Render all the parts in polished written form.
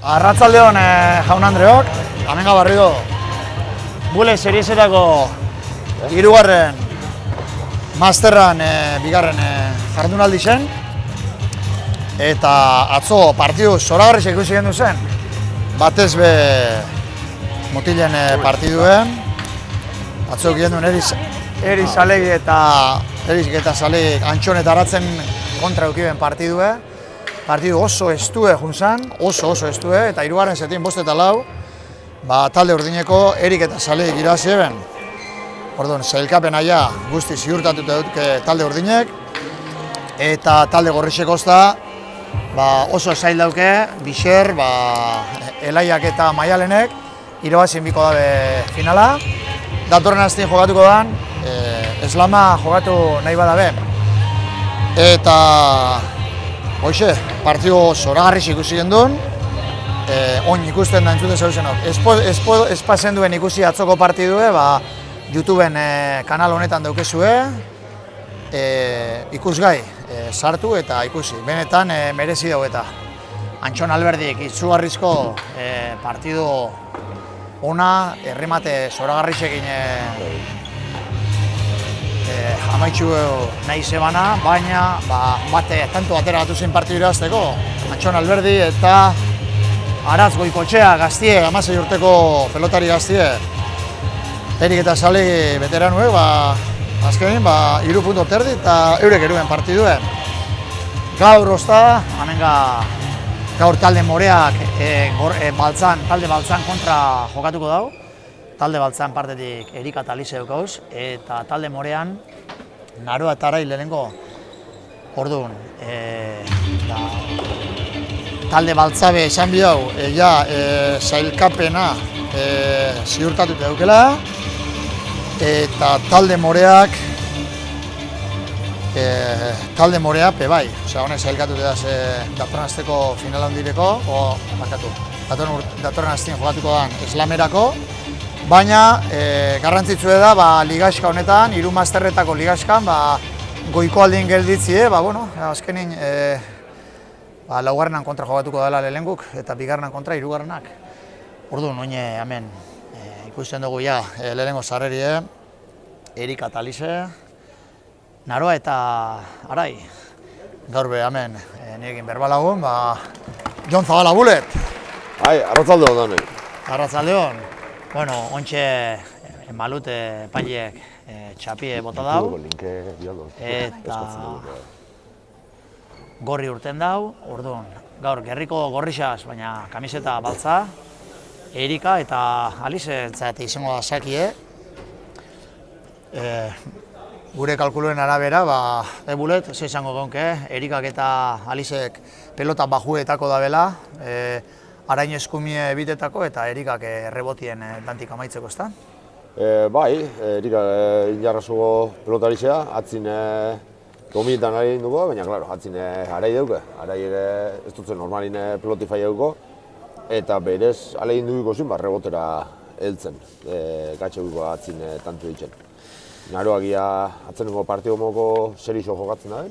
Arratsaldeon jaun Andreok, hemen berriro Bule seriesetako hirugarren masterran bigarren jardunaldi zen eta atzo partidu zoragarri ikusi gendu zen. Batez be mutilen partiduen atzo gendu Eri Salegi eta Salegi Antxon eta Aratzen kontra eukiben partidue. Partidu oso estue junzan, oso estue, eta hirugarren zetin 5-4, talde urdineko Erik eta Salegi irabazi eben. Orduan, sailkapenaia guzti ziurtatuta dutke talde urdinek, eta talde gorrixeko oso zail dauke, Bixer, Elaiak eta Maialenek irabazin biko dabe finala. Datorren aztien jokatuko dan, Eslama jokatu nahi badabe. Eta hoxe, partidu zoragarri ikusi gendun, oin ikusten da entzute zeuzenok. Espazen duen ikusi atzoko partidue, YouTubeen kanal honetan daukezue, ikusgai sartu eta ikusi. Benetan merezi dugu eta Antxon Alberdik izugarrizko partidu ona, erremate zoragarrixekin amaitxu nahi zebana, baina bate tanto atera batu zen partidu irazteko. Antxon Alberdi eta Aratz Goikotxea gaztie, 16 urteko pelotari gaztie. Erik eta Salegi veteranuek, azkenin 3 punto terdi eta eurek eruen partiduen. Gaur ozta, gaur talde moreak talde Baltzan kontra jokatuko dago. Talde Baltzan partetik Erika eta Alize daukauz, eta talde morean Naroa eta Arai lehenengo. Orduan, talde Baltzabe esan bidau, sailkapena ziurtatuta daukela, eta talde moreak bai, honek sailkatuta datorren azteko final handireko, datorren aztien jokatuko dan Eslamerako, baina garrantzitsue da ligaxka honetan, 3 masterretako ligaxkan, goiko aldien gelditzie, azkenin laugarrenan kontra jokatuko dela lehenguk, eta bigarrenan kontra 3garrenak. Orduan, oine hemen ikusten dugu lehengo sarrerie, Erika eta Alize, Naroa eta Arai. Gaur be hemen nirekin berbalagun, Jon Zabala Bulet. Arratsaldeon danei. Arratsaldeon. Ontxe malute paileek txapie bota dau, eta gorri urten dau, orduan, gaur gerriko gorrixaz, baina kamiseta Baltza, Erika eta Alize entzate izango da sakie. Gure kalkuluen arabera, Bulet, ze izango gonke, Erikak eta Alizek pelota bajuetako da bela, Arain eskumie bitetako eta Erikak errebotien dantik amaitzeko, ezta? Bai, Erikak injarrazugo pelotaritzea, atzin domietan ari dugu, baina, klaro, atzin Arai duke. Arai ere ez dutzen normalin pelotifai dugu, eta berez alegin dugu zin, rebotera heltzen, gatxe dugu atzin tantu ditzen. Naroak atzenengo partidu moko serixo jokatzen da,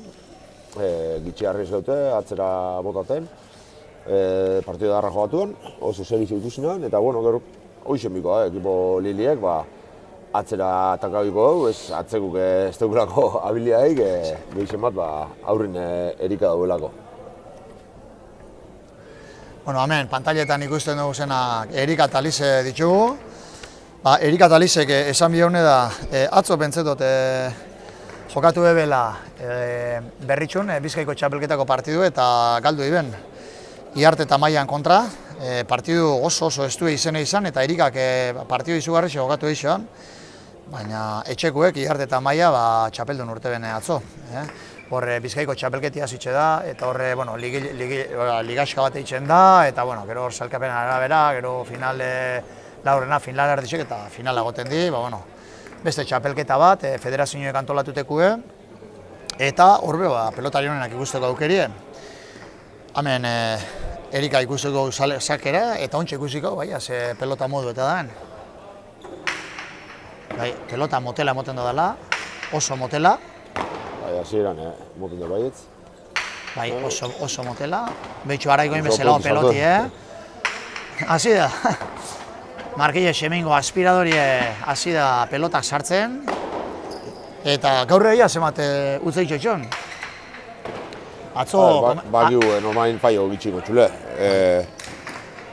gitxiarriz dute, atzera botaten, partidu darra jokatuen, oso serixo ikusi nahen, eta gero hoixen biko, ekipo Liliek, atzera atakabiko dugu, atzekuk ez dugulako abiliaik, gehixen bat aurrin Erika daudelako. Hemen, pantailetan ikusten dugu zenak Erika eta Alize ditugu. Erika eta Alizek esan bihaune da, atzo pentsetot jokatu ebela berritxun, Bizkaiko txapelketako partidu eta galdu iben. Iarte eta Maian kontra, partidu oso estue izene izan, eta Erikak partidu izugarri jokatu izan, baina etxekuek Iarte eta Maia txapeldun urte bene atzo. Horre Bizkaiko txapelketia zitxe da, eta horre ligaxka bat eitzen da, eta gero salkapen arabera, gero laurrena final erditxek eta finala goten di, beste txapelketa bat, federazioek antolatutekue, eta horbe pelotari honenak ikusteko aukerien. Hemen Erika ikusteko sakera, eta ontsa ikusiko, ze pelota modu eta daen. Pelota motela emoten dela, oso motela. Hasieran moten da baietz. Oso motela. Behitxu Araigoin bezala peloti, hasi da. Markile Xemengo aspiradorie hasi da pelotak sartzen. Eta gaur egia zemate utza itxotxon. Atzo... Bakiu, normalin faio gitxiko txule.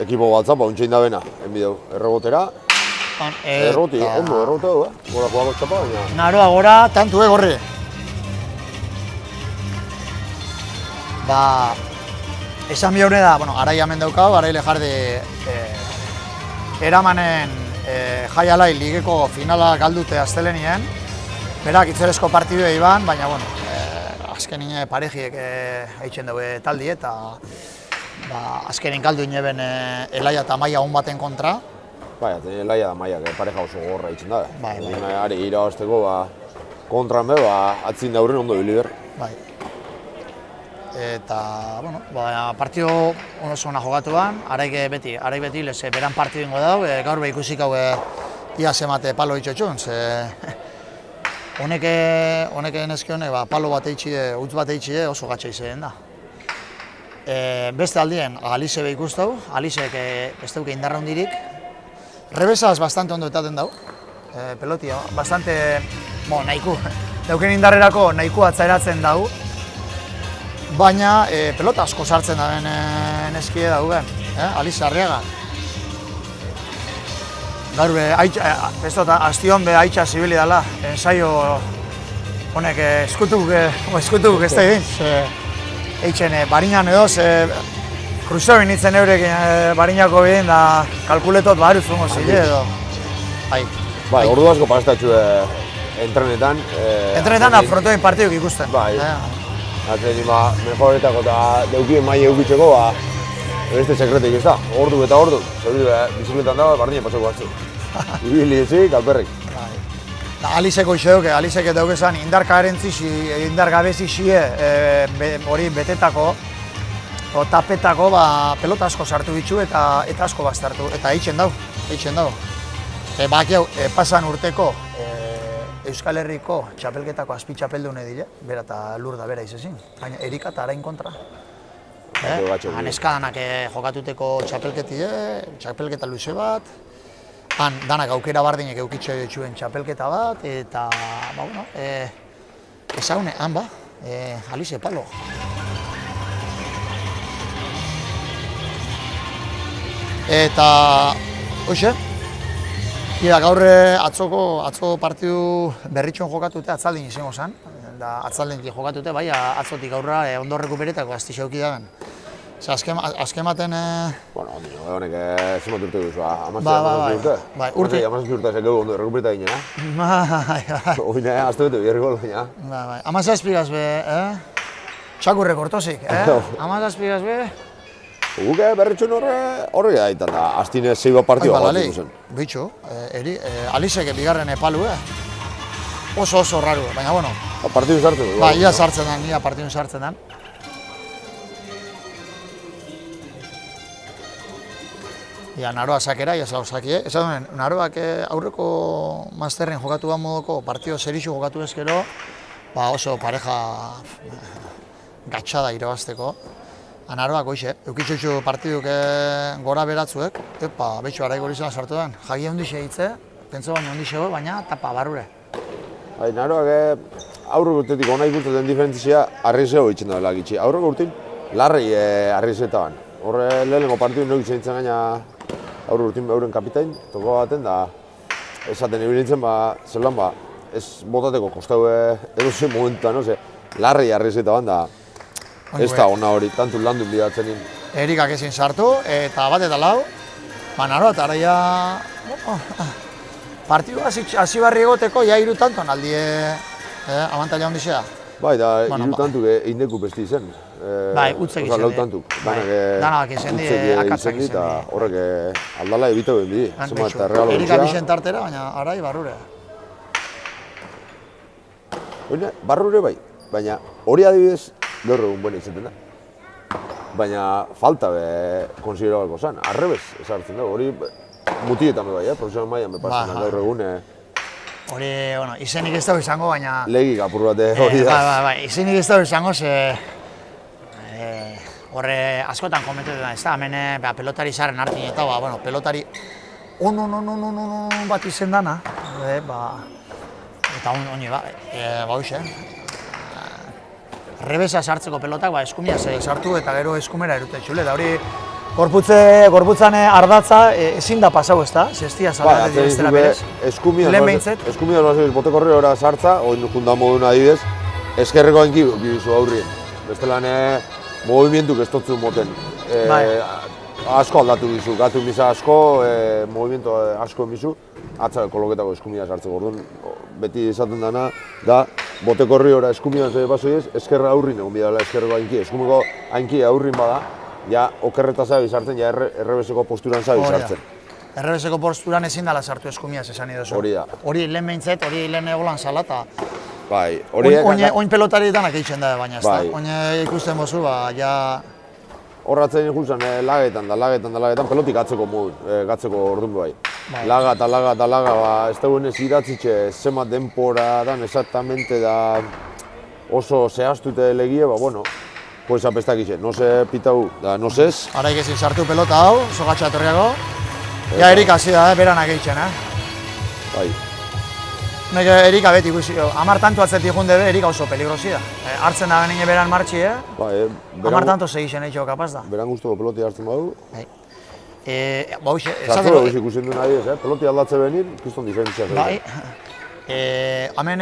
Ekipo batzap, untxein da bena, enbideu, erregotera. Erroti, ondo, errote hau, Gorakoako txapa, baina... Naroa gora, tantu gorri. Esan bihaune da, arai hemen daukau, arai lejardi eramanen jaialai ligeko finala galdute aztelenien. Berak itzerezko partidu iban, baina, azkenin parejiek eitzen dugu taldi eta azkenin galdu ineben Elaia eta Maia hon baten kontra. Bai, Elaia eta Maia pareja oso gorra eitzen da. Bai. Ari irabazteko kontran be, atzin dauren ondo biliber. Bai. Eta, partido oso ona jogatuan, araik beti leze beran partidu ingo dau, gaur be ikusik hau ia zemate palo itxotxun, Honek eneski honek palo bat eitxide, utz bat eitxide oso gatsa izan da. Beste aldien, Alize be ikustau, Alizek ez duke indarra hundirik. Rebesaz bastante ondo etaten dau, pelotia, bastante, nahiku, dauken indarrerako nahiku atzaeratzen dau. Baina pelota asko sartzen da neskie daugen, Alize Arriaga. Gaur be, astion be haitxa zibili dela, ensaio honek eskutuk ez da egin. Eitzen barinan edo, kruzeo binitzen eurekin barinako behin da kalkuletot baru zungo zile edo. Bai, ordu asko pastatxu entrenetan. Entrenetan afrontoen partiduk ikusten. Bai, atzen mejoretako eta deukien maile eukitzeko, beste sekretik ez da, ordu eta ordu. Zerbidu, bizikletan dago, bardine pasako batzu. Ibili ezik, alperrik. Alizeko ixeduke, Alizek daukezan indar gabezi xie hori betetako, tapetako pelota asko sartu ditu eta asko bastartu, eta eitzen dau. Baki hau, pasan urteko Euskal Herriko txapelketako azpi txapeldune dile, bera eta lur da bera izazin, baina Erika eta Arain kontra. Haneskadanak jokatuteko txapelketa luze bat, han danak aukera bardinek eukitxe dituen txapelketa bat, eta, ezaune, han Alize palo. Eta, hoxe, gaur atzo partidu berritxon jokatute atzaldin izango zen, atzaldin jokatute, bai, atzotik gaurra ondo rekuperetako azti xauki daben. Azken baten... Honek zimat urte duzu, amazki urte? Amazki urte ezak egu ondo rekupereta ginen, Oina, azte bete biherriko baina. Amazazpigaz be, txakurrek ortozik, Amazazpigaz be... Guke berritxun horre gaitan da, aztine zeiba partioa bat zen. Bitxo, Alizek bigarren palu, oso raru, baina bueno... Partidun sartzen du? Ia sartzen den, ia partidun sartzen den. Ia Naroa sakera, ia sakie. Ez duen, Naroak aurreko masterren jokatu bat modoko partido serixu jokatu ezkero, oso pareja gatxada irabazteko. Naroak hoxe, eukitxotxo partiduk gora beratzuek, betxo araiko izan sartu den. Jagia hundixe hitze, pentso baina hundixego, baina tapa barrure. Naroak aurreko urtetik ona ikusten diferentzia arrizeo itzen da gitxi. Aurreko urtin larrei arrizetaban. Horre lehenengo partidu neuk izan gaina aurreko urtin euren kapitain, toko baten da esaten ebilintzen zelan ez botateko kostau edo zen momentuan, larrei arrizetaban da. Ez da hona hori, tantu landun bidatzen nien. Erikak ezin sartu, eta bat eta lau, Naroa eta araia... Partidu hasi barri egoteko, ja hiru tanton aldie abantaila ondizea. Bai, da hiru tantuk indeku besti zen. Bai, utzek izan di. Lau tantuk. Danak izan di, akatzak izan di. Horrek aldala ebitau ben bidi. Erikak izan tartera, baina arai barrure. Barrure bai, baina hori adibidez gaur egun buena izaten da. Baina falta konsiderabako zen, arrebez esartzen da, hori mutietan bai, profesional mailan pasan gaur egun. Hori, izenik ez dago izango, baina... Legik apur bat hori da. Izenik ez dago izango, ze... horre askotan komentetan da, ez da, hemen pelotari zaren hartin eta, bueno, pelotari on bat izen dana, eta honi, hoxe, rebesa sartzeko pelotak, eskumiaz sartu eta gero eskumera erute txule, eta hori gorputzan ardatza ezin da pasau, ez da, zestia zala ez dela berez. Lehen behintzet. Eskumiaz baziz, botekorri ora sartza, oin jundan modun adibidez, eskerreko hainki bibizu aurrien. Bestelan movimentuk ez totzun moten. Asko aldatu bizu, gatu misa asko, movimentu asko bizu, atza koloketako eskumiaz hartzeko. Orduan, beti esaten dana, da botekorri ora eskumiaz basoiez, eskerra aurrin egon bidala eskerreko hainki. Eskumiko hainki aurrin bada, ja okerreta zabiz hartzen, ja errebeseko posturan zabiz hartzen. Errebeseko posturan ezin dela sartu eskumiaz esan idozu. Hori da. Hori lehen behintzet, hori lehen egolan salata. Bai, hori... Oin pelotari danak eitzen da, baina ez da. Oin ikusten bozu, ja... Horratzen ikusten lagetan, pelotik gatzeko gatzeko orduan bai. Laga, ez dagoen ez idatzitxe zema denpora dan, exactamente da oso zehaztute legie, bueno, pues apestak izen, no se pitau, da no ses. Araik ezin sartu pelota hau, zogatxa etorriako. Ja, Erik hasi da, beranak eitzen, Bai. Nek Erika beti ikusi, 10 tanto atzetik junde be, Erika oso peligrosia. Hartzen da benine beran martxi, 10 tanto segixen eitxo kapaz da. Beran guztoko peloti hartzen badu. Bauxe, esateko... Zartzero ikusten duen nahi ez, peloti aldatze benin, kiston diferentzia. Bai. Hemen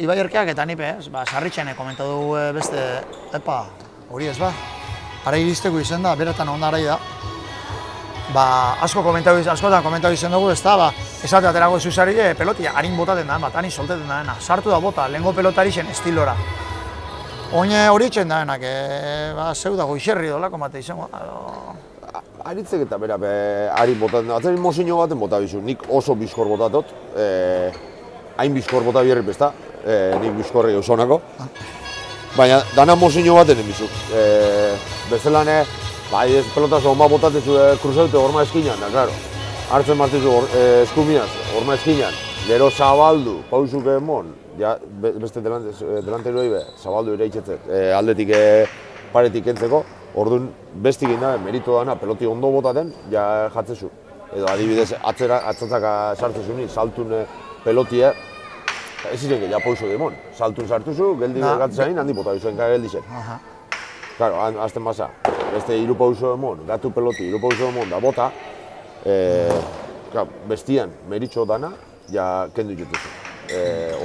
Ibai Erkeak eta nipe, sarritxene komentatu dugu beste, hori ez ara iristeko izen da, beratan onda arai da. Askotan komentatu izen dugu, ez da, esate aterako zuzarile pelotia harin botaten da, harin solteten da dena. Sartu da bota, lehenko pelotari zen estilora. Oine hori itxen da denak, zeu da goixerri dolako mate izango. Aritzek eta bera, harin botaten da, atzen mozino baten bota bizu, nik oso bizkor botatot, hain bizkor bota bierrip ez da, nik bizkorri gauzonako. Baina, dana mozino baten bizu. Bestelane, ez pelotazo honba botatezu kruzaute horma eskinan, da, klaro. Hartzen martizu eskumiaz, horma eskinan, gero zabaldu, pausuk emon, ja, beste delanteroi be, zabaldu ere itxetzet, aldetik paretik entzeko, orduan bestik egin da, merito dana, peloti ondo botaten, ja jatzezu. Edo adibidez, atzatzaka sartzezu ni, saltun pelotie, ez ziren ja pausu demon, saltun sartuzu, geldi gatzain, handi bota bizuen geldi zen. Claro, azten basa, beste 3 pauso emon, gatu peloti 3 pauso emon da bota, bestian meritxo dana, ja kendu ikutuzu,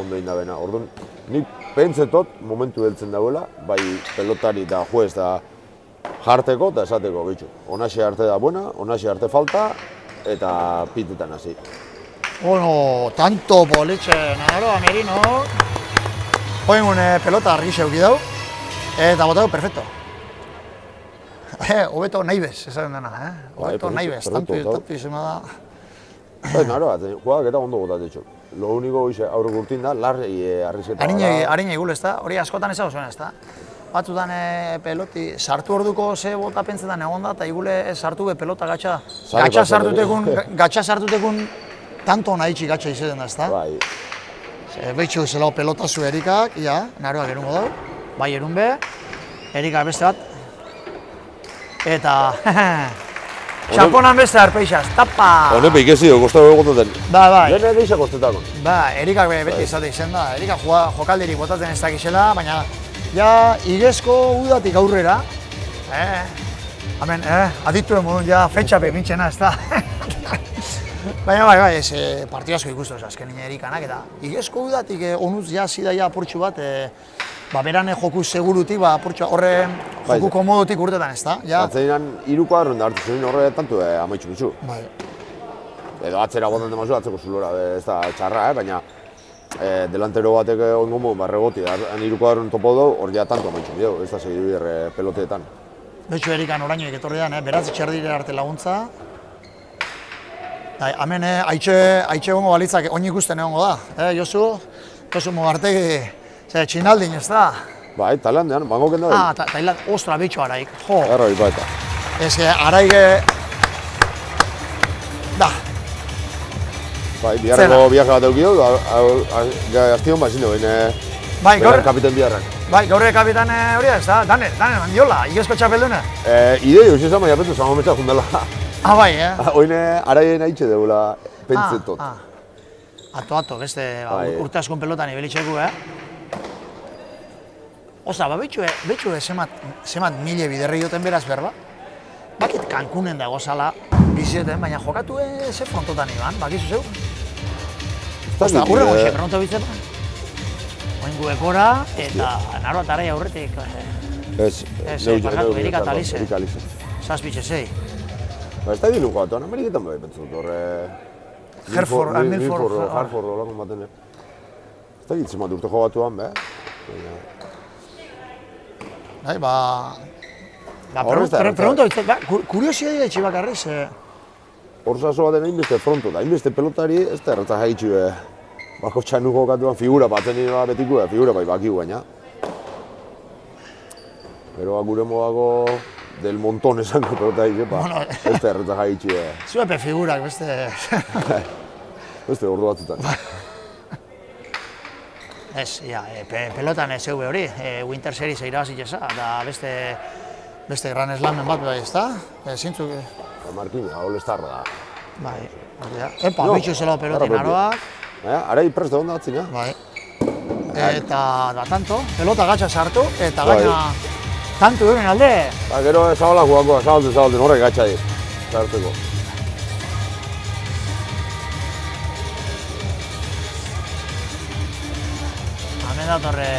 ondo indabena. Orduan, nik pentsetot momentu heltzen dauela, bai pelotari da juez da jarteko eta esateko, bitxu. Onaxe arte da buena, onaxe arte falta, eta pitetan hasi. Bueno, tanto politxe naharo, Amerino. Hoen pelota argi xeuki dau, eta botau, perfecto. Hobeto nahi bez, esaten dena, hobeto nahi bez, tanto izena da. Naharo, juegak eta ondo botat etxo. Lo único aurrek urtin da, larri arrizketa. Harina igul ez da, hori askotan ezago zuen ez da. Batzutan peloti, sartu orduko ze bota pentsetan egon da, eta igule sartu be pelota gatxa sartutekun tanto nahitxik gatxa izaten da ez da. Bai. Behitxu zelao pelota zu Erikak, naroak erungo dau, bai erun be, Erika beste bat, eta txamponan beste arpeixaz, tapa! Honepe ikesi dugu, kostako egotaten. Bai. Jene deixa kostetako. Erikak beti izate izen da, Erikak jokaldirik botatzen ez dakizela, baina ja igezko udatik aurrera, adituen modun ja fetxape mintxena ez da. Baina bai, partidu asko ikustu azken nina Erikanak, eta igezko udatik onuz ja zidaia apurtxu bat, beran joku segurutik, horre joku komodotik urtetan ez da. Atzeinan 3 kuadron da hartu zen horre tanto amaitxu bizu. Edo atzera botan demazu, atzeko zulora, ez da txarra, baina delantero batek ongomo barregoti, 3 kuadron topo dugu, hor ja tanto amaitxu bizu, ez da segidu bier peloteetan. Betxu Erikan orainoek etorri dan, beratz txerdire arte laguntza. Hemen haitxe gongo balitzak oin ikusten egongo da, Josu Mugartegi, txinaldin ez da. Bai, Tailandean, bango kenda da. Tailand, ostra, bitxo Araik, jo. Erroi, baita. Ez que Araik... Da. Bai, biharreko biaje bat eukideu, aztion bat zine, Bai, gaur... Kapiten biharrak. Bai, gaur kapitan hori ez da, Dane Mandiola, igezko txapeldune. Idei, hoxe esan baina pentu, zamametza jundela. Bai, Oine, araien haitxe deula pentsetot. Ato, beste urte askon pelotan ibelitxeku, Osa, betxue zemat mile biderri joten beraz berba. Bakit Cancunen dago zala bizieten, baina jokatu ze frontotan iban, bakizu zeu? Osta, urre goxe, pronto bitzen. Oingu ekora, eta naro atarai aurretik. Parkatu, Erik Atalize. Zazpitxe zei. Ez da egin luko atuan, Ameriketan bai pentsut, horre... Milford, olakon baten. Ez da egitzen bat urte jogatuan, Bai, pregunta bitzen, kuriosia dira etxe bakarriz. Horzazo baten hainbeste fronto, da hainbeste pelotari ez da erratzak haitxu, bako txanu jokatuan figura batzen nire betiko, figura bai bakiu baina. Pero gure modako del montón esango pelota haitxe, ez da erratzak haitxu. Zuepe figurak, beste... Beste ordu batzutan. Ez, pelotan ez eube hori, Winter Series irabazik eza, da beste Gran Slamen bat bai ez da, zintzuk... Markina, All-Star da. Bai, epa, bitxu zelo pelotin aroak. Arai preste onda atzina. Bai. Eta, tanto, pelota gatsa sartu, eta gaina tanto euren alde. Gero zabalak guakoa, zabalden, horrek gatsa di, sartzeko. Hemen datorre...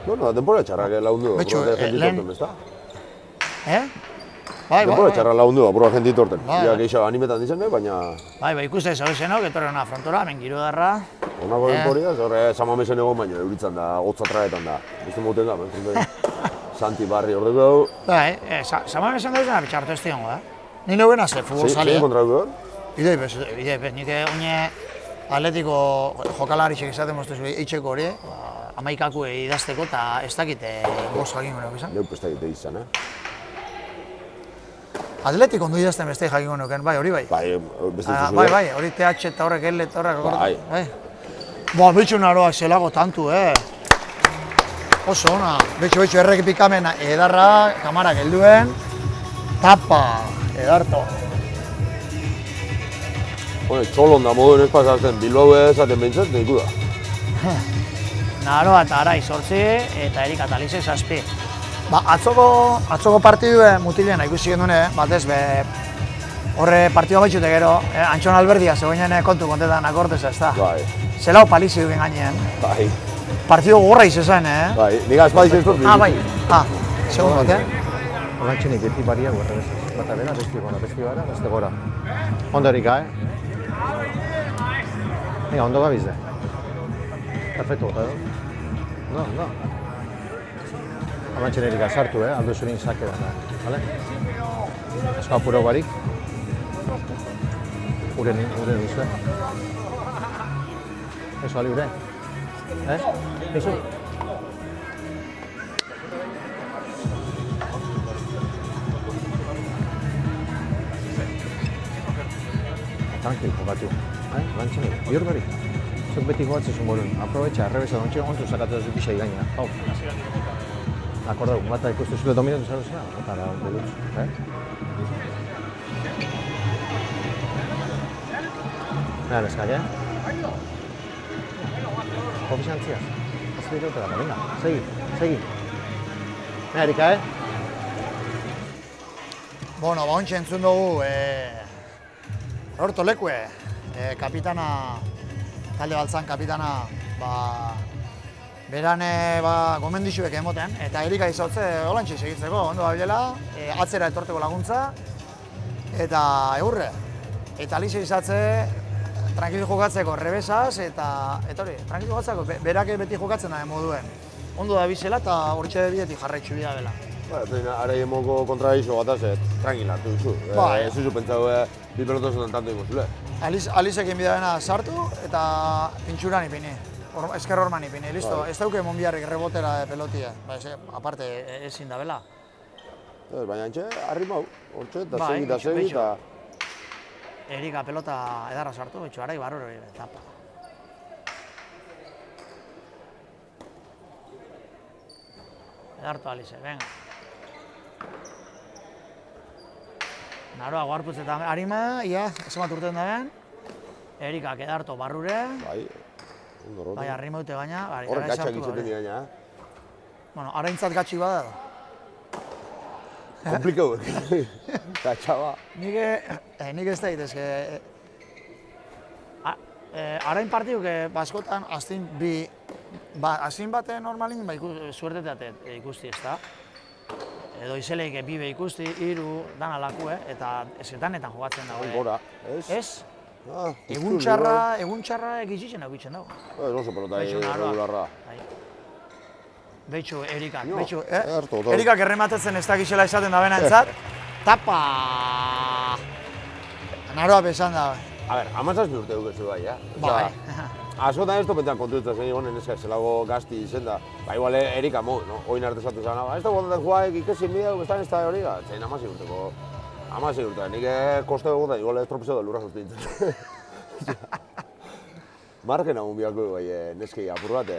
Bueno, denbora txarrak lagundu, apurra jentitorten, ez da? Bai. Denbora txarrak lagundu, apurra jentitorten. Ja, geixo animetan dizen, baina... Bai, ikuste ez hau zenok, etorre hona frontora, hemen giro darra. Honako denporia, horre samamesen egon baino, euritzen da, gotzatraetan da. Beste moten da, Santi Barri hor dugu. Bai, samamesen da izan apitxartu ez diongo, Ni neuen azte, futbol zali. Zein kontra dugu? Idei bez, nik une atletiko jokalaritzek izaten moztezu eitxeko hori, amaikaku idazteko eta ez dakite bost jakingo nuke izan. Neup ez dakite izan, Atletik ondo idazten beste jakingo nuken, bai, hori bai. Beste zuzu. Bai, hori TH eta horrek L eta horrek. Bai. Betxu naroak zelago tantu, Oso ona. Betxu errekipikamen edarra, kamarak helduen. Tapa, edarto. Txolon da moduen ez pasazten, Bilbao ezaten behintzat, neku da. Naroa eta Arai 8 eta Erik Atalize 7. Atzoko partidue mutilena ikusi gendune, batez horre partidua baitxute gero, Antxon Alberdia zegoinen kontu kontetan akortez ez da. Bai. Zelau palizi duken gainean. Bai. Partido gogorra izezen, Bai, nik azpadiz ez dut. Bai. Segun bat, Horantxenik beti baria guarra bezaz. Bata bera, besti gara, beste gora. Ondo erika, Venga, ondo gabiz de. Perfecto, bota edo. No. Horantxen erika sartu, aldo zurin sake da. Vale? Asko apuro barik. Uren duzu, Eso, ali ure. Eso. Tranquil, jokatu. Horantxenik, bihor barik. Zuk beti gogatzen morun. Aprobetxa, arrebesa dontxe, ontu sakatu duzu pixai gaina. Hau. Akordau, bata ikustu zule dominatu zara zera, eta da, bedut. Mira, neskak, Konfizantziaz. Azte dira dut venga, segi. Mira, Erika, Bueno, ontsa entzun dugu, Roberto Lekue, kapitana, talde baltzan kapitana, beran gomendixuek emoten, eta Erika izotze holantxe segitzeko, ondo da bilela, atzera etorteko laguntza, eta eurre. Eta alize izatze, tranquilo jokatzeko rebesaz, eta hori, tranquilo jokatzeko, berak beti jokatzen da moduen. Ondo da bizela eta horretxe bidetik jarraitxu bida bela. Arai emoko kontradizo bat azet, tranquila hartu duzu. Ez duzu pentsatu bi pelotozetan tanto ikusule. Alizekin bida dena sartu eta pintxuran ipini. Ezker horman ipini, listo. Ez dauke monbiarrik rebotera pelotia. Aparte, ezin da bela. Baina antxe, harri mau, hortxe, da segi, eta... Erika pelota edarra sartu, betxu, arai barruro tapa. Edartu Alize, venga. Naroa guarputzetan harima, ia, esamat urten daben. Erikak edartu barrure. Bai, ondo rotu. Bai, harrima dute gaina. Horrek gatxak izaten dira gaina. Bueno, araintzat gatxi bada. Komplikau, gatxa ba. Nik ez da ditezke. Arain partiduk baskotan aztin bi, azin bate normalin suertetate ikusti ez da. Edo izeleik bibe ikusti, hiru, dan alaku, eta danetan jogatzen dago. Gora, ez? Ez? Egun txarra egitzen dago. Ez oso pelota regularra. Betxu, Erikak, Jo, betxu, Erikak errematetzen ez dakizela esaten da benantzat. Tapa! Naroa pesan da. A ber, 17 urte dukezu bai, Bai. Askotan ez topetan kontuetan zen egon neska zelago gazti izen da. Ba, igual Erika mo, no? Oin arte esatu zana, ba, ez da gotaten joaek ikesin bidea, ez da hori da. Zein 16 urteko, 16 urte, nik koste gotan, igual estropizo da lurra sustintzen. Marken hagun biako bai, neskei apur bat,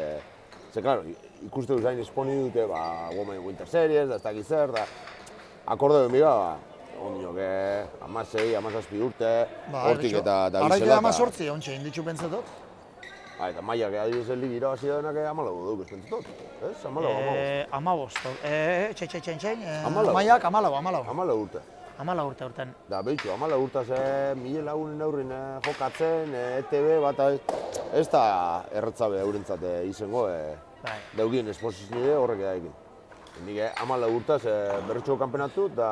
ze, klaro, ikuste du zain esponi dute, ba, Women Winter Series, da ez dakit zer, da, akorde duen biga, ba, ondinok, 16, 17 urte, hortik eta bizela. Araik 18, ontsa inditxu pentsatot. Eta maiak adibidez lig irabazi denak 14 duk ez pentsatot, ez? 14, 15. Maiak 14. 14 urte. 14 urte urten. Da, behitxu, 14 urte ze 1000 lagunen aurrin jokatzen, ETV bat, ez da erretzabe eurentzat izango, daugien esposizioa horrek edaekin. Nik 14 urte berretxo kanpenatu eta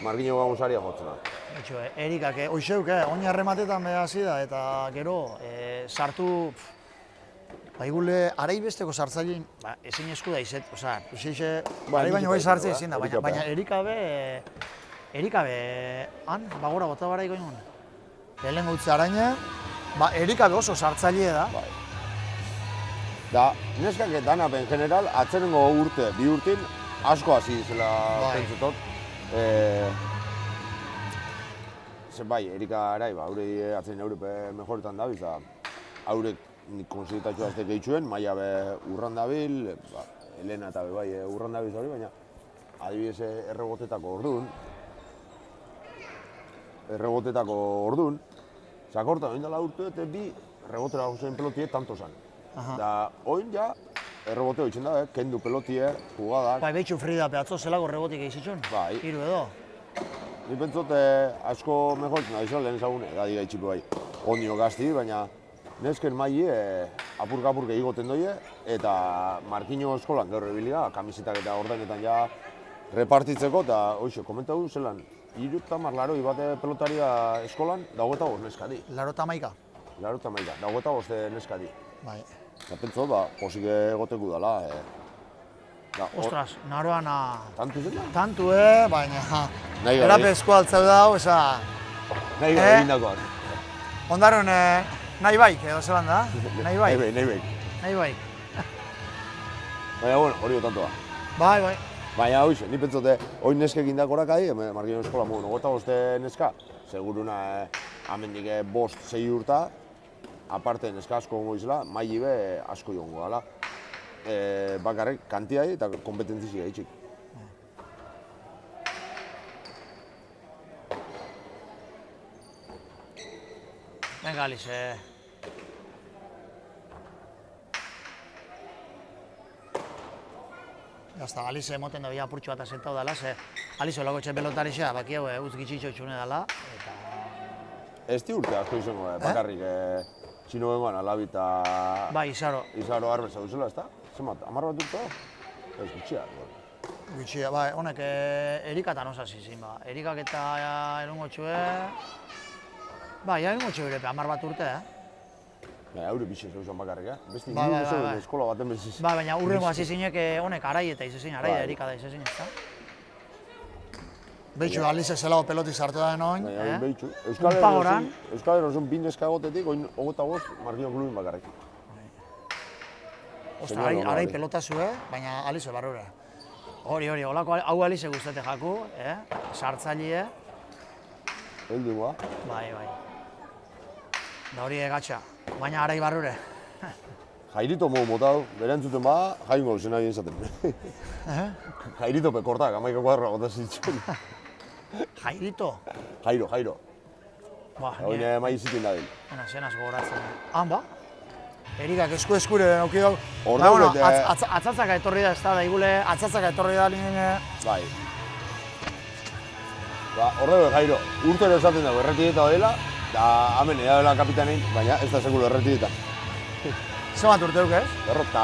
Markino Gamusaria jotzen da. Betxo, Erikak, oizeuk, oin harrematetan behasi da, eta gero sartu, baigule, arai besteko sartzailein, ezin esku da izet, oza, arai baino bai sartzea ezin da, baina Erikabe, han, bagora bota baraiko ingon. Lehen gutze araina, Erikabe oso sartzaile da. Da, neskak danapen general, atzenengo urte, bi urtin, asko hasi zela pentsetot. Bai, Erika arai, haure atzen Europe mejoretan dabiz, haurek nik konsideratxo azte gehitxuen, Maia be urran dabil, Elena eta bai urran dabiz hori, baina adibidez errebotetako ordun, zakortan, oin dela urte eta bi errebotera gozen pelotie tanto zan. Da, oin ja, erreboteo itxen da, kendu pelotie, jugadak. Bai, behitxu Frida peatzo zelago errebotik egizitzun, Bai. Hiru edo. Ni pentsot asko mejortzen da izan lehen ezagun, edadi gaitxipu bai, ondio gazti, baina nesken maili apurka egoten doie, eta Markino eskolan gaur ebiliga, kamisetak eta ordenetan ja repartitzeko, eta hoxe, komentatu zelan, 30 bate pelotaria eskolan, dagoeta bost neskadi. 81. 81, dagoeta bost neskadi. Bai. Eta pentsot, posik egoteku dela. Ostras, naroan... Tantu zen da? Tantu, baina... Nahi gabe. Erapezko altzau dau, eza... Nahi gabe egindakoak. Ondaron, nahi baik, edo zelan da? Nahi baik. Nahi baik. Nahi baik. Baina, bueno, hori otantoa. Bai. Baina, hoxe, ni pentsote, hori neske egindakorak adi, Markino eskola modu, nogota boste neska, seguruna amendik 5-6 urta, aparte neska asko gongo izela, maili be asko jongo dela. Bakarrik kantiai eta kompetentzizik gaitxik. Venga, Alize. Gazta, Alize moten da bia apurtxo bat asentau dela, ze Alize olako txe pelotarixea, baki hau utz gitxitxo txune dela, eta... Ez di urte asko izango, bakarrik txino bengoan alabi eta... Bai, Izaro. Izaro arbeza duzela, ez da? Zemat, 10 bat urte da? Ez gutxia. Gutxia, bai, honek Erikatan osasi zin, ba. Erikak eta erungo txue... Bai, erungo txue birepe, 10 bat urte, Baina, haure bitxe zeuzan bakarrik, Beste Bai, hiru bai, zeuden bai. eskola baten beziz. Ba, baina urrengo hasi zinek honek arai eta izezin, arai da Bai. Erika da izezin, ez da? Behitxu, Alize zelago pelotik sartu da denoin, Baina, behitxu. Pagoran. Euskal Herrozen bin neska egotetik, oin 25 Markino klubin bakarrik. Ostra, Señor, arai hori. pelota zue, baina Alize barrura. Hori, holako hau Alize guztate jaku, sartzailie. heldu goa. Bai. Da hori egatxa, baina arai barrure. Jairito modu motau, bere entzuten ba, jaingo zena egin zaten. Jairito pekortak, 11 kuadroa gota zitzuen. Jairito? Jairo. Hau nire mai izitin da bil. Zenaz gogoratzen. Han ba? Erikak esku-eskure auki dago. Ordu bete... Atzatzaka etorri da, ez da, daigule, atzatzaka etorri da linen... Bai. Horre Jairo, urtero esaten dago erretideta dela, da hemen eda dela kapitanein, baina ez da seguro erretideta. Zer bat urteuk, ez? Berrota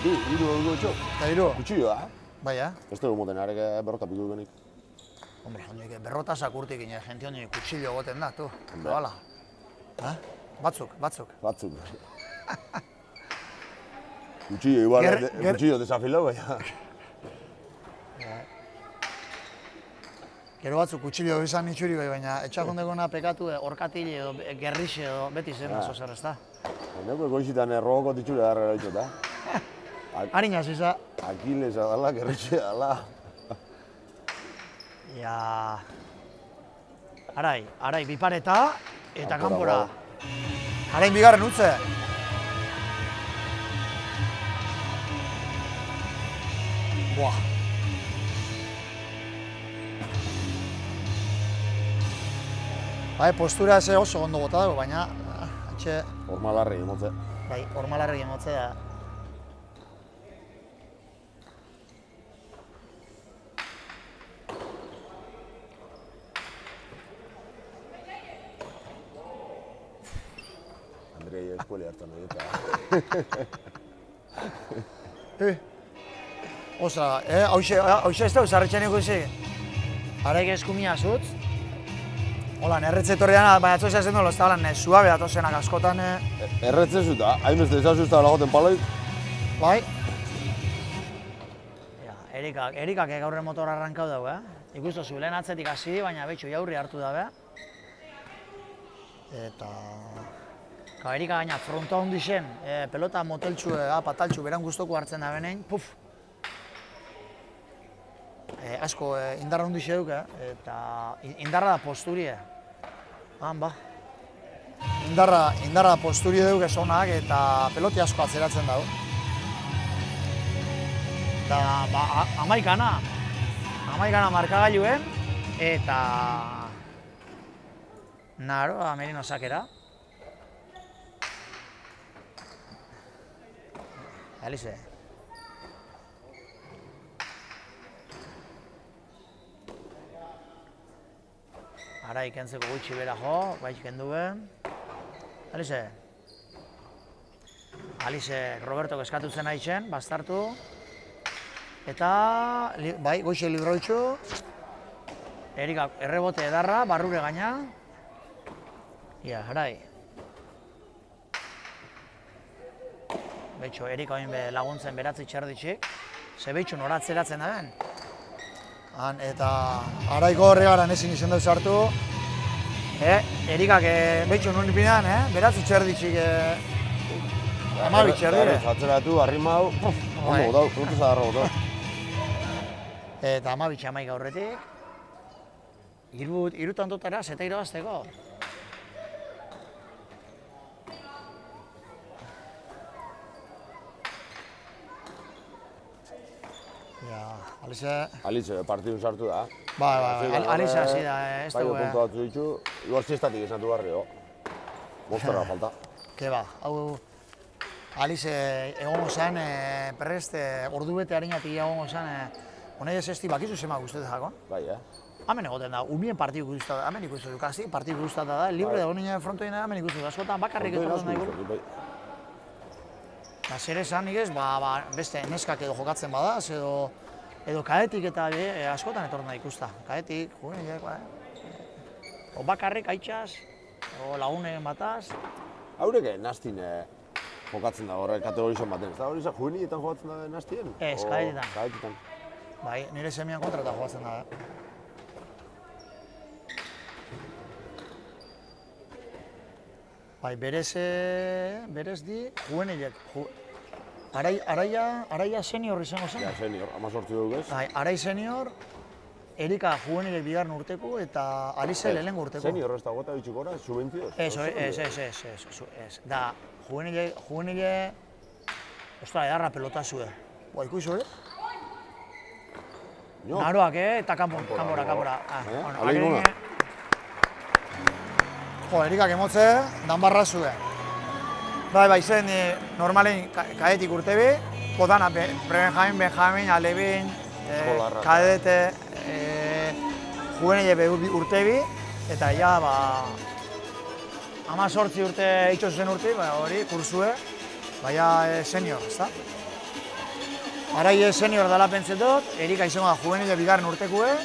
bi, hiru euro etxo. Eta hiru? Kutxillo da. Bai, Ez dugu moten, arek berrota piku dugenik. Hombre, berrotasak urtik ine, jente honi kutxillo goten da, tu. Bala. Batzuk. Kutxillo, igual, kutxillo desafilau, baina. Gero batzuk kutxillo izan itxuri bai, baina etxakondekona pekatu orkatil edo gerrixe edo beti zen oso zer, ez da? Neko goizitan errogoko titxure darrera ditut, Harinaz iza. Akilesa dala, gerrixe dala. Ja... Arai, bipareta eta kanpora. Arain bigarren utze. Buah. Bai, postura eze oso ondo bota dago, baina... Atxe... Hormalarri emotze. Bai, hormalarri emotze da. Andrei eskueli hartan nahi eta... Ostra, hauxe ez da, zarretxan ikusi. Araik eskumia zutz. Hola, erretze etorri dana, baina atzo esazen dut, ez da, suabe datozenak askotan. Erretze zuta, hainbeste ezazu ez da lagoten paloik. Bai. Erikak gaurren motor arrankau dago, Ikustu zu, lehen atzetik hasi, baina betxu jaurri hartu dabe. Eta... Erika gaina fronta hondi zen, pelota moteltxu, pataltxu, beran guztoko hartzen da benein, puf! Asko indarra hondi xeduk, eta indarra da posturie. Han ba. Indarra posturie duk esonak eta peloti asko atzeratzen dago. Eta amaikana markagailuen eta... Naro, Merino sakera. Alize. Ara ikentzeko gutxi bera jo, baitz kenduen. Alize. Alize Robertok eskatu zen haitzen, bastartu. Eta, bai, goixe libroitxu. Erika errebote edarra, barrure gaina. Ia, arai. Betxo, Erika oin laguntzen beratzi txerditxik. Ze betxo noratzeratzen da ben. Eta araiko horregaran ezin izan dauz hartu. Erikak betxo nuen ipinean, beratzi txerditxik. Amabi txerdire. Atzeratu, arrimau, ondo gotau, produktu zaharra gotau. Eta amabi txamaik aurretik. Irutan dutara, zeta irabazteko. Alize partidun sartu da. Bai, Alize hasi da, ez dugu. Paio puntu batzu ditu, igual txiestatik esan du barrio. Mostarra falta. Ke ba, hau Alize egongo zen, prest, ordu bete harinatik egongo zen, honei ez esti bakizu zema guztetan jakon? Bai, Hemen egoten da, umien partidu guztata, hemen ikustu du, kasi partidu guztata da, libre dago ninen frontoina hemen ikustu du, askotan bakarrik etortzen nahi. Zer esan nik ez, beste neskak edo jokatzen badaz, edo kaetik eta askotan etortzen da ikusta. Kaetik, juvenilek, o bakarrik aitxaz, o lagunen bataz. Haurek nastin jokatzen da horre kategorizan baten, ez da hori juveniletan jokatzen da nastien? Ez, kaetetan. Kaetetan. Bai, nire semian kontrata jokatzen da. Bai, berez di juvenilek. Araia senior izango zen. Ja, senior, 18 dugu ez. Bai, Arai senior, Erika juvenilek bigarren urteko eta Alize lehenengo urteko. Senior ez dago eta bitxikora, subentzioz? Ez. Da, juvenile... Ostra, edarra pelota zue. Ikusi hori? Naroak, eta kanpora. Aleguna. Erikak emotze, danbarra zue. Bai, zen normalen kadetik urtebi, potana Benjamin, Alebin, kadete, juvenile urtebi, eta ja, 18 urte itxozen urte, hori, kursue, baina senior, ezta? Arai senior dala pentsetot, Erika izango da juvenile bigarren urtekue,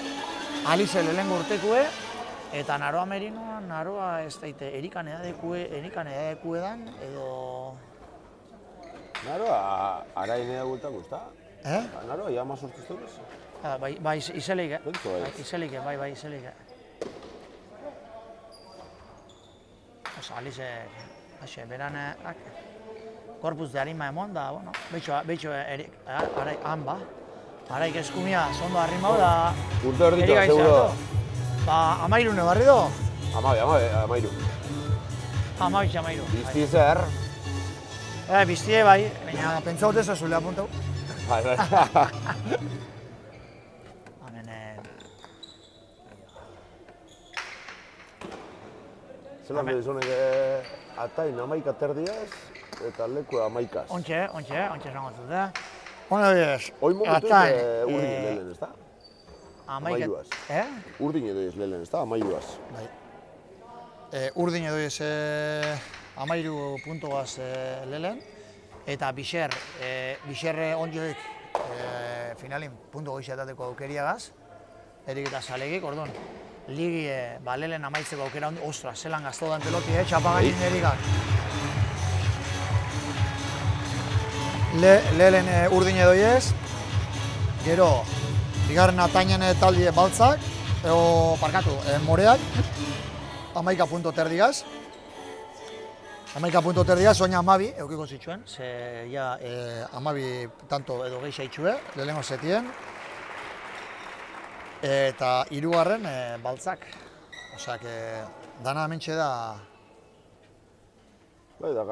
Alize lehenengo urtekue, eta Naroa Merinoa, Naroa ez daite, Erikan edadekue dan, edo... Naroa, arain edagultako, ez da? Naroa, ja ma sortuztu bez? Bai, izelik, Bentzo ez? Izelik, izelik. Osa, Alize, beran, korpuz de harima emon da, bueno, betxo arai, han ba. Araik eskumia, zondo harrimau da... Urte erditza, seguro? Amairu nebarri do? Amairu. Amairu. Bizti zer? Biztie bai, baina pentsaut ez azulea puntau. Bai. Zelan behizonek atain 11 terdiaz eta leku 11. Ontxe esango zute. Hoi momentu urdin lehen, ez da? Amairuaz. Urdin edo ez lehen, ez da? Amairuaz. Bai. Urdin edo ez amairu puntoaz lehen, eta Bixerre ondioik finalin punto goizatateko aukeriagaz, Erik eta Zalegik, orduan, ligi lehen amaitzeko aukera hondi, ostra, zelan gazto dan peloti, txapagain Erikak. Lehen urdin edo ez, gero, bigarren atainen taldi baltzak, moreak, 11 punto terdigaz. 11 punto terdigaz, oina 12 eukiko zituen, ze ja 12 tanto edo gehi itxue, lehenengo zetien. Eta hirugarren baltzak. Osak, dana hementxe da... Bai, da,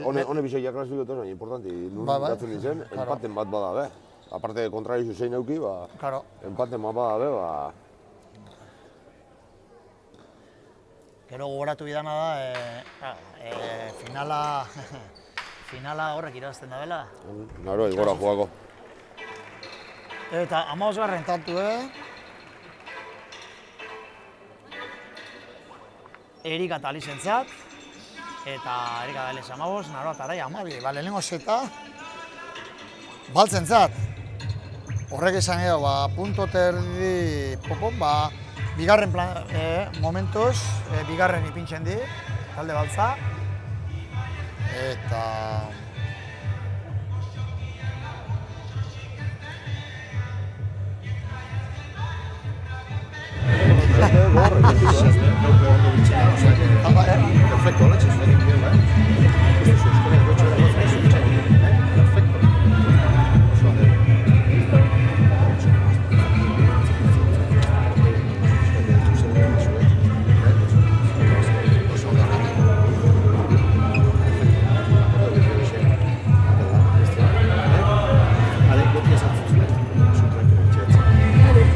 hone bizai jakraztu dut, importanti, nun gatzen nintzen, empaten bat bada, be. Aparte, kontrarizu zein euki, empaten bat bada, be, Gero gogoratu bidana da, finala horrek irabazten da bela. Naroa, igora jugako. Eta 15garren tantu, Erika eta Alizentzat, eta Erika da Aliz 15, Naroa eta Arai 12, lehenengo zeta, baltzentzat. Horrek esan edo, punto terdi, bigarren momentuz, bigarren ipintzen di, talde baltza, eta... Perfecto, hola, chicos, bien,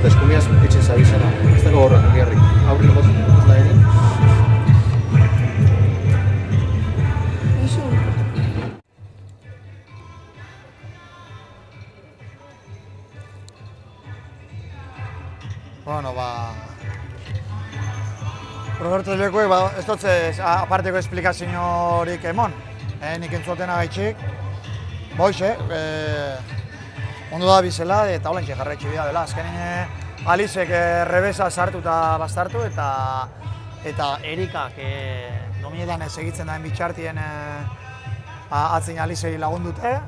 Eskumiaz etxen zabizena, ez dago horrek, gerri. Aurri logotuz da ere. Bueno, Roberto Lekuek, ez dut aparteko esplikaziorik emon. Nik entzuten agaitxik. Boixe, ondo da bizela eta holantxe jarraitxe bida dela. Azkenin Alizek rebesa sartu eta bastartu eta Erikak dominetan segitzen daen bitxartien atzin Alizei lagundute,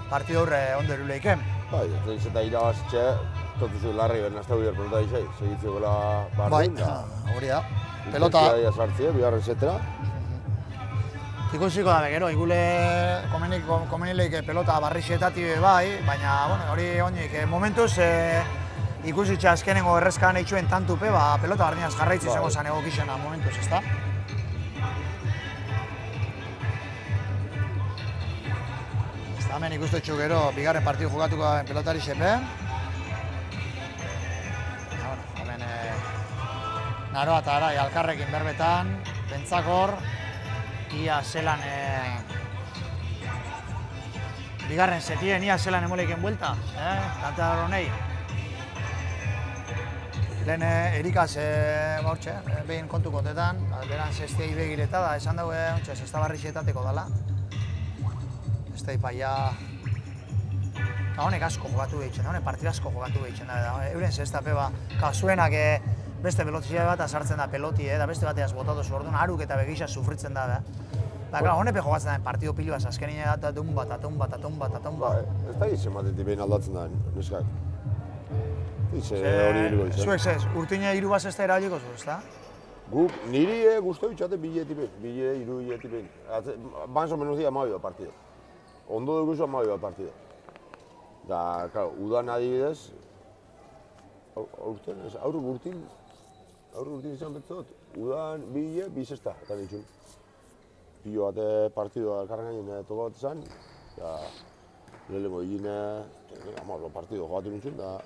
partidu horre ondo eruleiken. Bai, eta irabazitxe, totuzu larri bernazta bider pelota izai, segitzeko gela bardin. Bai, hori da. Pelota... Intentzia sartzie, bigarren zetera. Ikusiko da, gero, igule komenileik pelota barrixetatik bai, baina hori onik momentuz ikusitxe azkenengo errezkan eitxuen tantupe, pelota bardinaz jarraitzi izango zen egokixena momentuz, ezta? Hemen ikustotxu gero, bigarren partidu jokatuko da pelotari xepe. Hemen Naroa eta Arai alkarrekin berbetan, bentzakor, ia zelan bigarren setien, ia zelan emoleiken buelta, kantador honei. Lehen Erikaz, behin kontu kontetan, beran zestiei begireta da, esan dugu, zesta barri xetateko dala. Zesta ipaia... Honek asko jokatu behitzen da, honek partida asko jokatu behitzen da. Euren zesta peba, zuenak beste pelotizia bat sartzen da peloti, da beste bateaz botatu zu orduan, haruk eta begisa sufritzen da. Honepe jokatzen da, partido pilibaz, azkenine da, atun bat. Ez da izen batetik behin aldatzen da, neskak. Ize hori bilgo izan. Zuek zez, urtine hiru bat zesta erabiliko zu, ezta? Guk niri guztu bitxate bileti behin, hiru bileti behin. Banzo menos dia amabi bat partido. Ondo dugu zu amabi bat partido. Da, claro, udan adibidez, aurruk urtin izan betzot, udan bile, bi zesta, eta nitxun. Pilo bate partidua elkarren gainen topa bat izan, eta lehenengo egine, partido jogatu nintzen, da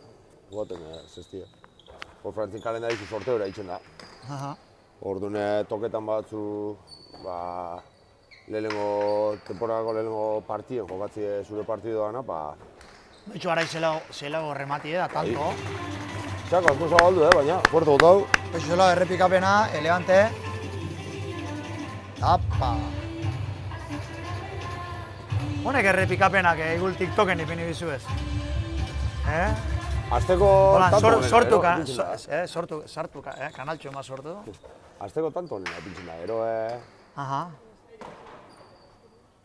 jogaten zestia. Hor Frantzin kalendarizu sorteora egiten da. Orduan toketan batzu, lehenengo temporadako lehenengo partien jokatzie zure partidoa gana, Bitxu Arai zelago rematie da, tanto. Txako, asko zabaldu, baina, fuerte botau. Bitxu zelago errepikapena, elegante. Apa! Honek errepikapenak egul TikToken ipini bizu ez. Azteko tanto honena, Sartu, kanaltxo ema sortu. Azteko tanto honena pintzen da, gero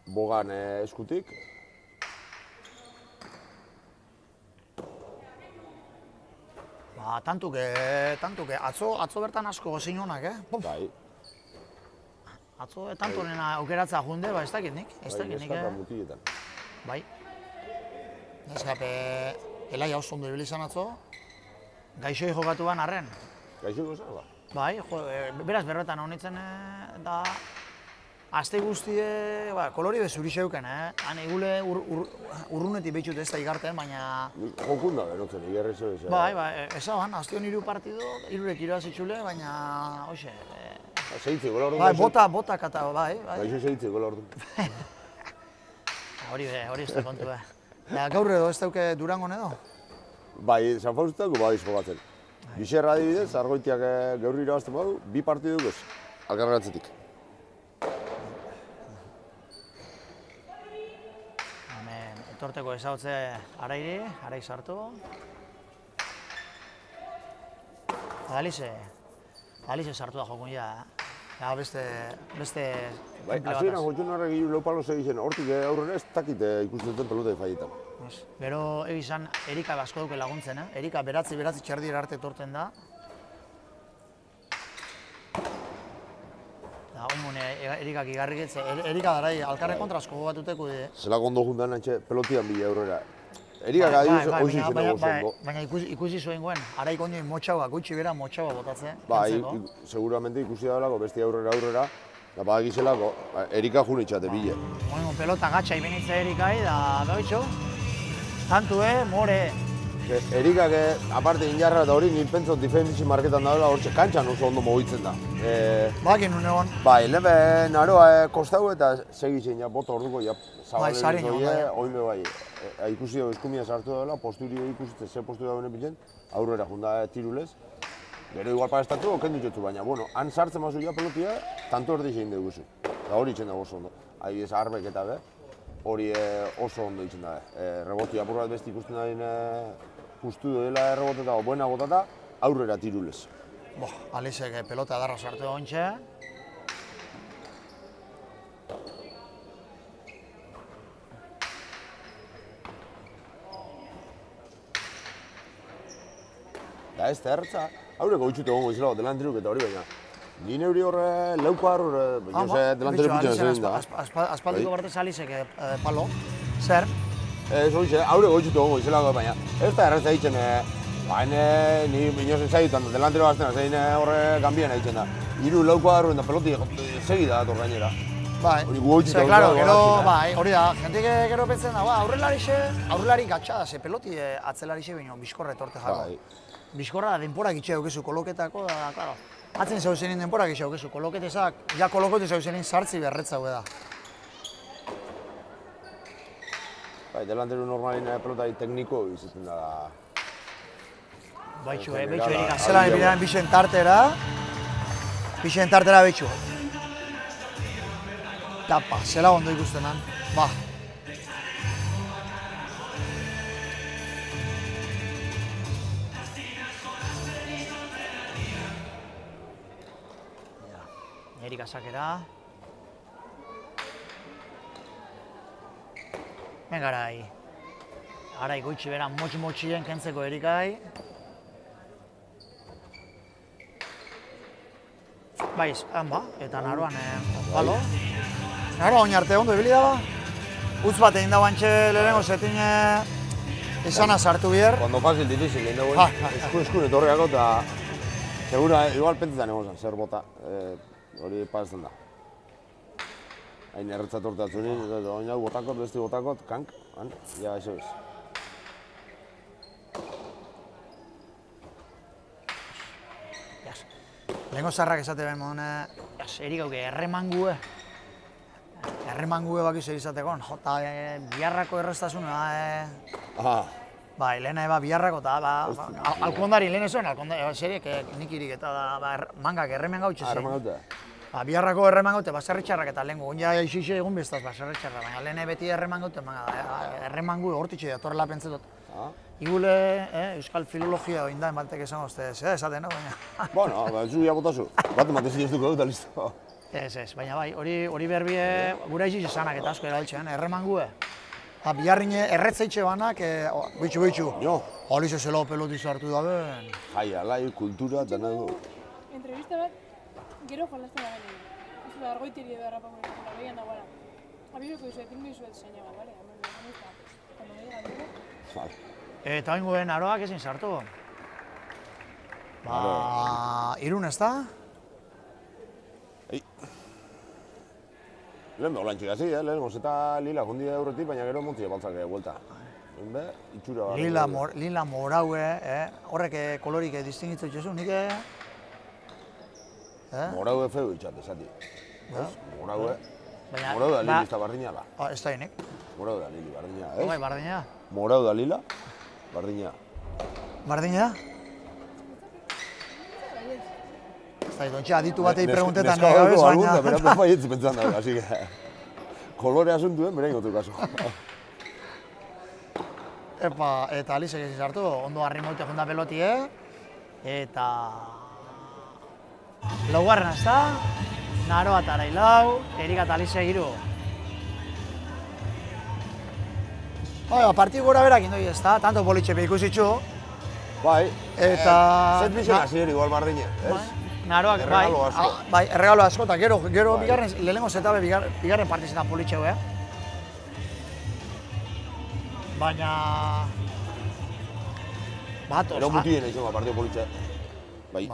bogan eskutik. Tantuke, atzo bertan asko gozin honak, Bai. Atzo tanto honena aukeratza junde, ez dakit nik. Neskata mutietan. Bai. Neskape, Elaia oso ondo ibili izan atzo. Gaixoi jokatu ban arren. Gaixoi gozan, ba? Bai, beraz berbetan honitzen da... Aste guztie, kolori bezuri xeuken, Han egule urrunetik behitxut ez da igarten, baina... Jokun da berotzen, igerri zeu ez. Bai, ezaban, aztion hiru partido, hirurek iroaz itxule, baina, hoxe... Seitzi, gola orduan. Bai, bota kata, bai. Gaixo seitzi, gola orduan. Hori ez da kontu, Gaur edo ez dauke Durangon edo? Bai, San Faustako bai jokatzen. Bixerra adibidez, Argoitiak gaur irabazten badu, 2 partidu goz, alkarratzetik. Etorteko ezagutze Arai sartu. Alize sartu da jokun ja, beste... Bai, hasieran jotxun horrek hiru lau palo segizien, hortik aurrera ez dakit ikusten duten pelota faietan. Gero egizan Erika asko duke laguntzen, Erika beratzi txerdira arte etorten da. Oimune, Erikak igarriketze, Erika darai alkarre kontra asko batuteko die. Zelako ondo jundan antxe pelotian bila aurrera. Erikak adibiz oizin zen dago zongo. Baina ikusi zuen guen, Araik ondio motxaua, gutxi bera motxaua botatze. Seguramente ikusi dagoelako besti aurrera, da badakizelako, Erika jun itxate bile. Oimo, pelota gatxa ibenitza Erikai, da gaitxo, tantu more. Erikak, aparte injarra eta hori, nint pentsot difenditzi marketan dagoela, hortxe kantxan oso ondo mugitzen da. Bakin nun egon. Bai, lebe Naroa kostau eta segitzen ja, bota orduko ja zabalen zoie, oime bai. Ikusi dugu eskumia sartu dagoela, posturio ikusitzen, ze posturio dagoen pintzen, aurrera junda tirulez. Gero igual parestatu, okendu jotu, baina, bueno, han sartzen mazu ja pelotia, tanto erdi zein dugu zu. Eta hori itzen dago oso ondo. Adibidez, Arbek eta hori oso ondo itzen da. Reboti apur bat besti ikusten da justu dela erreboteta o buena botata, aurrera tirulez. Alizek pelota darra sartu egontxe. Da ez da erretza, haureko gutxute gongo izela delanteruk eta hori baina. Ni neuri horre leuko harrur, baina delanteruk gutxen zein da. Aspaldiko bartez Alizek palo, zer? Ez hori, haureko gutxute gongo izela baina. Ez da erretza egiten Ba, ni inozen zaitutan, delantero baztena, zein horre ganbien egiten da. 3-4 kuadro eta peloti segida dator gainera. Bai, hori gu hoitzuta claro, dut, gero, hori bai, hori da, jentik gero pentzen da, aurrelari gatsa da, ze peloti atzelarixe baino, bizkorra etorte jako. Bai. Bizkorra denporak itxe daukezu koloketako, da, claro. Atzen zauzenin denporak itxe daukezu, koloketezak, ja kolokote zauzenin sartzi berretzau da. Bai, delantero normalin pelotari tekniko izaten da. Baitxu, erik azelan epidean bixen tartera betxu. Tapa, zela ondo ikustenan, ba. Erik azakera. Ben garai. Arai goitxi bera motxi-motxien kentzeko Erikai. Baiz, ba, eta naroan, balo. Naroa oin arte ondo ibili daba. Utz bat egin dagoan txe lehenengo zetin esana sartu bier. Cuando fácil, difícil, egin dagoen eskun etorriako eta segura, igual pentsetan egon zen, zer bota, hori parezen da. Hain erretzat orteatzen nien, oin hau botakot, besti botakot, kank, ja, eso ez. Lehenko zarrak esate behar modune, erik hauke erremangue. Erremangue bakizu izateko, jota biharrako erreztasuna. Bai, lehena eba biharrako eta alkondari lehen ezoen, seriek nik irik eta mangak erremen gautxe zen. Erremen gaute? Biharrako erremen gaute, baserri txarrak eta lehenko, gonja ixixe egun beztaz baserri txarrak, baina lehen beti erremen gaute, erremangue hortitxe datorrela pentsetot. Igule, euskal filologia hori da, enbaltek esan ustez, esaten, no? Bueno, zu ya botazu, bat ematezi ez duko dut, listo. Ez, baina bai, hori berbie gura iziz esanak eta asko erabiltzean, erremangue. Biharrine erretzeitxe banak, bitxu. Jo. Alize zela peloti zartu da ben. Jai, alai, kultura, dena du. Entrevista bat, gero jolazten da gani. Ez da, argoitiri edo harrapako izan, behian dagoela. Abizoko izuet, ingo izuet zeinaga, bale? Vale. Eta oingo ben aroak ezin sartu. Irun ez da? Lehen beho lantxik hasi, lehen gozeta lila jundi eurretik, baina gero montzile baltzak buelta. Be, itxura gara. Lila moraue, horrek kolorik distingitzu itxezu, nik Moraue feu itxat, esati. Moraue da lili ez da bardina la. Ez da hinek. Moraue da lili, bardina, ez? Bai, bardina. Moraue da lila, bardina. Bardina? Dontxe, aditu batei preguntetan gabez, baina... Neska bera baietz pentsan dago, así que... Kolore asuntuen, bera ingotu kaso. Eta alizek ezin sartu, ondo harri moite junda pelotie, eta... Laugarren azta, Naroa eta Arailau, Erik eta Alize hiru. Partidu gora berak indoi ez da, tanto politxepe ikusitxu. Bai, eta... Zet bizena ziren igual bardine, ez? Naroak, erregalo asko. Bai, erregalo asko, eta gero bigarren, lehenengo zetabe bigarren partizetan politxeu, Baina... Batoz, Ero mutien egin partidu politxe. Bai.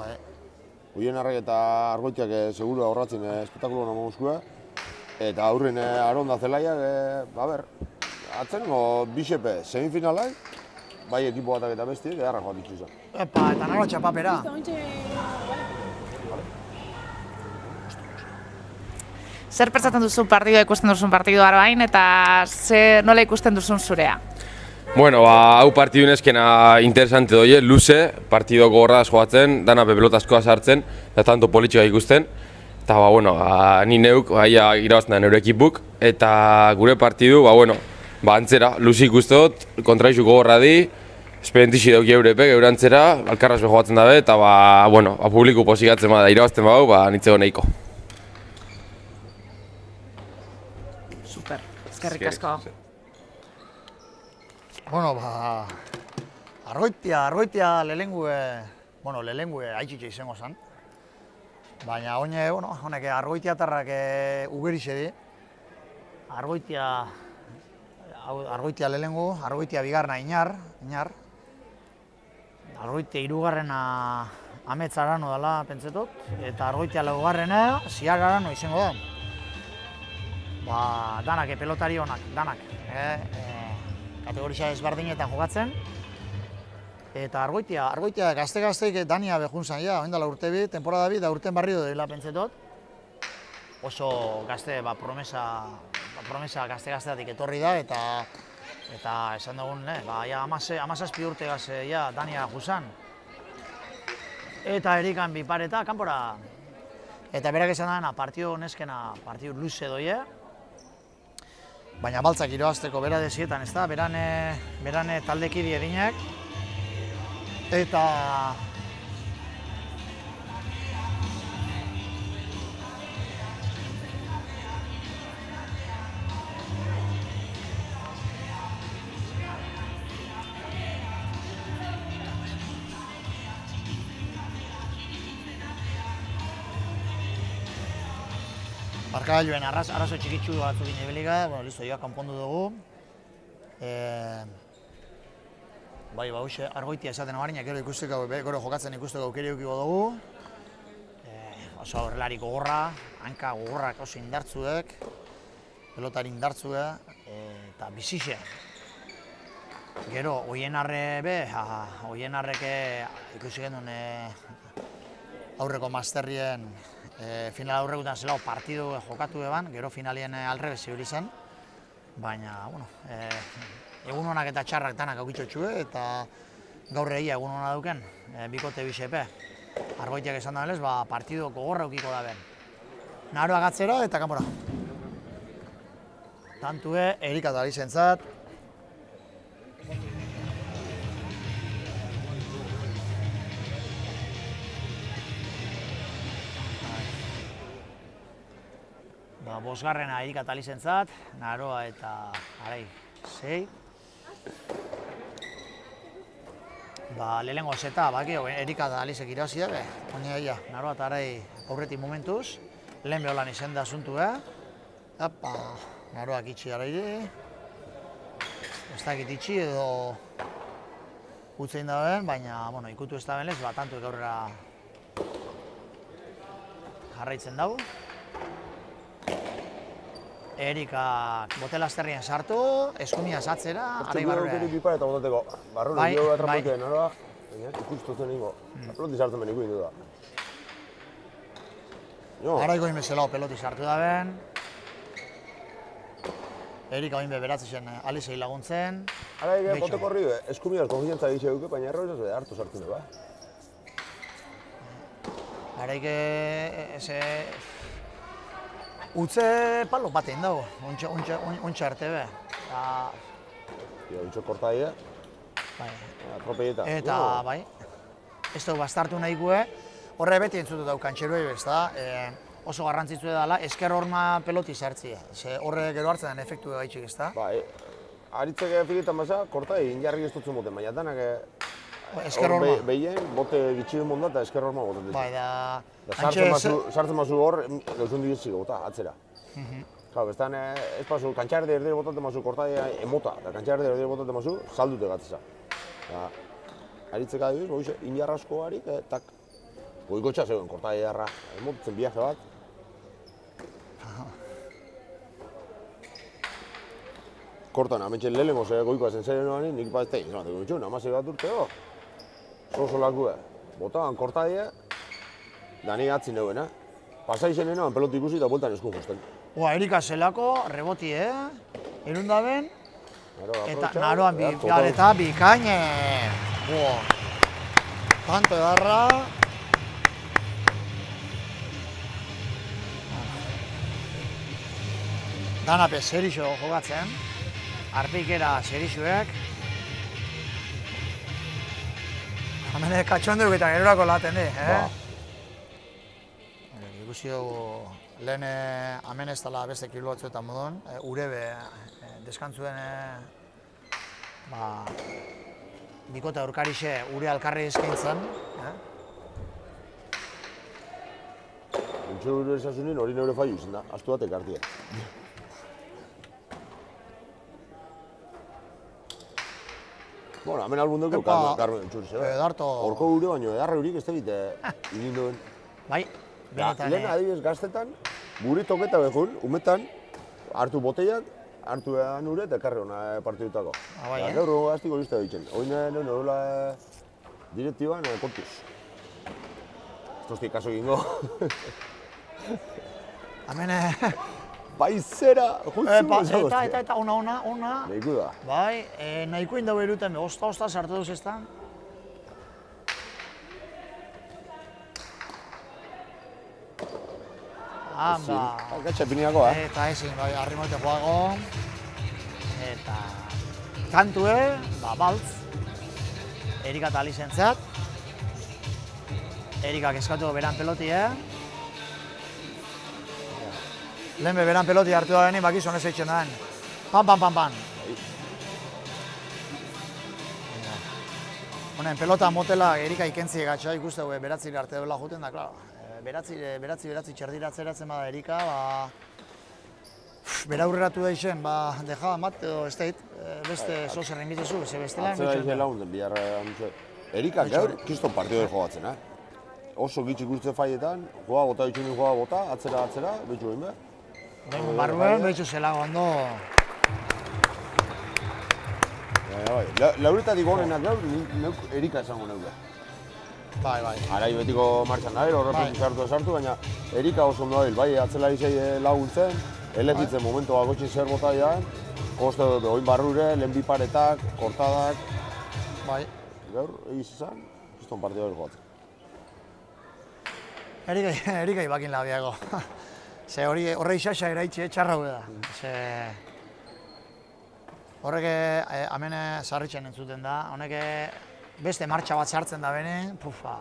Huien arrek eta argoitiak seguru ahorratzen espetakulo nama muskua. Eta aurren aronda zelaiak, atzengo bisepe semifinalai, bai ekipo batak eta bestiek, edarra joan ditzu izan. Eta Naroa txapapera. Zer pertsatzen duzu partidua ikusten duzun partidua arabain eta nola ikusten duzun zurea? Bueno, hau partidu neskena interesante doie, luze, partido gogorraz joatzen, dana pelota askoa sartzen, eta tanto politxika ikusten. Eta, ni neuk, irabazten da neure ekipuk, eta gure partidu, antzera, luzi ikuste dut, kontraixu gogorra di, esperientixi dauki eurepek, geure antzera, alkarraz joatzen dabe, eta, publiku posikatzen da irabazten bau, nitzego nahiko. Super, eskerrik asko. Argoitia lehengue haitxitxe izango zen. Baina honek argoitiatarrak ugerixe di. Argoitia lehengu, argoitia bigarna inar. Argoitia hirugarrena Amets Arano dela pentsetot, eta Argoitia laugarrena Ziar Arano izango da. Danak, pelotari honak, danak. Kategorisa ezberdinetan jokatzen. Eta Argoitia gazte-gazteik Dania behun zan, ja, oindala urte bi, temporada bi, da urten barri dela pentsetot. Oso gazte, promesa gazte-gazteatik etorri da, eta esan dugun, amazazpi urte gaz, Dania juzan. Eta erikan bi pareta, kanpora. Eta berak esan dena, partio honezkena, partio luze doie. Baina baltzak iroazteko bera desietan, ez da, berane taldekidi edinak. Eta... Barkagailuen arazo txikitsu batzuk gine beliga, listo, joa kanpondu dugu. Argoitia esaten abarinak, gero ikusteko, gero jokatzen ikusteko aukeri eukiko dugu. Oso horrelari gogorra, hanka gogorrak oso indartzuek, pelotari indartzuek, eta bizixe. Gero, Oienarreke ikusi genuen aurreko masterrien final aurregutan zelao partidu jokatu eban, gero finalien alrebez zibili zen. Baina, egun honak eta txarrak danak aukitxotxue, eta gaur egia egun hona duken, bikote bisepe. Argoitiak esan da belez, partidu gogorra eukiko da ben. Naroa gatzera eta kanpora. Tantue, Erika da lizentzat. Bosgarrena Erika eta lizentzat, Naroa eta Arai 6. Lehenengo zeta, Erika eta Alizek irazia, baina Naroa eta Arai aurretik momentuz, lehen beholan izen da asuntu, Naroak itxi Arairi, ez dakit itxi edo utzein da ben, baina ikutu ez da benez, tantuek aurrera jarraitzen dugu. Erika botelazterrien sartu, eskumia satzera, Arai barrura. Ertzeko pipara eta botateko, barrura dio atrapoikeen, Naroa, ikustutzen ningo, peloti sartzen ben ikuin du da. Araiko inbezelao peloti sartu da ben. Erika oinbe beratzen Alizei laguntzen. Araik boteko horri, eskumia konfiantza egitxe duke, baina erro ez hartu sartzen du, Araik utze palo batein dago, ontsa arte be. Ontsa kortaia, atropeieta. Eta, ez dugu bastartu nahikue, horre beti entzutu dau kantxeruei bez da, oso garrantzitzu dela, esker horma peloti sartzia. Horre gero hartzen den efektu gaitxik ez da. Aritzek fikitan basa, kortai, injarri ez dutzen moten, baina danak esker horma. Behien, bote gitxidun monda eta esker horma boten ditzen. Sartzen mazu hor, gauzun digitzik bota, atzera. Bestan, ez pasu, kantxarri erdire botaten mazu kortaia emota, eta kantxarri erdire botaten mazu, saldute gatzeza. Aritzek adibiz, injarra asko harik, tak, goikotxa zegoen kortaia jarra, emotzen viaje bat. Kortan, amentxen lehenengo goikoa zen zerenoan, nik bat ez tein, zamateko mitxun, amazei bat urteo. Soso lakue, botaban kortaia, da nik atzin eguen, Pasai zenenoan peloti ikusi eta bueltan eskun justen. Erika zelako, reboti, erunda ben, eta Naroan eta bikaine. Tanto edarra. Danape zerixo jokatzen, arpikera zerixuek. Hemen katxondeuk eta gerorako laten di, Ikusi dugu lehen hemen ez dela beste kilo batzuetan modon, urebe deskantzuen bikote aurkarixe ure alkarri eskaintzen. Entxo ure esasunin hori neure faiu izan da, astu batek hartia. Bueno, hemen albun dugu, Carmen Txurxe. Edarto. Horko gure baino, edarra hurik ez tegite egin duen. Bai, benetan. Lehen adibidez gaztetan, guri toketa behun, umetan, hartu boteiak, hartu edan ure eta ekarri hona partidutako. Bai, Gaur gaztiko izte ditzen. Oin nuen horrela direktiban kontuz. Ez tozti kaso egingo. Hemen... Baizera, justu. Eta, ona. Nahiko da. Bai, nahiko indau eruten, osta sartu duz eztan. Gatxapiniakoa. Eta ezin, bai, arrimote joago. Eta kantue, baltz. Erika eta Alizentzat. Erikak eskatu beran peloti, Lehen beran peloti hartu da beni, bakizu honez eitzen da. Pan. Honen, pelota motela Erika ikentzi egatxa, ikuste beratzire arte dela juten da, klaro. Beratzi txerdiratzeratzen bada Erika, bera aurreratu da izen, deja mat edo ez dait, beste zozer inbitezu, ze bestela. Atzera izen lagunden biharra anuntze. Erika gaur, kiston partido jogatzen, Oso gitzik urtze faietan, joa bota ditxunin joa bota, atzera, betxu egin behar. Barruen, betxu zelago ondo. Lauretatik honenak gaur, neuk Erika esango neuke. Bai. Arai betiko martxan da, horrepen sartu, baina Erika oso ondo dabil, bai atzela izai laguntzen, elegitzen momentu gotxin zer bota dian, koste dut, oin barrure, lehen biparetak, kortadak. Bai. Gaur, egiz izan, kiston partidua jogatzen. Erika ibakin labiago. Ze horre isaxa eraitxe txarra da. Ze horrek hemen sarritzen entzuten da. Honek beste martxa bat sartzen da bene. Pufa.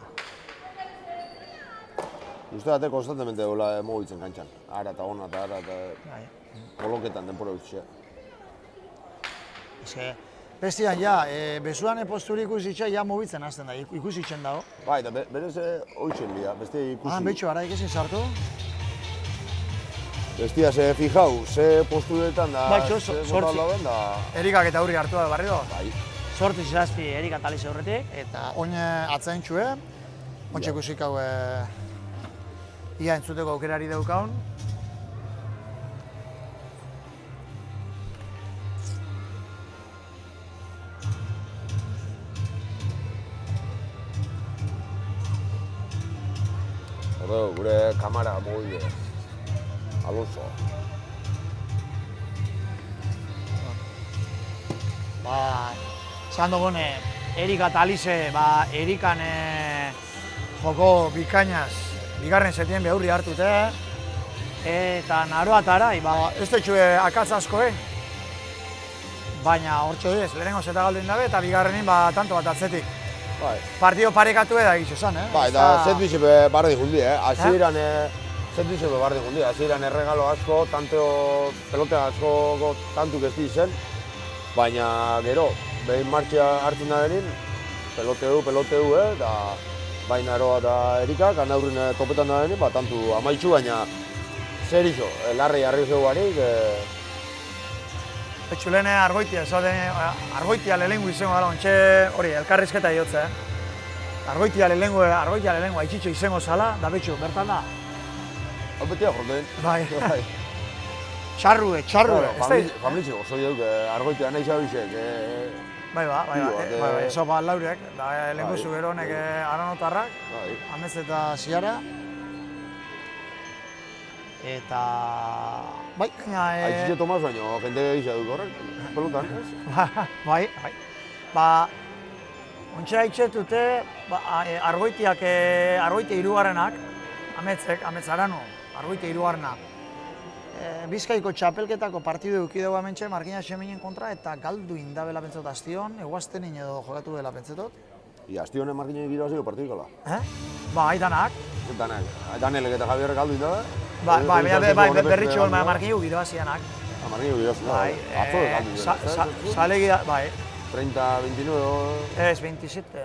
Uste date konstantemente dola mogitzen kantxan. Ara eta ona eta ara eta koloketan denpora guztia. Bestian, bezuan posturik ikusitzen, mobitzen hasten da, ikusitzen dago. Bai, eta berez hoitzen dira, beste ikusi. Betxo, ara ikizin sartu? Bestia, ze fijau, ze posturetan da, ze botal dauen da... Erikak eta hurri hartu da barriro. Bai. Sortiz zazpi Erika talize horretik, eta oin atzain txue, ontsa ikusik hau ia entzuteko aukerari daukaun. Gure kamara mugi Alonso. Zan dugun, Erika eta Alize, Erikan joko bikainaz, bigarren setien behurri hartute, eta naroa eta arai, ez detxue akatz asko, baina hortxo duz, lehenengo zeta galdu indabe, eta bigarrenin tanto bat atzetik. Partido parekatu eda egizu zen, Bai, eta zetbizipe bardi jundi, Hasieran zetbizipe bardi jundi, hasieran erregalo asko, pelote asko tantuk ez dizen, baina gero, behin martxia hartzen da denin, peloteu, eta baina Aroa eta Erikak, anaurrin topetan da denin, tantu amaitxu, baina zer iso, larrei harri zeugarik. Betxulene argoitia lehengu izango gara, ontxe hori, elkarrizketa iotze. Argoitia lehengu aitzitxo izango zala, da betxu, bertan da. Hau betia jorten. Bai. Txarrue. Familitxe oso diuk, argoitia nahi zabizek. Bai, eso laurek, lehengu zu gero honek aranotarrak, amez eta ziara. Eta... Bai, Aitzitxe Tomas baino, jende egizia duk horrek, pelotan, ez? Bai. Ontxe haitzetute, argoitia hirugarrenak, amets arano, argoitia hirugarrenak. Bizkaiko txapelketako partidu eduki dugu amentxe, Markina Xeminen kontra, eta galdu indabela pentsot astion, eguazten edo jokatu dela pentsetot. Astionen Markina egiroa zego partidikola. Bai, danak. Danelek eta Javierrek galdu indabe. Bai, berritxo hol Markina giroa zianak. Markina giroa zianak, bai. atzo galdu indabe. Salegia, bai. 30-29... Ez, 27.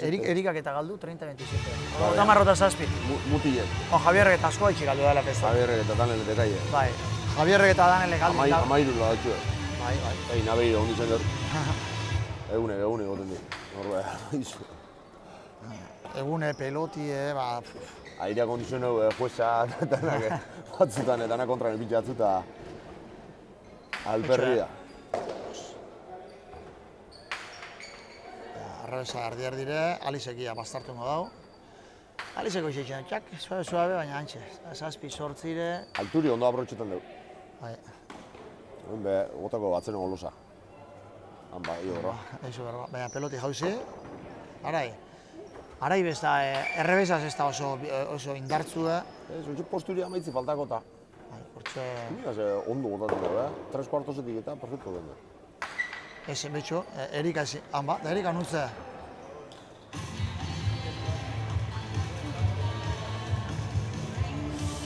Erikak eta galdu, 30-27. Otamarrota zazpi. Mutilek. Javierrek eta asko haitxik galdu dela festa. Javierrek eta Danelek eta kaie. Bai. Javierrek eta Danelek galdu. Amairu la datxue. Bai. Nabeiro, onditzen dut. Egune goten di. Horbe, izu. Egune peloti, ba... Airea kondizionau jueza danak batzutan, danak kontra nepitxe batzuta alperria. Arrebesa erdi-erdire, Alizekia bastartungo dau. Alizeko izaitzen, txak, suabe, baina antxe. Zazpi sortzire... Alturi ondo aprotxetan dugu. Bai, Be, gotako batzen golosa. Han ba, hio horra. eixo berba. Baina peloti jauzi, arai. Arai besta, errebesaz ez da oso indartzua. Ez, hori posturia amaitzi faltakota. Bai, hortxe... Nia ze ondo gotatzen dugu, 3/4 eta perfecto den da. Ez, betxo, Erika ezi, han ba, da Erika nutze.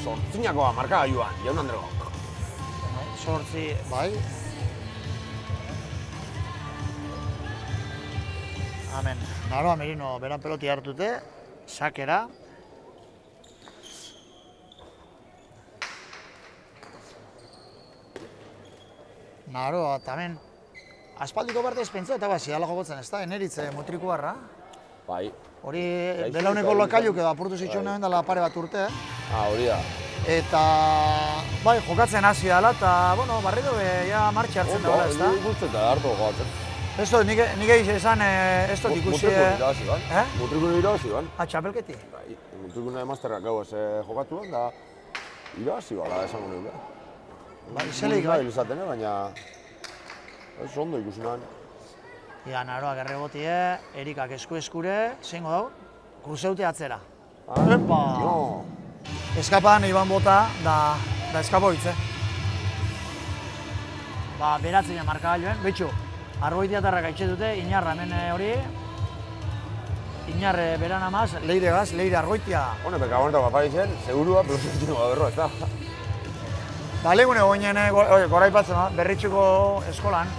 Sortzinakoa marka gaiuan, jaun Andrego. Sortzi, bai. Amen. Naroa Merino beran peloti hartute, sakera. Naroa, tamen, aspaldiko parte ez pentsa eta basi, ala jokotzen, ez da, eneritze mutrikuarra. Bai. Hori, Gaizki belauneko eta lokailuk egiten. edo apurtu zitsunen dela pare bat urte. Hori da. Eta, bai, jokatzen hasi dela, eta, bueno, barriro ja martxe hartzen Ondo, da, ez da? ikusten da hartu jokatzen. Ez dut, nik egiz esan, ez dut ikusi... Mutrikun irabazi ban. Eh? Mutrikun irabazi ban. Txapelketi? Bai, mutrikun emazterrak gau ez jokatuan, da irabazi bala esango nuke. Bai, zelik, bai. Izaten, baina... Ez ondo ikusi nahan. Ja, Naroak errebotie, Erikak esku-eskure, zeingo dau, kruzeute atzera. Epa! No. Eskapan iban bota, da eskapo hitze. Ba, beratzen markagailoen, betxo, argoitiatarrak aitxe dute, Inarra hemen hori, Inarre beran amaz, Leire gaz, Leire argoitia. Hone, beka honetan paparitzen, segurua, pelotutxino da berro, ez da. Ba, legune goinen, goraipatzen, berritxuko eskolan,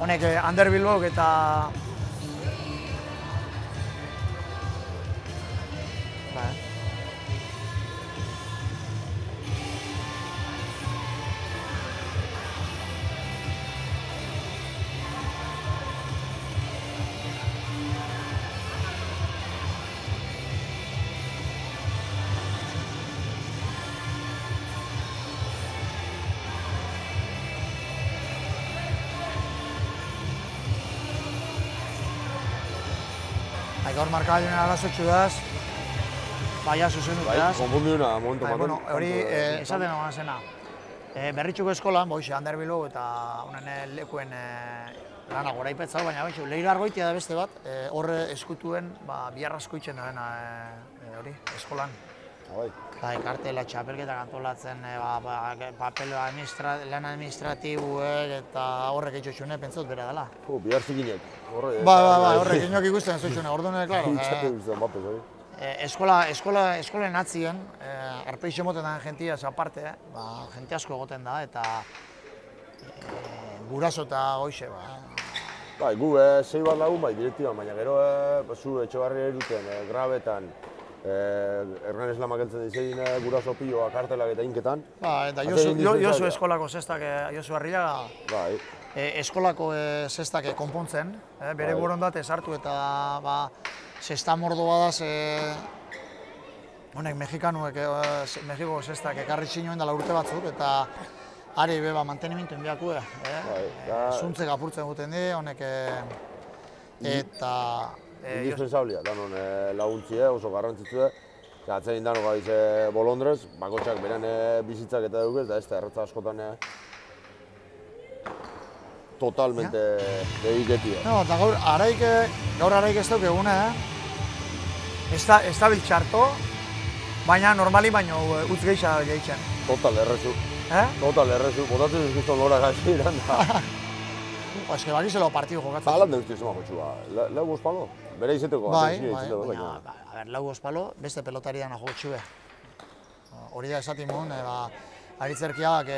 honek Ander Bilbok eta... Ba, gaur markagailoen arazotxu daz, baina zuzendu Bai, daz. konfundiuna, momentu Bai, baten. bueno, hori esaten egon zena. Berritxuko eskolan, boixe, Ander Bilbao eta honen lekuen lana goraipetzau, baina betxu, Leire argoitia da beste bat, horre eskutuen bihar asko itxen dena hori, eskolan. Bai. Bai, kartela, txapelketak antolatzen, papel lan administratibuek eta horrek itxotxune, pentsot bera dela. Bihar zikinek. Bai, horrek inok ikusten zutxune, orduan, klaro. Itxate guztien bapes, hori. Eskolen atzien, arpeixe moten da jentia, aparte, jente asko egoten da, eta guraso eta goixe, Bai, gu, sei bat lagun, bai, direktiban, baina gero, zu etxebarri eruten, grabetan, Hernan Eslamak entzen dizegin guraso piloa, kartelak eta inketan. Eta Josu eskolako zestak, Josu Arriaga, Bai. eskolako zestak konpontzen, bere borondatez hartu eta zesta mordo badaz, honek Mexiko zestak ekarri zinuen dela urte batzuk, eta ari mantenimentu inbiaku, zuntzek apurtzen guten di, honek eta... Indispensablea, danon laguntzie, oso garrantzitsue. Atzein dano gabiz bolondrez, bakotxak beren bizitzak eta dukez, da ez da erratza askotan totalmente dediketia. No, eta gaur araik ez duk egune, ez da biltxarto, baina normali baino utz gehitzen. Total errezu. Total errezu, botatzen zizkizton lora gaziran da. Ez que bakizelo partidu jokatzen. Zalan deuzti zema jotxua, lau ospalo? Bere izeteko, baina, lau ospalo, beste pelotari dana jokotxue. Hori da esatin mohon, aritzerkiak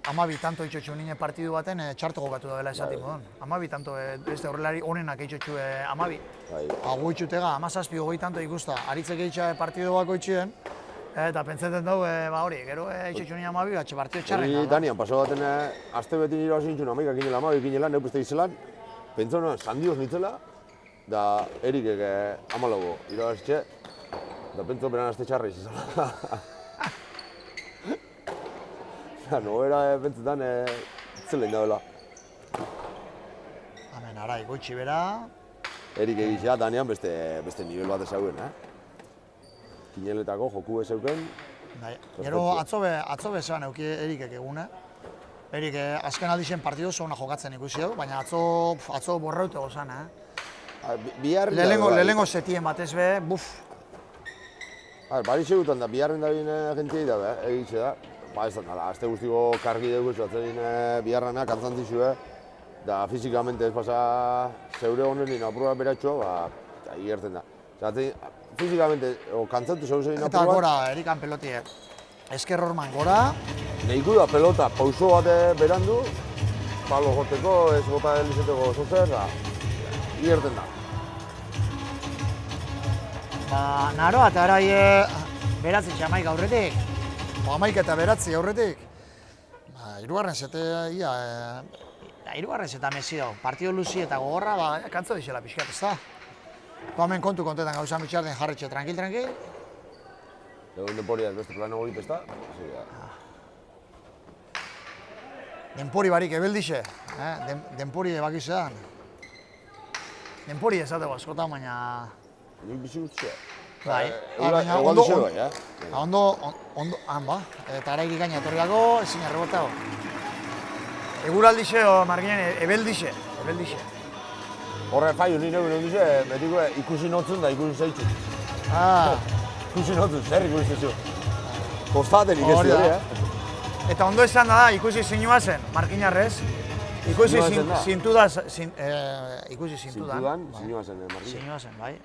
amabi tanto itxotxu ninen partidu baten txarto jokatu da bela esatin mohon. Amabi tanto, beste horrelari onenak itxotxue amabi. Agu itxutega, amazazpi hogei tanto ikusta, aritzek itxa partidu bako itxuen, eta pentsatzen dugu, hori, gero itxotxu ninen amabi, batxe partidu txarren. Danian, paso baten, aste beti nire hasi nintzen, amaikak inela amabi, inela, neuk beste izelan, pentsa nuen sandioz nitzela, da Erikek 14 irabazitxe, da pentsa beran azte txarra izizala. Nobera pentsetan zelen dagoela. Hemen, arai, goitxi bera. Erik egizea danean beste nivel bat ezauen, Kineletako joku ezeuken. Gero atzo bezean euki Erikek egune. Erik azken aldixen partidu oso ona jokatzen ikusi dugu, baina atzo borraute gozan, Lehenengo setien batez be, buf. Bari segutan da, biharren da bine jentiei da, egitxe da. Ba ez da, azte guztiko kargi dugu ez atzedin biharranak antzantzizue, da fizikamente ez pasa zeure honenin apurua beratxo, ba, igertzen da. Fizikamente, kantzatu zeuzein apurua. Eta gora, Erikan pelotie, esker horman gora. Neiku da pelota pauso bat berandu, palo joteko, ez bota elizeteko zozer, da, igertzen da. Ba, naroa eta arai beratzi txamaik aurretik. Hamaik eta beratzi aurretik. Ba, hirugarren zeta mezi dago. Partido luzi eta gogorra, ba, kantzo dixela pixkat, ez da? Ba, hemen kontuetan gauza mitxarden jarretxe, tranquil. Egon denporia ez beste plano hori pesta. Denpori barik ebeldixe, denpori bakizean. Denpori ezateko askotan, baina... Nik bizi guztia. Bai, baina ondo, han ba, eta arairi gaina etorriako, ezin errebotago. Eguraldixe, marginen, ebeldixe. Horre faio nire egun dize, betiko ikusi notzun da ikusi zeitzu. Ikusi notzun, zer ikusi zeitzu. Kostaterik ez hori, Eta ondo esan da, ikusi zinua zen, markinarrez. Ikusi zintudan. Zintudan, zinua zen, markina. Zinua zen, bai.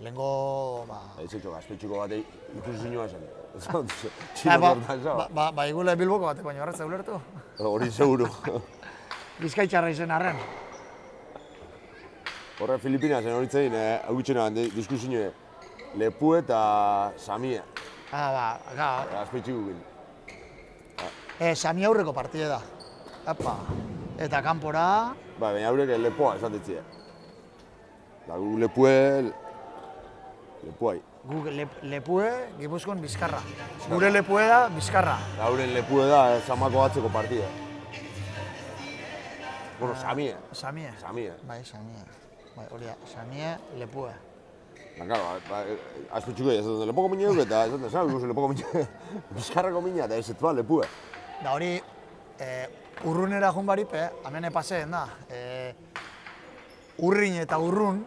Lehenko, ba... Ez etxo, gazpetxiko batei ikusi zinua zen. Ba, igule Bilboko batek baino horretza ulertu. Hori seguru. Bizkaitxarra izen arren. Horre Filipinasen horitzein, haugitxena diskusinoe, Lepu eta Samie. Ba, Gazpetxiko gin. Samie aurreko partide da. Eta kanpora... Ba, baina haurek Lepoa esan ditzie. Da, gu Lepuai. Gu Lepue, Gipuzkoan Bizkarra. Gure Lepue da Bizkarra. Da, hauren Lepue da Zamako batzeko partida. Bueno, Samie. Samie. Bai, Samie. Bai, hori da, Samie, Lepue. Ba, claro, azpetxuko ez dut lepoko mineuk eta ez dut, ikusi lepoko mineuk. Bizkarrako minea eta ez ba, Lepue. Da hori, urrunera joan baripe, hemen epaseen da. Urrin eta urrun,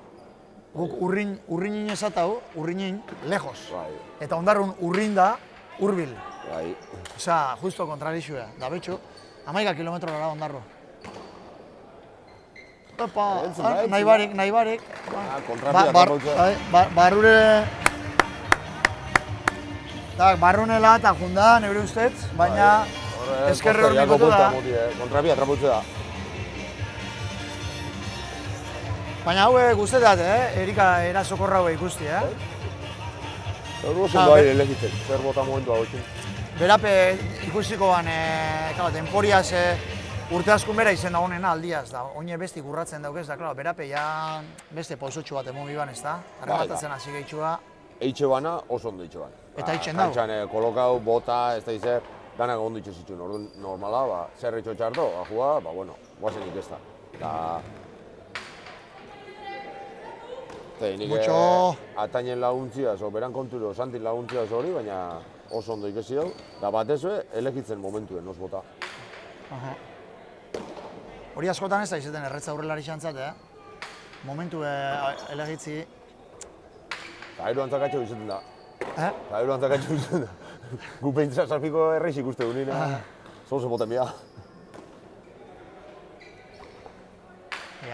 guk urrinin esatau, urrinin lejos. Bai. Eta ondarrun urrin da, urbil. Bai. Osea, justo kontrarixua. Da betxo, 11 kilometrora ondarro. Opa, nahi barik. Kontrapia atrapautze. Barrure... Barrunela eta junda, neure ustez, baina eskerre hor nikotu da. Kontrapia atrapautze da. Baina hau guztetat, Erika erasokorra hau ikusti, Hor oso da elegitzen, zer bota momentu hau ekin. Berape ikusiko ban, denporiaz urte askun bera izen da honena aldiaz da. Oine besti gurratzen daukez da, berape ja beste pausotxu bat emon biban ez da. Arrematatzen hasi gehitxua. Eitxe bana oso ondo eitxe bana. Eta eitzen dago? Kantxan kolokau, bota, ez da izer, danak ondo itxe zituen. Orduan normala, zer eitxo txarto, jua, guazenik ez da. Eta nik atainen laguntzia, beran konturo, santin laguntzia hori, baina oso ondo ikesi dugu. Da batezue, elegitzen momentuen, oz bota. Hori askotan ez da izaten erretza aurrelari xantzat, momentu elegitzi. Eta airu antzakatxo izaten da. Eta airu antzakatxo izaten da. Gu peintzera salpiko erreiz ikuste du nina. Zoze boten bia.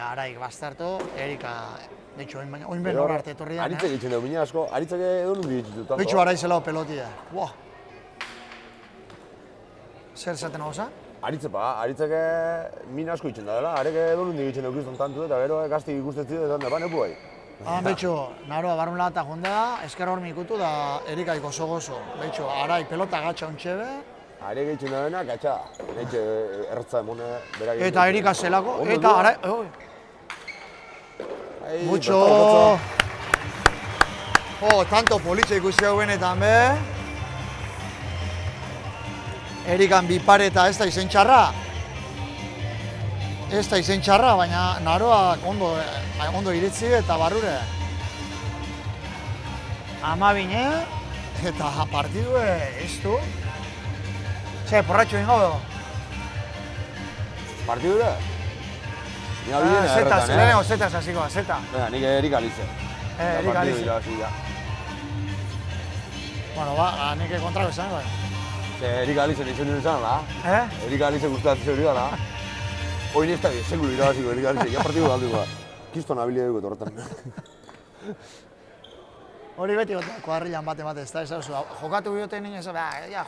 Araik bastartu, Erika, betxo, oin ben hor arte etorri da. Aritzek egiten dugu, mina asko, aritzek edo nundi egiten Betxo araizela pelotia. Zer zaten hau za? Aritzek mina asko egiten da dela, arek edo nundi egiten dugu izan tantu eta gero gaztik ikustetzen dut, eta nepu bai. Betxo, naroa barrun lata jonda, esker hor mikutu da Erikaik oso gozo. Betxo, arai pelota gatxa ontxebe. Arek egiten da dena, gatxa, netxe erratza emone berak egiten. Eta Erika zelako, eta arai... Mucho. Tanto politxe ikusi hau benetan be. Erikan bi pare eta ez da izen txarra. Ez da izen txarra, baina naroak ondo iritzi eta barrure. Amabine, eta partidu ez du. Porratxo ingo do. Partidu ere? Ni abidena erretan, Lehenengo zetaz hasiko, zeta. Nik Erik Alize. Erik Alize. Partidu irabazi da. Bueno, nik kontrako izan, bai. Erik Alize nintzen nire izan, da? Erik Alize gustatzen zeuri gana. Hoi ez da, seguru irabaziko Erik Alize, ja partidu galdiko da. Kiston abilia dugu horretan. Hori beti kuadrilan bate ez da, jokatu bioten nien,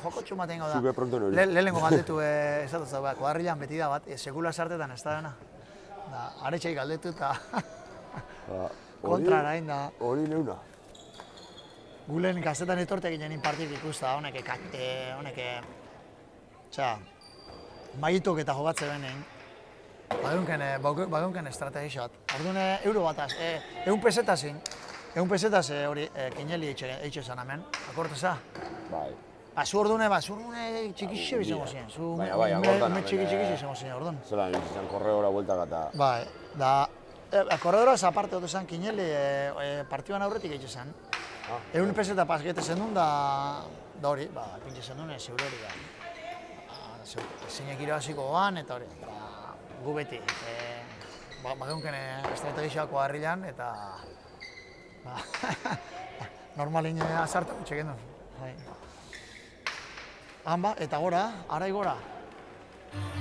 jokotxu baten gau da. Zuke pronto nori. Lehenengo galdetu esatuz da, kuadrilan beti da bat, sekula sartetan ez da dena. Aretxai galdetu eta kontra arain da. Hori neuna. Gulen gaztetan etortek ginen partik ikusta, honek maitok eta jokatze benen. Bagunken estrategia bat. Orduan euro bataz, egun pesetazin. Egun pesetaz hori kineli eitxe zan hemen, akorteza? Bai. Zu ordune txikixe bizango ziren. Bai, agortan. Txikixe izango ziren, orduan. Zela, izan korreora bueltak eta... Bai, da... Korredoraz aparte dut zen kineli partioan aurretik eitxe zen. Egun peseta paskete zen duen da hori, pintxe zen duen zeure hori da. Zeinek irabaziko goan eta hori. Gu beti. Bagunken estrategiak kuadrilan eta... normalin azartu txeken duen. Hanba, eta gora, arai gora.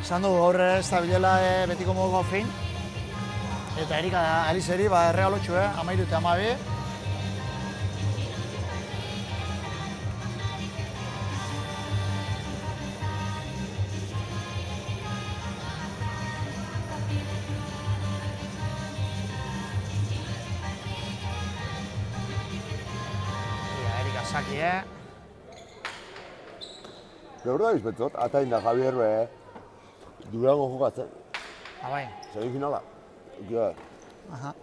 Esan dugu gaur ez da bilela betiko moduko fin. Eta Erika Alizeri erregalotxu, 13 eta 12. Saki, Gaur da bizbetzot, atain da Javier Durango jokatzen. Bai. Semifinala. Ukia. Aha.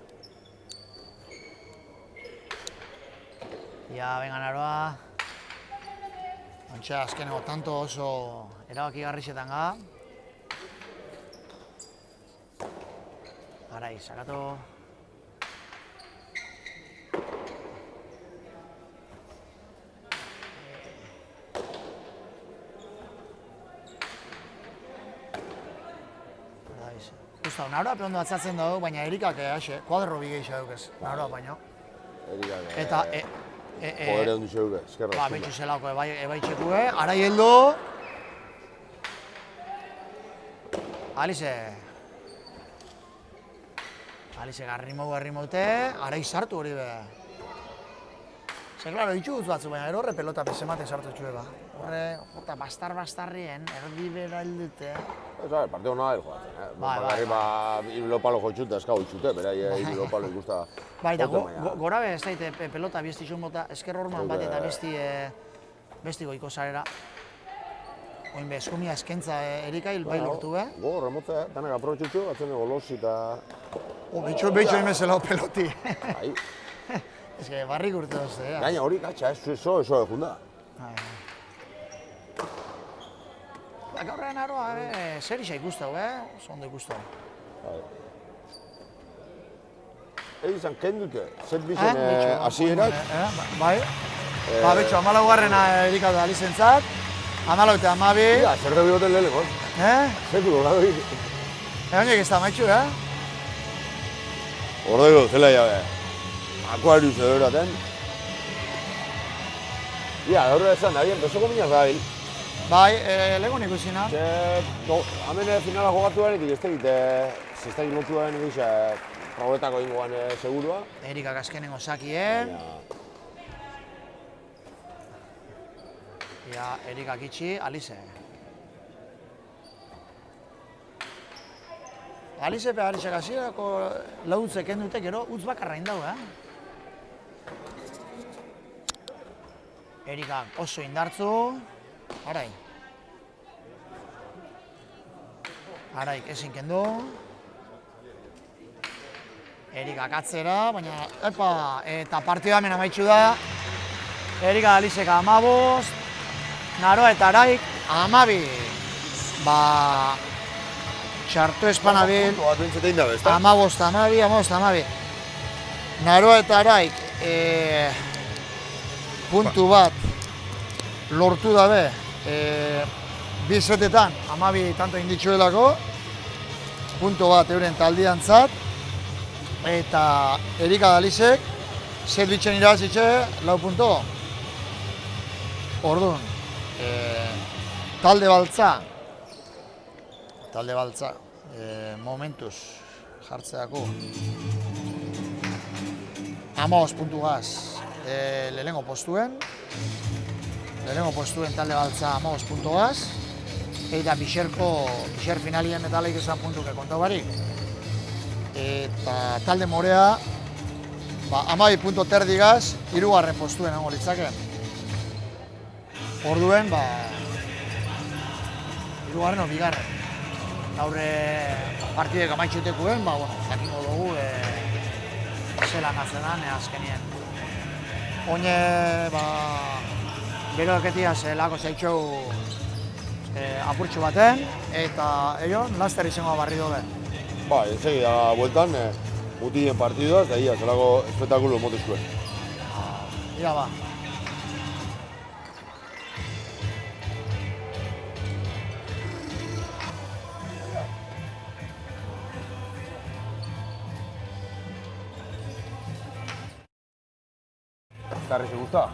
Venga naroa. Ontxe azkeneko tanto oso erabaki garrixetan ga. Arai, sakatu. Naroa peondo atzatzen dugu, baina Erikak kuadro bi gehiago daukez, naroa baino. Erikak... Eta... Podere hundu zeuke, eskerra. Betxu zelako ebaitxekue, arai heldu. Alize garrimaute, arai sartu hori be. Zer, klaro, ditxu dut batzu, baina horre pelota pesemate sartu txue ba. Horre, jota, bastarrien, erdi bera hildute. Parte hona hil joatzen, Bakarri hilopalo joitxute, eskau itxute, berai hilopalo ikusta... Bai, eta gora be ez daite pelota biestixun bota, esker horman bat eta besti goiko zarera. Oin be, eskumia eskentza Erika hil bai lortu be. Remotze, danak aprobetxutxu, batzen golosi eta... Betxo emezela peloti. Bai. Ez que barrik urte dozte, Gaina hori, katxa, eso egunda. Gaurrean aroa, zer isa ikustau, oso ondo ikustau. Izan, kendute, zet bizen hasierak. Bai. Betxo, 14garrena Erika da Alizentzat. 14 eta 12. Ja, zer dugu goten lehenengo. Zer dugu gado. Honiek ez da maitxu, Ordego, zela jabe. Akuarius edo eraten. Ja, gaur esan da, besoko minaz da hil. Bai, legon ikusina. Hemen finala jogatu garetik ez tegit lotu garen egisa probetako ingoan segurua. Erikak azkenengo zakien. Erikak itxi, Alize. Alizek hasierako lautzek endute, gero utz bakarra indau, Erikak oso indartzu. Araik ezin kendu. Erika akatzera, baina, eta partida hemen amaitxu da. Erika Alisek 15, Naroa eta Araik 12. Txartu espanabil, Puntu bat bintzetein dabe, ezta? 15-12. Naroa eta Araik puntu bat lortu dabe, bi setetan 12 tanto inditxuelako, puntu bat euren taldiantzat, eta Erika Alisek set bitxen irabazitxe 4 punto. Orduan, talde baltza, momentuz jartzeako 15 puntugaz lehenengo postuen talde baltza 15 puntugaz, eta Bixer finalien eta laik esan puntuke kontau barik. Eta talde morea 12 punto terdigaz, 3. postuen egongo litzake. Orduen, 3. o 2. Gaurre partidek amaitxutekuen, jakingo dugu zelan atzenan azkenien. Oine, gero eketia zelako zaitxou apurtxo baten, eta laster izango barri dobe. Ensegida bueltan, mutien partidua, eta ia, zelako espektakulo motu zuen. Ira Estarri, se gusta?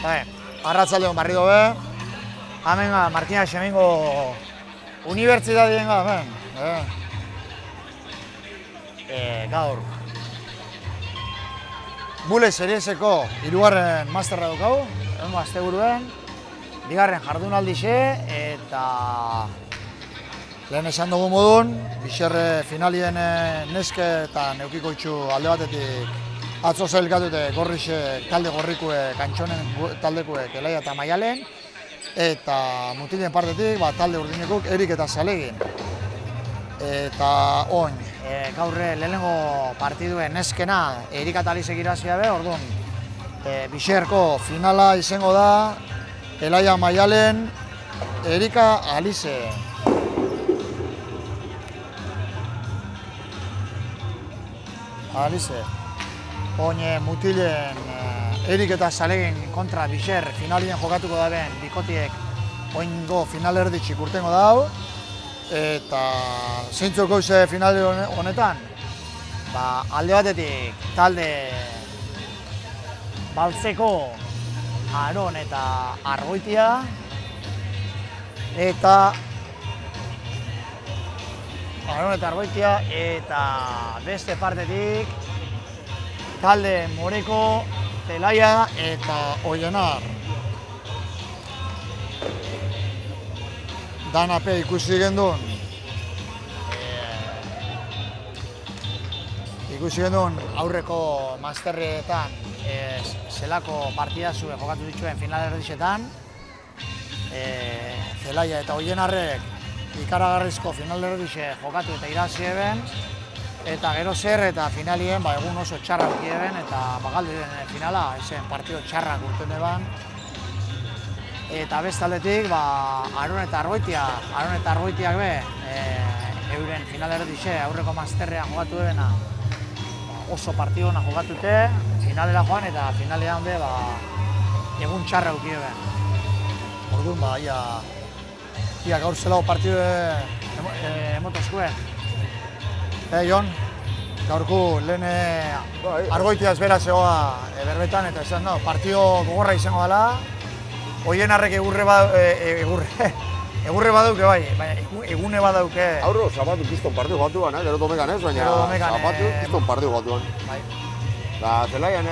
Bai, arratzaldeon barri dobe. Hemen Martina Xemengo unibertsitatean hemen. Gaur. Bule serieseko 3. masterra daukagu, egun asteburuen, 2. jardunaldixe eta lehen esan dugu modun, Bixerre finalien neske eta neukiko itxu alde batetik atzo zailkatute gorrixe talde gorrikue, kantxonen taldekuek Elaia eta Maialen, eta mutilen partetik talde urdinekuk Erik eta Zalegin. Eta oin, gaurre lehenengo partiduen neskena Erik eta Alizek irazia be, orduan Bixerko finala izango da Elaia Maialen, Erika Alize. Alize. Oin mutilen Erik eta Zalegin kontra Bixer finalien jokatuko da ben bikotiek oingo finalerditxik urtengo dau. Eta zeintzuk goize finale honetan, alde batetik talde Baltzeko Aron eta Argoitia eta beste partetik talde Moreko, Zelaia eta Oienar. Danape ikusi gendun aurreko masterretan zelako partidazue jokatu dituen finalerdixetan. Zelaia eta Oienarrek ikaragarrizko finalderdixe jokatu eta irazi eben, eta gero zer eta finalien egun oso txarra uki eben, eta galdu den finala, ezen partido txarrak urten eban. Eta bestaldetik, Aron eta Argoitiak be, euren finalerdixe aurreko masterrean jokatu ebena oso partido ona jokatute, finalera joan eta finalean be, egun txarra uki eben. Orduan, ia gaur zelao partido emotozkue. Jon, gaurku lehen Argoitia ezbera zegoa berbetan, eta esan, partido gogorra izango dela. Oienarrek egurre badauke bai, egune badauke. Aurro, zapatu kiston partidu batuan, gero domekan ez, baina zapatu kiston partidu batuan. Da, Zelaian,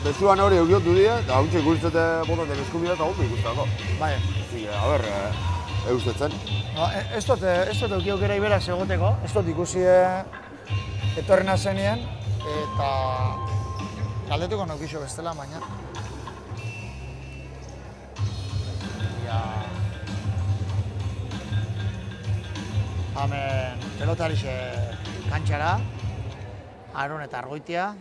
bezuan hori eukiotu dira, eta hau txek guztete botaten eskubira eta gotu ikustako. Bai. A ber, eustetzen. Ez dut eukiokera iberaz egoteko, ez dut ikusi etorrena zenien, eta galdetuko naukixo bestela, baina. Hemen pelotarixe kantxara, Aron eta Argoitia.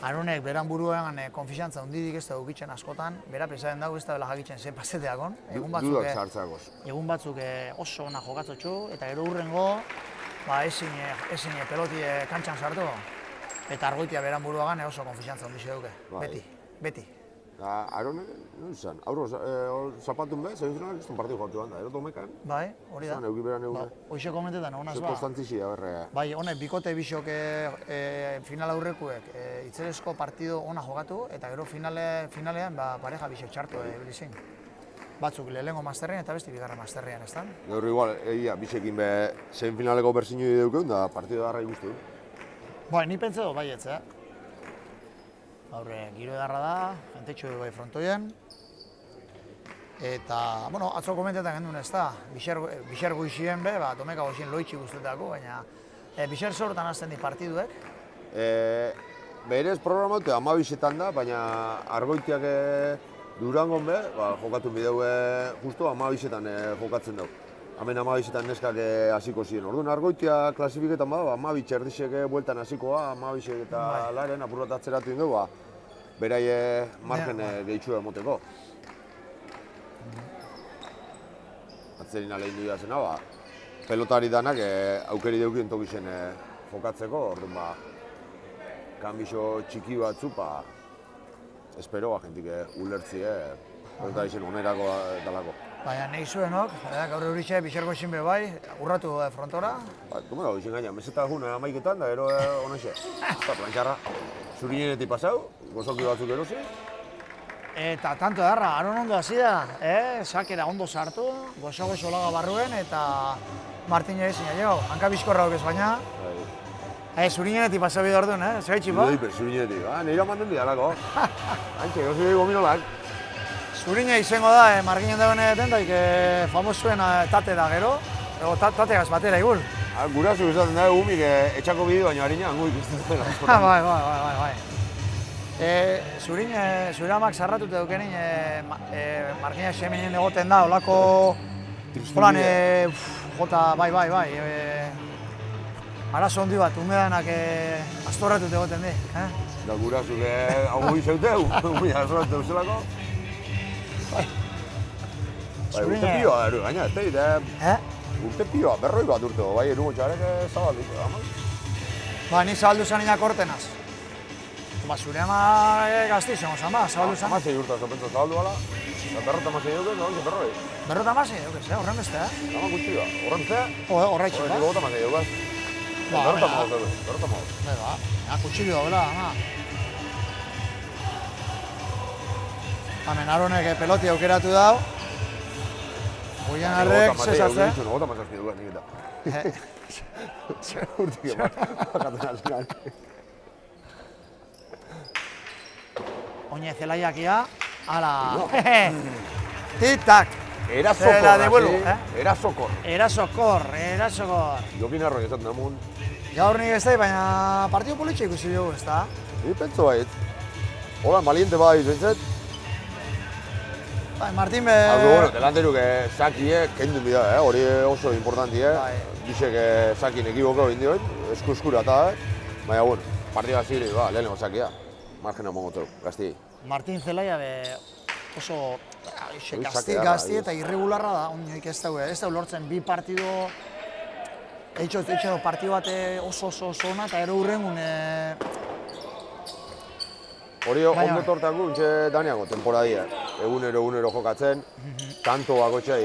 Aronek beran buruan konfixantza hundidik ez da dukitzen askotan, bera pesaren dago ez da bela jakitzen zen paseteakon. Egun batzuk oso ona jokatzotxu, eta gero hurrengo ezin peloti kantxan sartu. Eta Argoitia beran buruan oso konfixantza hundixe duke, beti. Aron, non izan, aurro zapatun behar, zein ez partidu jokatu da, ero domekan. Bai, hori da. Zan, euki beran egune. Hoxe komentetan, honaz ba. Zer konstantzizia, berre. Bai, honek bikote bisok final aurrekuek itzerezko partido ona jokatu, eta gero finalean pareja bisok txartu ebilizin. Batzuk lehengo masterrean eta beste bigarra masterrean, ez da? Gaur igual, bisekin be, zein finaleko berzinio dukeun, da partido darra ikustu. Bai, ni pentsa du baietz, Gaur giro edarra da, jentetxo bai frontoien. Eta, atzo komentetan gendun ez da, Bixer goizien be, domeka goizien loitxi guztetako, baina Bixer zortan azten di partiduek? Berez programatu 12etan da, baina Argoitiak Durangon be, jokatu bideu justo 12etan jokatzen dugu. Hemen 12etan neskak hasiko ziren. Orduan Argoitia klasifiketan bada, 12 txerdixek bueltan hasikoa, 12 eta laren apur bat atzeratu ingo, berai margen gehitxu emoteko. Atzerin alein duia zena, pelotari danak aukeri deukien tokizen jokatzeko, orduan kanbixo txiki batzu, espero jentik ulertzi pelotari zen onerako dalako. Baina nahi zuenok, gaur euritxe Bixerko ezin be bai, urratu frontora. Domeka izin gaina, meseta egun amaiketan da, ero honexe. Eta plantxarra, zurinenetik pasau, gozoki batzuk erosi, Eta tanto darra, aron ondo hasi da, sakera ondo sartu, goxo laga barruen, eta Martin ezin jo, hanka bizkorra dukez baina. Zurinenetik pasa bide orduan, zer gaitxipa? Zurinenetik, nire manten dialako. Antxe, gozi gominolak. Zurine izango da, marginen dagoen dendaik famosuen tate da gero, tateaz batera igul. Gurasu izaten da, humik etxako bideo baina harina hango ikusten dela. Bai. Zure amak sarratute dukenin, margina xeminen egoten da, olako... Holan, jota, bai. Arazo hondi bat, umedanak astorratute egoten di. Da gurasu hau izauteu, humik astorratute zelako. Bai, urte pioa da, gaina, ez da, urte pioa, berroi bat urtego, bai, erungo txarek zabaldik, Ba, ni zabaldu zaninak ortenaz. Ba, zure ama gazti izango zan, ba, zabaldu zan. Amasei urta, zopentzo zabaldu ala, eta berrota amasei dugu, eta berroi. Berrota amasei dugu, horren beste, Ama gutxi da, horren beste? Horretxik, Horretik gota amasei dugu, berrota maoz dugu, berrota maoz. Ba, kutxili dobela, ama. Hemen Aronek peloti aukeratu dau. Goianarrek zezatzen. Gota mazazki dugu, nik eta. Zer urtik bakaten alzinan. Oine zelaiakia, ala. Tik-tak. Erasokor. Jokin arroi ezaten damun. Gaur nik ez da, baina partidu politxe ikusi dugu, ez da? Pentso bait. Hola, maliente bai, zentzet. Bai, Martin delanteruk sakie kendu bida, hori oso importanti, Bisek sakin ekiboko bindioit, esku-eskura eta, baina, bueno, partida ziri, lehenengo sakia, margena mongotu, gazti. Martin Zelaia oso gazti eta irregularra da, oinoik ez da lortzen bi partido, eitxo partido bate oso ona eta ero hurrengun Hori ondo tortako, untxe daniago temporadia, egunero jokatzen, tanto bakotxai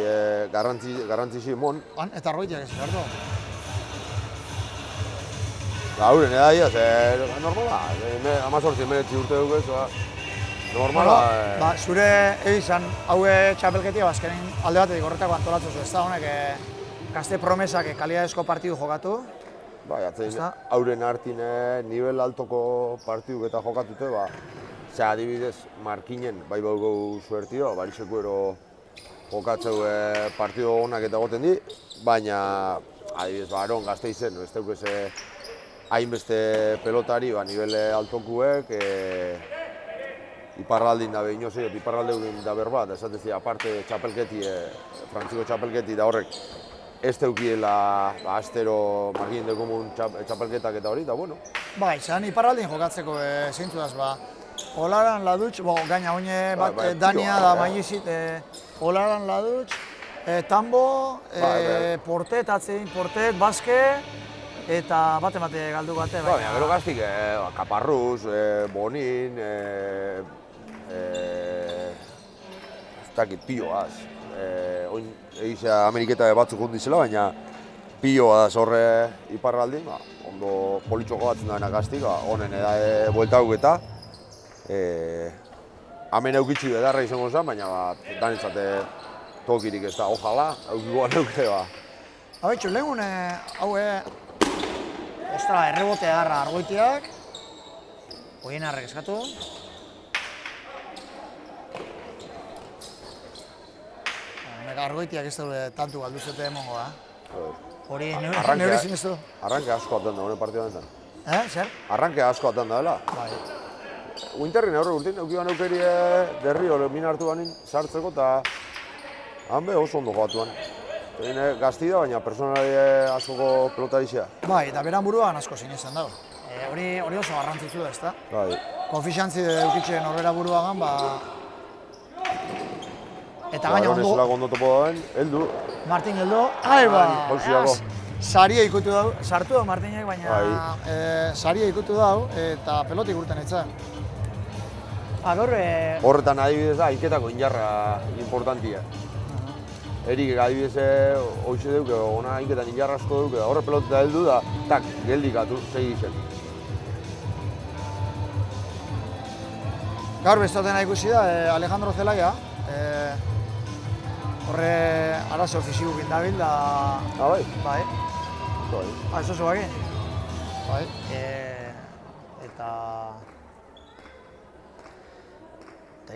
garrantzisi mon. Eta argoitiak ez, berdo? Gauren edaia, normala, 18-19 urte dugu ez, normala. Zure egizan, haue txapelketia, bazkenen alde batetik horretako antolatzu ez da, honek gazte promesak kalidadezko partidu jokatu. Bai, atzein, hauren hartine, nivel altoko partiduk eta jokatute, adibidez, Markinen bai baugu suertio, bariseko ero jokatzeu partidu honak eta goten di, baina, adibidez, Aron Gasteizen, ez daukez hainbeste pelotari, nivel altokuek, iparraldin da behin oso, iparraldeudin da berbat, esatezi, aparte txapelketi, frantziko txapelketi da horrek, ez teukiela astero Marginen dekomun txapelketak eta hori, eta bueno. Bai, zan iparraldin jokatzeko zeintzu daz, Olaran ladutx, gaina oine bat Dania da maizit, Olaran ladutx, Tambo, Portet, atzein Portet, Baske, eta bate galdu bate. Baina, gero gaztik, Kaparruz, Bonin, ez dakit, Pioaz. Egizea Ameriketa batzuk hundizela, baina Pioa da zorre iparraldi, ondo politxo jokatzen daena gaztik, honen bueltauk eta hemen eukitxi bedarra izango zen, baina danitzate tokirik ez da, ojala, eukikoan euke Habeitxu, lehengun errebote agarra argoitiak, Goienarrek eskatu. Argoitiak ez daude tantu galduzete emongo da. Hori neure ezin ez du. Arranke asko atan da, honen partida honetan. Zer? Arranke asko atan da, dela. Bai. Winterrin aurre urtin, eukiban eukeri derri hori min hartu banin sartzeko eta hanbe oso ondo joatuan. Gazti da, baina personali askoko pelotarixea. Bai, eta beran buruan asko zinezan dago. Hori oso garrantzitsu da, ezta? Bai. Konfiantzi eukitzen norbera buruagan, eta gaina ondo... Aronezelak ondo topo dauen, heldu. Martin heldu. Saria ikutu dau, sartu dau Martinek, baina saria ikutu dau eta pelotik urten etzan. Horretan adibidez da, iketako injarra importantia. Erik adibidez hoxe duke, ona iketan injarra asko duke, horre pelotita heldu da, tak, geldikatu, segi zen. Gaur bestotena ikusi da, Alejandro Zelaya. Horre arazo fizikoekin dabil da... bai? Bai. Bai. Ez oso baki. Bai. Eta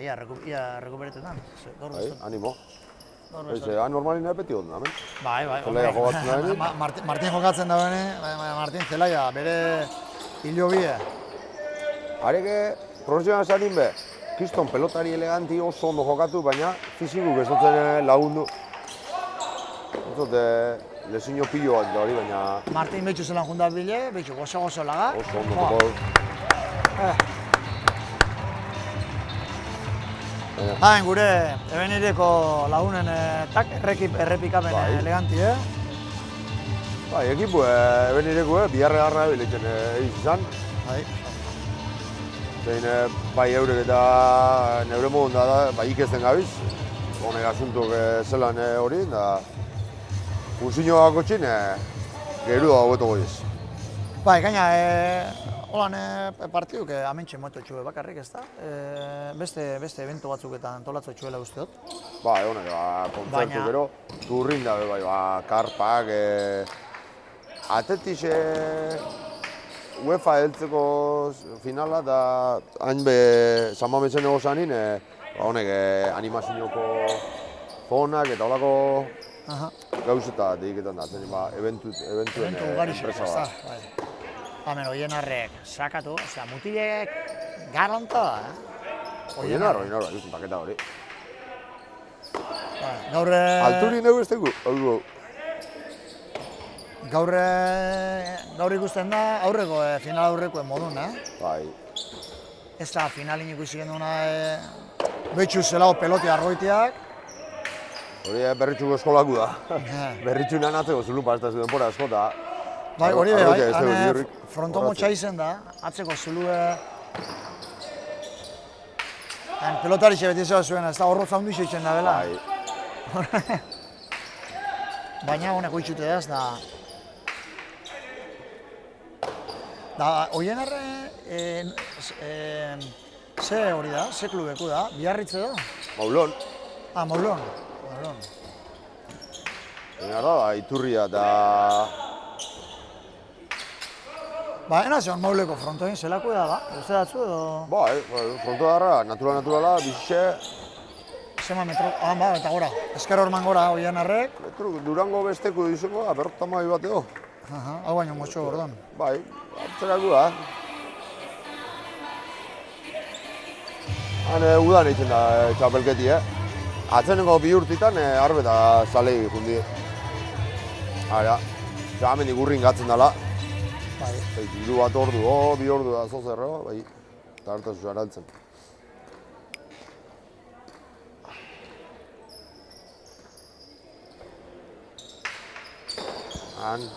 ia rekuperetetan. Bai, animo. Gaur Ez, normalina beti ondo, hemen. Bai. Zelaya jokatzen da hemen. Martin jokatzen da bene, Martin Zelaya, bere hilo bie. Areke, profesional zanin be, kriston pelotari eleganti oso ondo jokatu, baina fizikuk ez dutzen lagundu. Ez dute lesiño pilo bat da hori, baina Martin behitxu zelan junda bile, behitxu gozo laga. oso ondo jokatu. Hain gure ebenireko lagunen errepikapen Bai. eleganti, Bai, ekipu, benireko, biharregarra biletzen izan. Bai. Zein, bai eurek eta neure modun da, bai ikesten gabiz. Honek asuntuk zelan hori, da funzioa gotxin, geru da hobeto goiz. Bai, gaina, holan partiduk amentxe moto txue bakarrik, ez da? Beste evento batzuketan antolatzo txuela uste dut. Bai, honek, kontzertu gero, turrin da, bai, karpak, atetixe UEFA heltzeko finala da hain be San Mametzen egozanin, honek animazioko fonak eta holako gauzeta diketan da, zen eventuen enpresa bat. Bai. Hemen, Oienarrek sakatu, osea, mutilek garanta da, Oienar, paketa hori. Gaur... Alturi neu ez tegu, Gaur ikusten da aurreko, final aurrekoen modun, Bai. Ez da finalin ikusi genduna behitxu zelao peloti argoitiak. Hori berritxuko eskolaku da. Berritxu nan atzeko zulupa ez da zuen denbora asko da. Bai, hori bai, frontomotxa izen da, atzeko zulue... Pelotarixe beti zela zuen, ez da horro zaundu izen da bela. Bai. Baina honeko itxute da, ez da... Da, Oienarre, ze hori da, ze klubeku da, Biarritze da? Maulon. Maulon. Baina da, Iturria eta... Ba, ena zeon Mauleko frontoin zelako da, uste datzu edo... Ba, fronto darra, naturala, bizixe... Zema metro... eta gora, ezker horman gora Oienarrek. Durango besteko dizeko, berrotamai bateo. Hau baino motxo gordon. Bai, hartzerako da. Han udan egiten da txapelketi, Atzeneko bi urtitan arbe eta zalei jundi. Ara, hemen igurrin gatzen dela. Bai. Hiru bat ordu, bi ordu da zozerro, bai, eta hartazu araltzen. Han.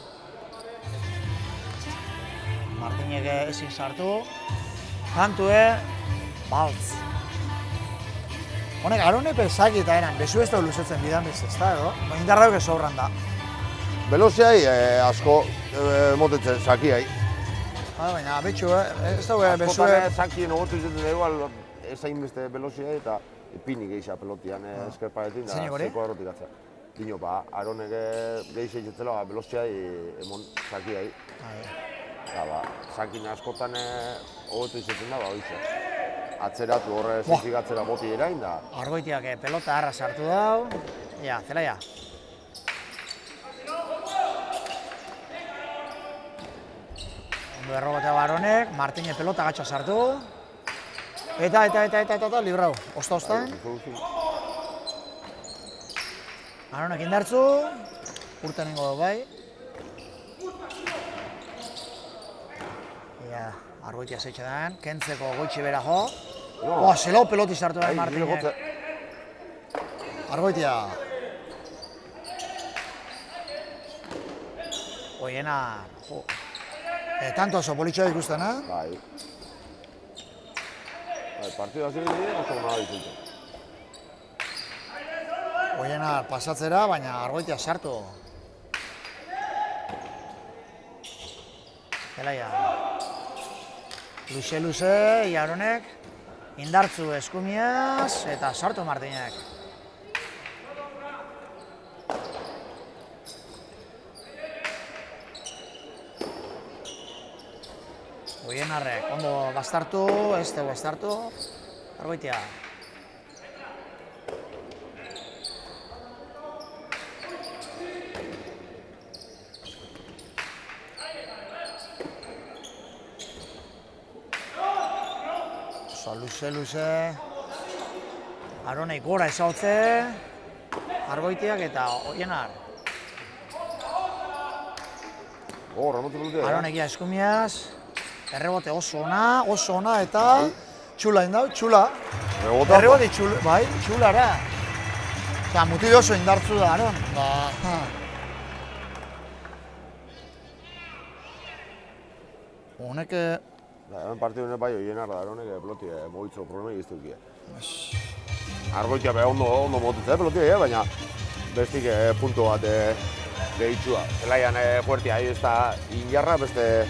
Martinek ezin sartu. Kantue, baltz. Honek, aronek bezaki eta eran, bezu ez da luzetzen bidan bez ez da, edo? Indarrauk ez sobran da. Beloziai asko motetzen sakiai. Baina, betxu, ez da bezu... Askotan sakien ogotu izaten dugu, ezain beste beloziai eta pinik geixa pelotian eskerparetin da zeko arrotik atzea. Dino, aronek geixa izatzela beloziai emon sakiai. Sakin askotan hobetu izaten da, hoize. Atzeratu horre zizik atzera boti erain da. Argoitiak pelota harra sartu dau. Ja, Zelaya. Ondo errobotea baronek, Martine pelota gatxa sartu. Eta, librau. Osta-ostan. Aronek indartzu. Urten ingo bai. Argoitia zeitxe den, kentzeko goitxe bera jo. Zelau peloti sartu da Martinek. Argoitia. Oiena, jo. Tanto oso politxoa ikusten, Bai. Partidu hasi dira, oso gona dizutzen. Oiena pasatzera, baina Argoitia sartu. Zelaya. Luze, Iaronek. Indartzu eskumiaz eta sartu Martinek. Goienarrek, ondo bastartu, ez dugu bastartu. Argoitia. Luze. Aronei gora ezautze. Argoitiak eta Oienar. Remontu pelotia. Aronekia eskumiaz. Errebote oso ona eta txula indau, txula. Errebote txula, bai, txulara. Eta mutide oso indartzu da, Aron. Honek... Hemen partidu bai Oienar da, Aronek peloti mogitzo problema egiztukia. Argoitia be ondo motitzea pelotia, baina bestik punto bat gehitxua. Zelaian fuertia, ez da injarra, beste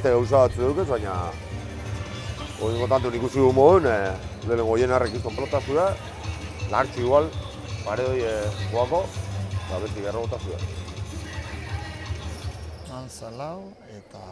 gauza batzu dukez, baina oingo tanto ikusi du modun, lehenengo Oienarrek izton pelotazu da, lartxu igual, paredoi joako, eta bestik errobotazu da. Antzalau eta...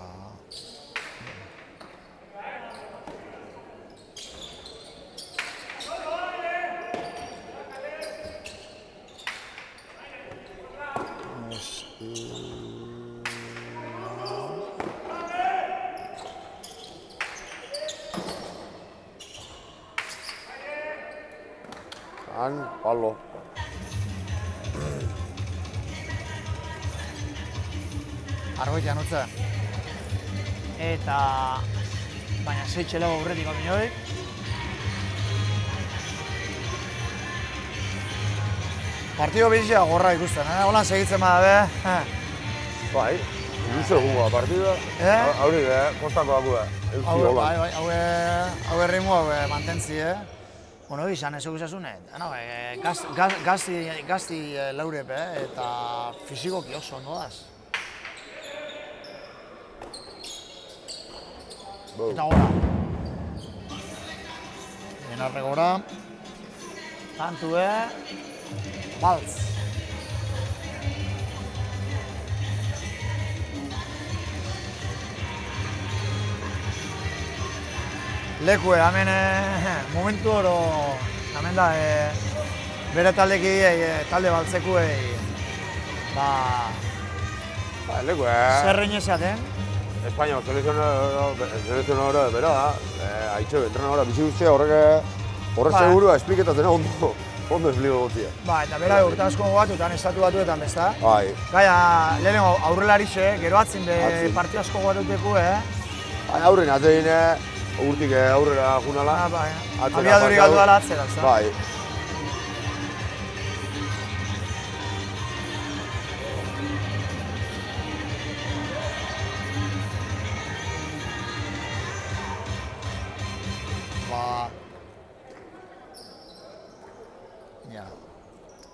Palo. Argoitian utza. Eta... baina 6 txelago aurretik ominoi. Partido bizia gorra ikusten, holan segitzen bada be. Bai, luze guga partida. Haurik, kostako dago da. Hau errimu hau mantentzi, Bueno, izan ez eguzasunet, gazti laurepe eta fizikoki oso ondo daz. Eta gora. Enarre gora. Tantu Baltz. Lekue, hemen momentu oro, hemen da, bere taldeki, talde baltzekuei, lekue, zerrein esaten. España selezionadora bera da, haitxe, entrenadora, bizi guztia horrek segurua espliketatzen ondo espliko gotia. Eta bera urte asko gogatuetan, estatu batuetan bezta. Gaia, lehenengo aurrelarixe, gero atzin partio asko gogatuteku, Aurren atzein, urtik aurrera junala. Abiaduri galdu dala atzera, ezta? Bai.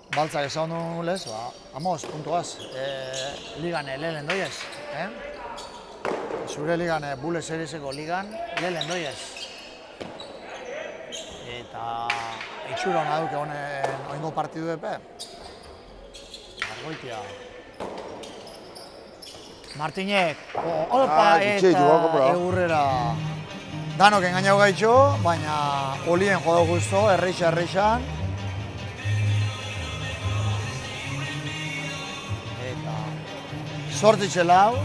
Baltzak esan du lez, amoz puntuaz, ligan lehen doiez. Zure ligan, Bule Serieseko ligan, lehen doiez. Eta itxura hona duke honen oingo partidu epe. Argoitia. Martinek, opa eta egurrera. Danok engainau gaitxo, baina olien jodo guztu, erreixan. Sortitxe lau,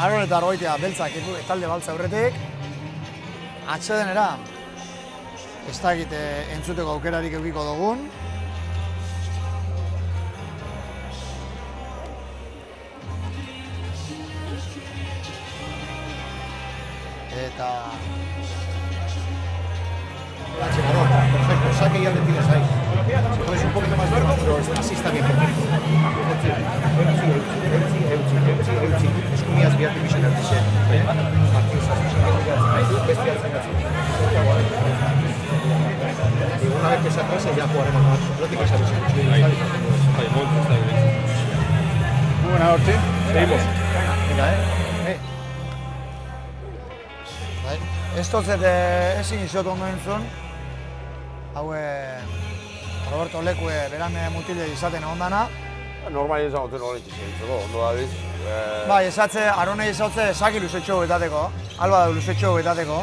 Aron eta Argoitia beltzak talde baltza aurretik. Atxedenera, ez da egite entzuteko aukerarik eukiko dugun. Eta... Perfecto, saque y ya le tienes ahí. Si pones un poquito más largo, pero así está bien. Perfecto. Eskumiaz bihartu bizan hartze. Y una vez que se atrase ya jugaremos más. No te quedas avisar. Muy buena, Orti. Seguimos. Venga, Bai. ez totzet ezin izot ondo entzun. Hau Roberto Lekue beran mutile izaten ondana. Normalien zagoten hori txizitzeko, ondo da biz. Bai, esatze, Aronei esatze saki luzetxo betateko, alba da luzetxo betateko.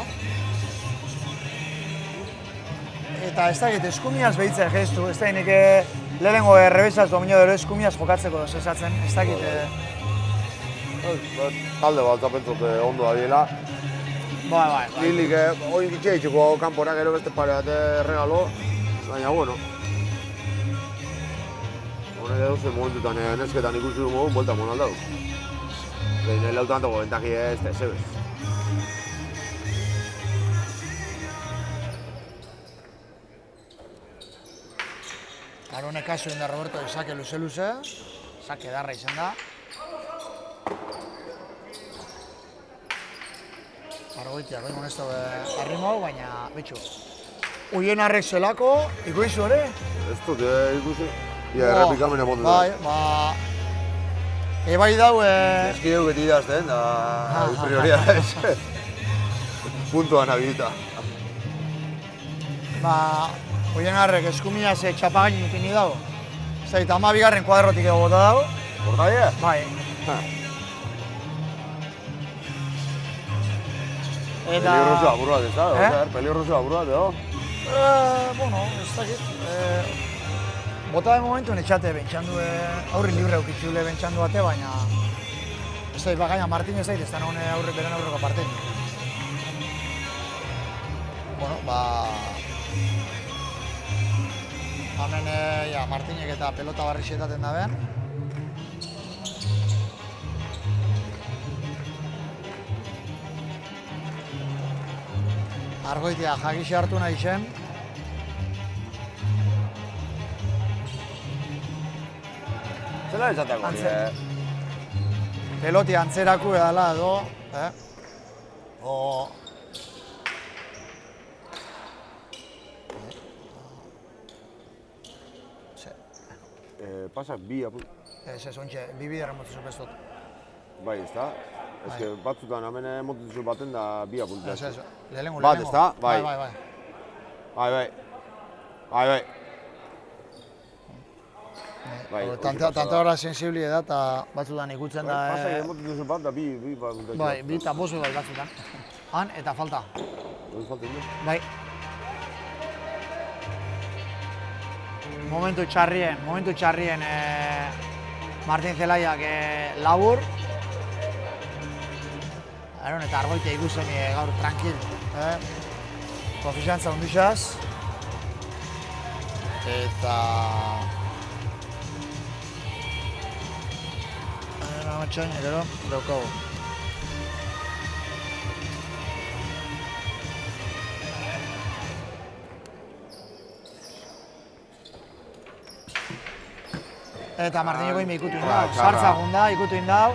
Eta ez dakit, eskumiaz behitzea gestu, ez dakit nike lehenengo errebesaz dominio dero eskumiaz jokatzeko esatzen, ez dakit. Talde bat zapentzot ondo da biela. Bai. Lilik, hori gitxe ditxuko kanpora gero beste pare bat regalo, baina bueno. Honek edo zen momentutan nesketan ikusi du mogun, bolta mon aldau. Behin lautan dago bentaki ez da ezebez. Aronek kasu da Roberto sake luze, sake darra izan da. Argoitiak, oin honesto arrimau, baina betxu. Uien arrek zelako, ikuizu ere? Ez dut ikusi. Ia errepikamene motu da. Bai, ebai dau... Eski dugu beti idazten, da prioridades. Puntuan habilita. Uien arrek eskumia ze txapagain ipini dago. Ez da, 12. kuadrotik ego bota dago. Bortaia? Bai. Peligrosoa buru bat ez da, peligrosoa buru bat, edo? Bueno, ez dakit. Bota den momentu netxate bentsandu, aurri libre aukitzule bentsandu bate, baina... Ez da, gaina Martin ez da, ez da beren aurreko parte. Bueno, hemen, Martinek eta pelota barri xetaten da ben. Argoitia jakixe hartu nahi zen. Zela esatak hori, Peloti antzerako edala edo, Pasak bi apun... Ez, ontxe, bi biderren motu zupestot. Bai, ez da? Ez que batzutan hemen motu baten da bi apun. Ez, lehenengo. Bat, ez da? Bai. Tanta hora sensibli da eta batzutan ikutzen da... Pasak motu bat da bi apun. Bai, bi eta bosu da batzutan. Han eta falta. Bai. Momentu txarrien Martin Zelaiak labur. Eta Argoitia ikusten gaur tranquil. Konfiantza ondixaz. Eta... Amatxain, gero, daukagu. Eta Martineko ime ikutu indau, sartza gunda ikutu indau,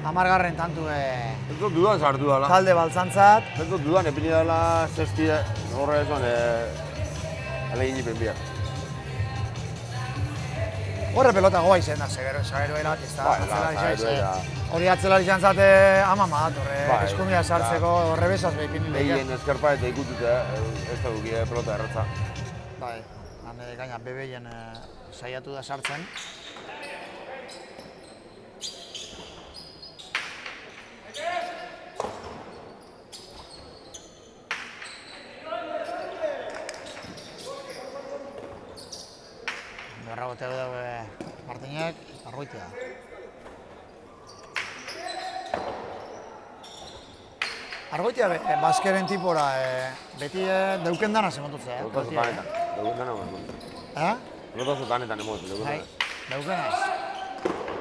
10. tantu Ez dut dudan sartu dala. talde baltzantzat. Ez dut dudan epini dala zesti horre esan alegin ipen biak. Horre pelota goa izen da, segero erat, ez da, hori atzelari izan zate amama dat, horre eskumia sartzeko horre bezaz behin ipini leke. Egin eskerpa eta ikutute, ez da duki pelota erratza. Bai, gaina bebeien saiatu da sartzen. Berragote dago Martinek, Argoitia. Argoitia baskeren tipora beti deuken dana zemotutzea. Pelotazo tanetan, deuken dana emotu. Pelotazo tanetan emotu, Bai, deuken ez.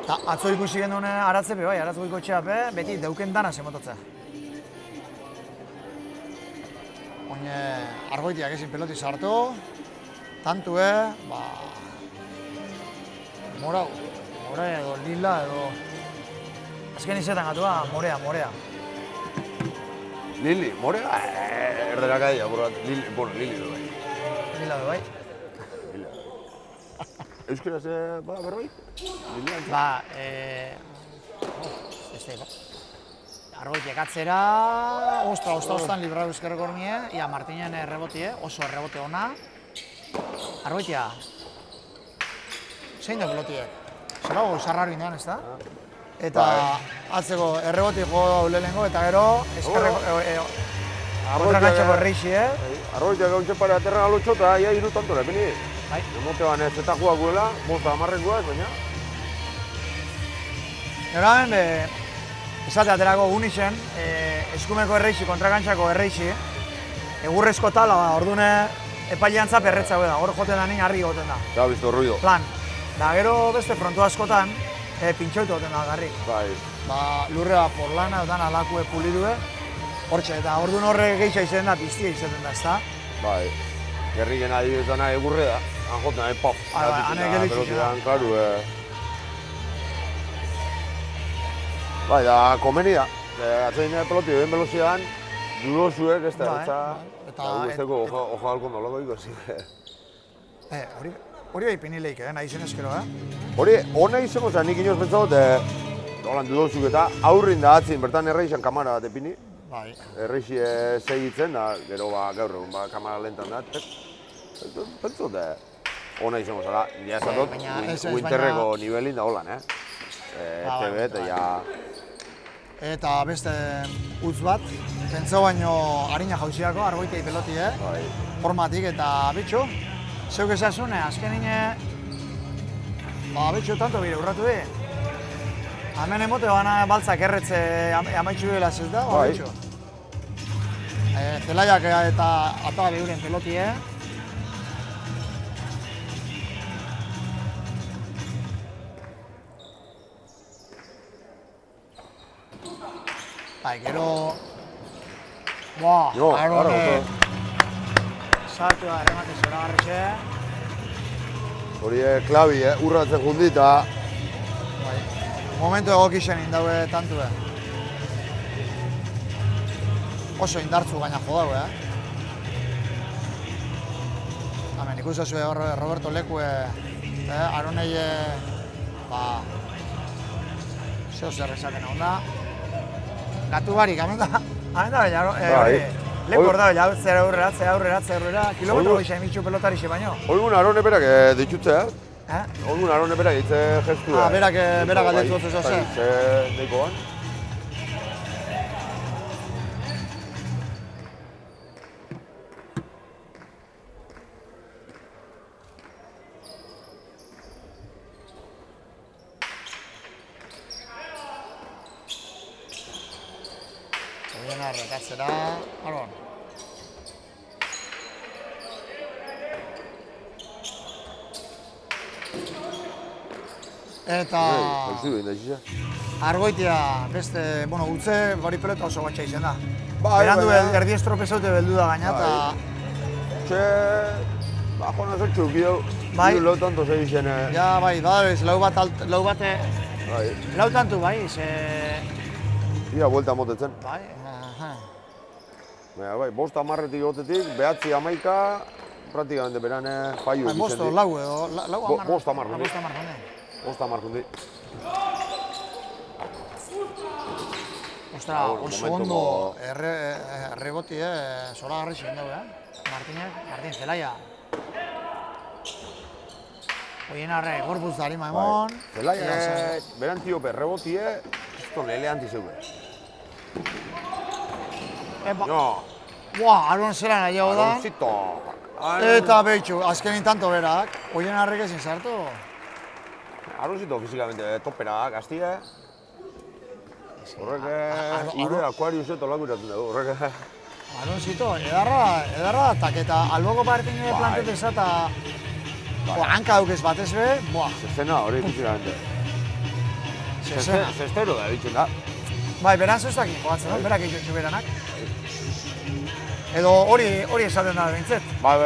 Ta atzo ikusi genduen aratzepe, bai, aratzgoiko etxeape, beti deuken dana zemotutzea. Oin Argoitiak ezin peloti sartu, tantue, morau edo lila edo... Azken izetan gatua, morea. Lili, morea? Erderak adia, Lili du bai. Lila du bai. Euskaraz bada berbait? Ez da, Argoitiek atzera, ostan libratu ezkerrek hornie, ia Martinen rebotie, oso rebote ona. Argoitia, zein da pelotiek? Zerago, sarraro indan, ez da? Eta atzeko erreboti jo lehenengo, eta gero ezkerreko kontrakantxako erreixi, Argoitiak gautxe pare aterra galotxo eta ia iru tanto lepini. Bai. Emote ban zetakoak guela, bosta amarrekoa ez baina. Gero hemen, esate aterako unixen, eskumeko erreixi, kontrakantxako erreixi, egurrezko tala, ordune epaileantza perretza da, hor joten da nien harri goten da. Ja, bizto ruido. Plan, da gero beste frontu askotan, pintxoitu goten da garri. Bai. Lurrea porlana, dan alakue pulidue, hortxe, eta orduan horre gehiago izaten da, piztia izaten da, ezta? Bai. Gerriken adibidezana egurre da, han joten, pop. Hane gelitzu da. Klaru, Bai, da, komeni da. Atzein peloti, ben velozidan, durozuek, ez da, eta guzteko ojo halkon doloko ikosi. Hori bai pinileik, nahi zen eskero, Hori, hona izango zen, nik inoz pentsatu, holan dudozuk eta aurrin da atzin, bertan erreixan kamara bat epini. Bai. Erreixi segitzen, da, gero gaur egun, kamara lentan da. Pentsatu, hona izango zela, nire esatot, Winterreko nivelin da holan, TV eta ja... Eta beste utz bat, pentsau baino harina jauziako, Argoitiai peloti, formatik, eta bitxo, zeuk esazune, azken ine, bitxo tanto bire urratu di. Hemen emote bana baltzak erretze amaitxu dela zez da, bitxo. Zelaiak eta ata behuren peloti, Bai, gero... Arone... Sartu da, eremate zora garrixe. Hori klabi, urratzen jundi eta... Momentu egokixen indaue tantue. Oso indartzu gaina jo daue, Hemen, ikusazu Roberto Lekue, Aronei... Zeo zer esaten hon da. Gatu barik, hemen da lekor da, aurrera, kilometro gisa emitxu pelotarixe baino. Olgun Arone berak ditutze, Olgun Arone berak ditze gestu. Berak galdetu dut ez da, Neikoan. Rekatzera, Aron. Eta... Argoitia beste, utze, bari pelota oso batxa izen da. Berandu erdi estropezaute beldu da gaina, eta... Txe... Jona zertxu, bideu lau tanto zei izen... Ja, bai, lau bate... Lau tantu, bai, ze... Ia, buelta motetzen. Bai, Bai, bost amarretik gotetik, behatzi amaika, praktikamente beran fallu egiten. Bost lau edo, bost amar jundi. Bost amar jundi. Ostra, oso ondo erreboti, zora garri zin dugu, Martin Zelaia. Oien arre, gorpuz da harima emon. Zelaia, beran tiope, rebotie, esto lele antizeuge. Aron zera nahi hau da. Aroncito. Eta behitxu, azkenin tanto berak, oien arrek ezin sartu. Aroncito fizikamente topera, gaztia. Horrek, ire Aquariuseto lakuratu dugu, horrek. Aroncito, edarra datak eta alboko partin nire plantet ezata hanka dukez batez be, Zezena hori fizikamente. Zestero da, ditzen da. Bai, beran zuztak joatzen, berak egitxu beranak. Edo hori esaten da bintzet. Bai,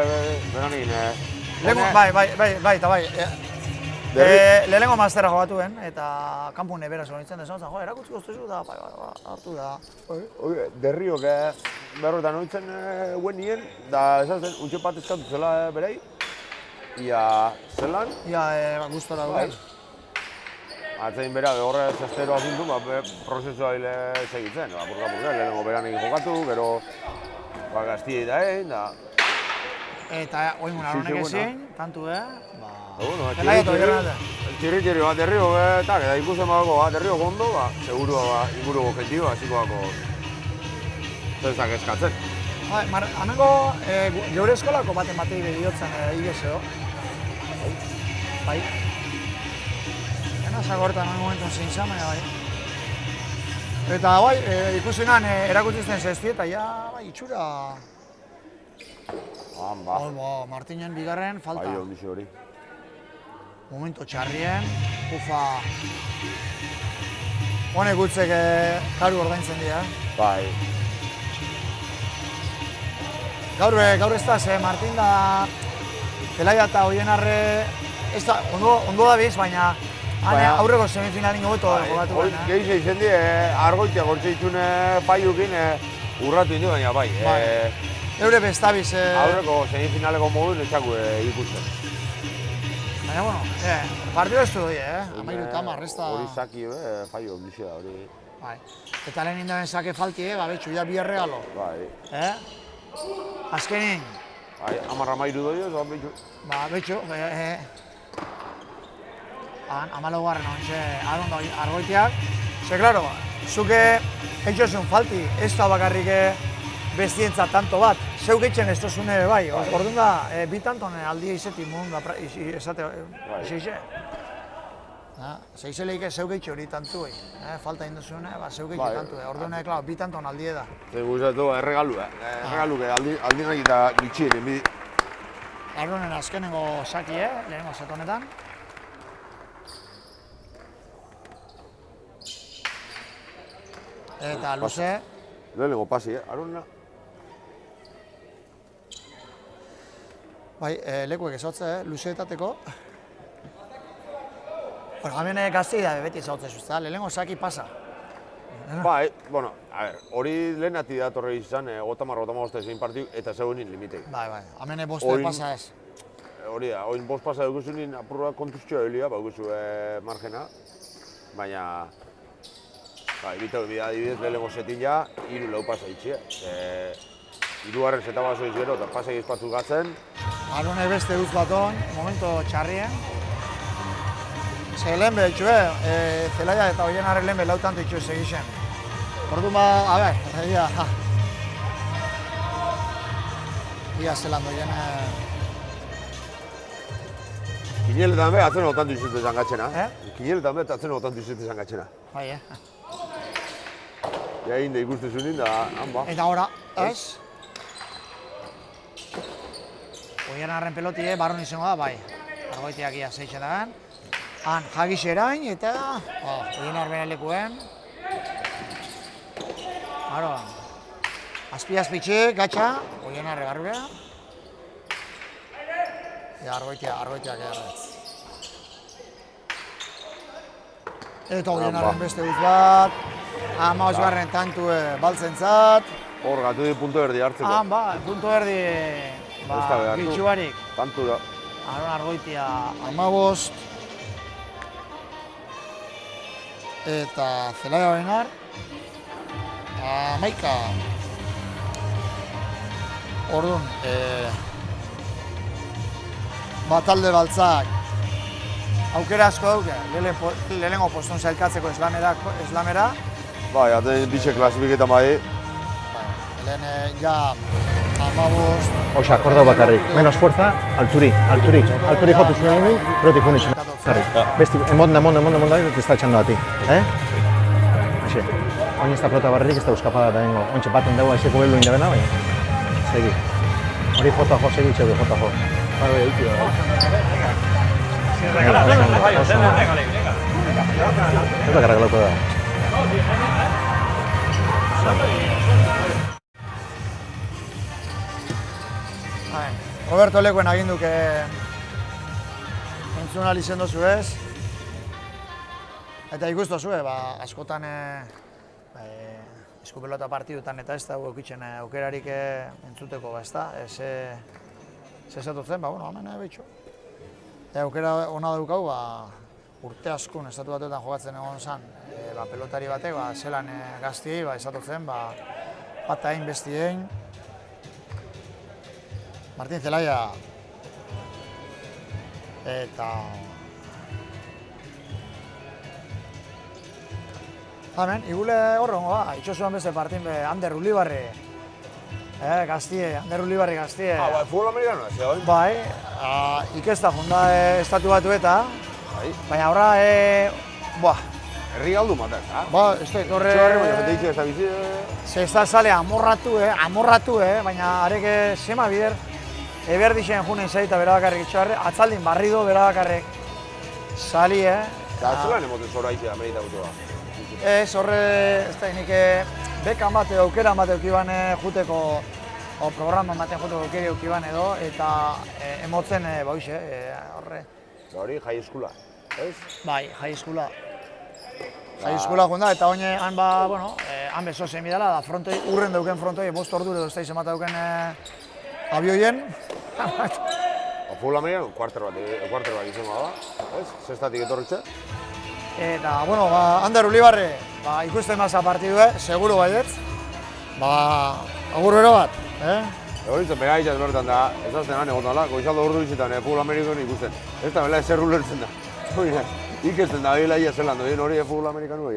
beran egin. Bai. Lehenengo maztera jogatuen, eta kanpune beraz gonitzen desan, erakutzi goztuzu da, hartu da. Derriok berroetan horitzen guen nien, da esatzen, untxe bat eskatu zela berei. Ia zelan. Ia gustora duen. Atzein bera, horre zesteroa zintu, prozesua hile segitzen. Apurka, lehenengo beranekin jokatu, gero gaztiei da egin, da... Eta oin honek ezin, tantu, Txirri bat herrio, eta ikusten badako bat herrio gondo, segurua inguru objektibo, hasikoako zezak eskatzen. Hemengo geure eskolako baten batei behiotzen igezeo. Bai. Ena zagortan hemen momentun zein zan, baina bai. Eta bai, ikusi nan erakutzizten zezti eta ja, bai, itxura. Martinen bigarren falta. Bai, ondixo hori. Momento txarrien, ufa. Honek gutzek karu ordaintzen dira. Bai. Gaur ez da, Martin da Zelaia eta Oienarre, ez da, ondo da biz, baina aurreko semifinalin hobeto jokatu baina. Gehize izen die, argoitea gortze ditune paiukin urratu indi, baina bai. Eure bestabiz... Aurreko semifinaleko modun etxaku ikusten. Baina, bueno, partido ez du doi, amairu eta amar, ez da... Hori zaki, paio, bizia, hori... Bai, eta lehen indaben zake falti, betxu, ja bi erregalo. Bai. Azkenin... Bai, amarra mairu doi, ez betxu. Betxu, amalogarren hori, aron da argoitiak. Ze, klaro, zuke etxosun falti, ez da bakarrik bestientza tanto bat. Zeuk etxen ez tozune bai, orduan da, bi tanton aldia izeti mugun da, esate, zeize. Zeizeleik zeuk etxe hori tantu, falta induzune, zeuk etxe tantu, orduan, klaro, bi tanton aldie da. Zer guztatu, erregalu, aldien nahi eta gitxien, enbidi. Arronen azkenengo zaki, lehenengo zetonetan. Eta luze. Lehenengo pasi, Arrona. Bai, lekuek ezotze, luzeetateko. Hemen gaztei da beti ezotze zuzta, lehenengo zaki pasa. Bai, bueno, a ver, hori lehenati datorre izan, gotamar zein partiu, eta zeunin limitek. Bai, hemen boste pasa ez. Hori da, oin bost pasa dugu zunin apurra kontuztioa helia, baguzu margena, baina... Ibitau bida adibidez lehenengo zetin ja, hiru lau pasa itxia. Hirugarren zeta baso izgero eta pasa egizpatzu gatzen. Arrone beste duz baton, momento txarrien. Ze lehen behitxu, Zelaia eta Oienarre lehen behit lau tanto itxu segixen. Orduan a ber, ia zelan doien... Kineletan be, atzen otantu izute zangatxena. Kineletan be, atzen otantu izute zangatxena. Bai, Ja egin da ikuste zunin, da han ba. Eta ora, ez? Oienarren peloti, barron izango da, bai. Argoitiak ia zeitzen dagan. Han, jagiz erain, eta... Oienar bere lekuen. Azpi-azpitxik, gatxa, Oienarre barrurea. Ja, argoitiak edarretz. Eta Oienarren beste duz bat. Amaosgarren tantu baltzentzat. Hor, gatu di punto erdi hartzeko. Punto erdi gitxuarik. Tantu da. Aron Argoitia amabost. Eta Zelaia Oienar. Amaika. Orduan, talde baltzak aukera asko dauke, lehenengo poston zailkatzeko eslamera. Bai, aten bitxe klasifiketan bai. Lehen ja amabost. Osa, akordau bakarrik. Menos fuerza, alturi jotu zuen egin, protik unizun. Besti, emonda, ez da txando bati. Haxe, oin ez da pelota barrik, ez da euskapada da dengo. Ointxe baten dagoa izeko beldu indabena, baina. Segi. Hori jota jo, segi txegu, jota jo. Bai, euki da. Ez da garrak lauko da. Roberto Lekuen aginduk entzun alizen dozu ez. Eta ikustu zuen, askotan eskupelota partidutan eta ez da eukitzen aukerarik entzuteko, ez da. Zezatu zen, bueno, hemen behitxo. Aukera hona daukau, urte askun estatu batuetan jokatzen egon zen, pelotari batek, zelan gaztiei, esatotzen, bat hain bestien. Martin Zelaia eta hemen, igule horrengo, itxosuan beste partin be, Ander Ulibarri. Gaztie, Ander Ulibarri gaztie. Bai, futbol amerikanoa, ez da? Bai, ikesta junda estatu batu eta, baina horra, Herri galdu mata, ez da? ez da, torre... Txarri, baina jente itxe ez da bizi... Ez da sale amorratu, baina arek sema bider, eberdixen junen zaita bera bakarrik itxoarre, atzaldin barrido bera bakarrik sali, Eta zelan emoten zora itxe da, merita gutu da? Ez, horre, ez da, nik bekan bat edo aukera bat eukiban juteko, o programan baten juteko aukeri eukiban edo, eta emotzen, horre. Hori, jai eskula, ez? Bai, jai eskula. Jai eskula junda, eta oine, han bezo zen bidala, da frontoi, urren dauken frontoi, 5 ordu edo ez da izan dauken abioien. Futbol amerikano, kuarter bat izango da, ez? Zestatik etorritxe? Eta, Ander Ulibarri, ikusten maza partidue, seguro baietz. Agur bero bat, Horitzen, bera itxaz bertan da, ez azten han egotan ala, goizaldo ordu bizitan futbol amerikano ikusten. Ez da, bela ezer ulertzen da. Ikesten da, bila ia zelan doien hori futbol amerikano,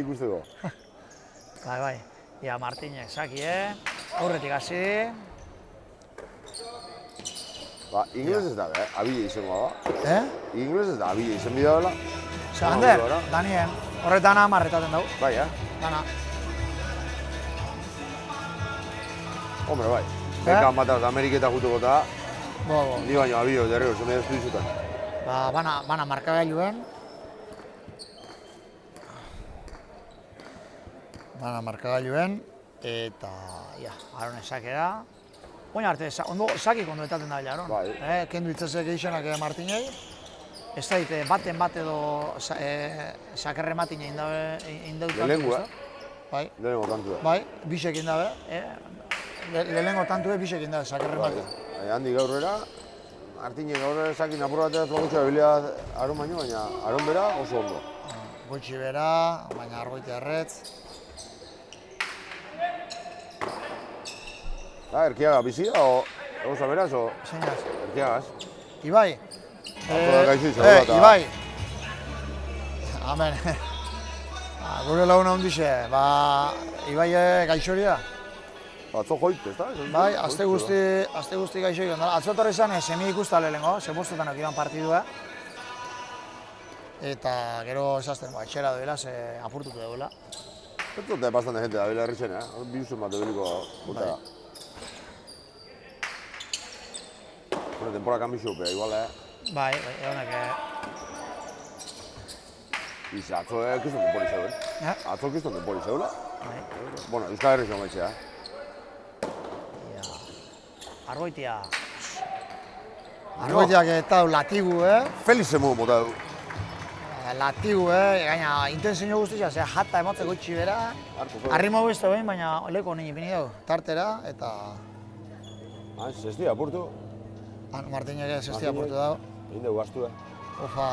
ikusteko. Bai, ia Martinek zaki, aurretik hasi. Inglés ez da, abile izango da. Inglés ez da, abile izan bidea dela. Ander, Danien, horretan amarretaten dugu. Bai, Dana. Hombre, bai. Bekan bat Ameriketa jutuko eta ni baino abile derreo, zeme deztu dizutan. Bana markagailuen. Eta, Aron esakera. Oina arte, sakik ondo etaten da bila, Aron. Bai. Kendu itzazek egixenak Martinei. Ez da, baten bat edo sakerre matine indaut. Lehenengo, Bai. Lehenengo tantua. Bai, bisek indabe. Lehenengo tantue bisek indabe, sakerre matine. Handi gaurrera, Martinek gaurrera sakin apur bateaz bagutxa bilea Aron baino, baina Aron bera oso ondo. Gutxi bera, baina argoite erretz. Erkiaga bizi da, o gauza beraz, o... Zeinaz? Erkiagaz. Ibai. Gaixo izan da. Ibai. Amen. Gure laguna hundixe, Ibai gaixori da. Atzo joit, ez da? Bai, aste guzti gaixo egin. Atzo torre izan, semi ikusta lehenengo, bostetan ekiban partidua. Eta gero esazten, etxera duela, apurtuko duela. Ez dute bastante gente da bila herritzen, biusen bat ebeliko guta. Bueno, temporada kambixo, pero igual, Bai, egonek... Iza, atzo kiston denpori zeuden. Atzo kiston denpori zeula. Bai. Bueno, Euskal Herri zon baitzea. Argoitia. Argoitiak eta latigu, Feliz emu mota du. Latigu, gaina intensio guztia, jata emotzeko itxi bera. Arrimo beste behin, baina leko nini bini dugu. Tartera, eta... Zestia apurtu. Martinek zestia apurtu dago. Egin dugu gaztu, Ofa...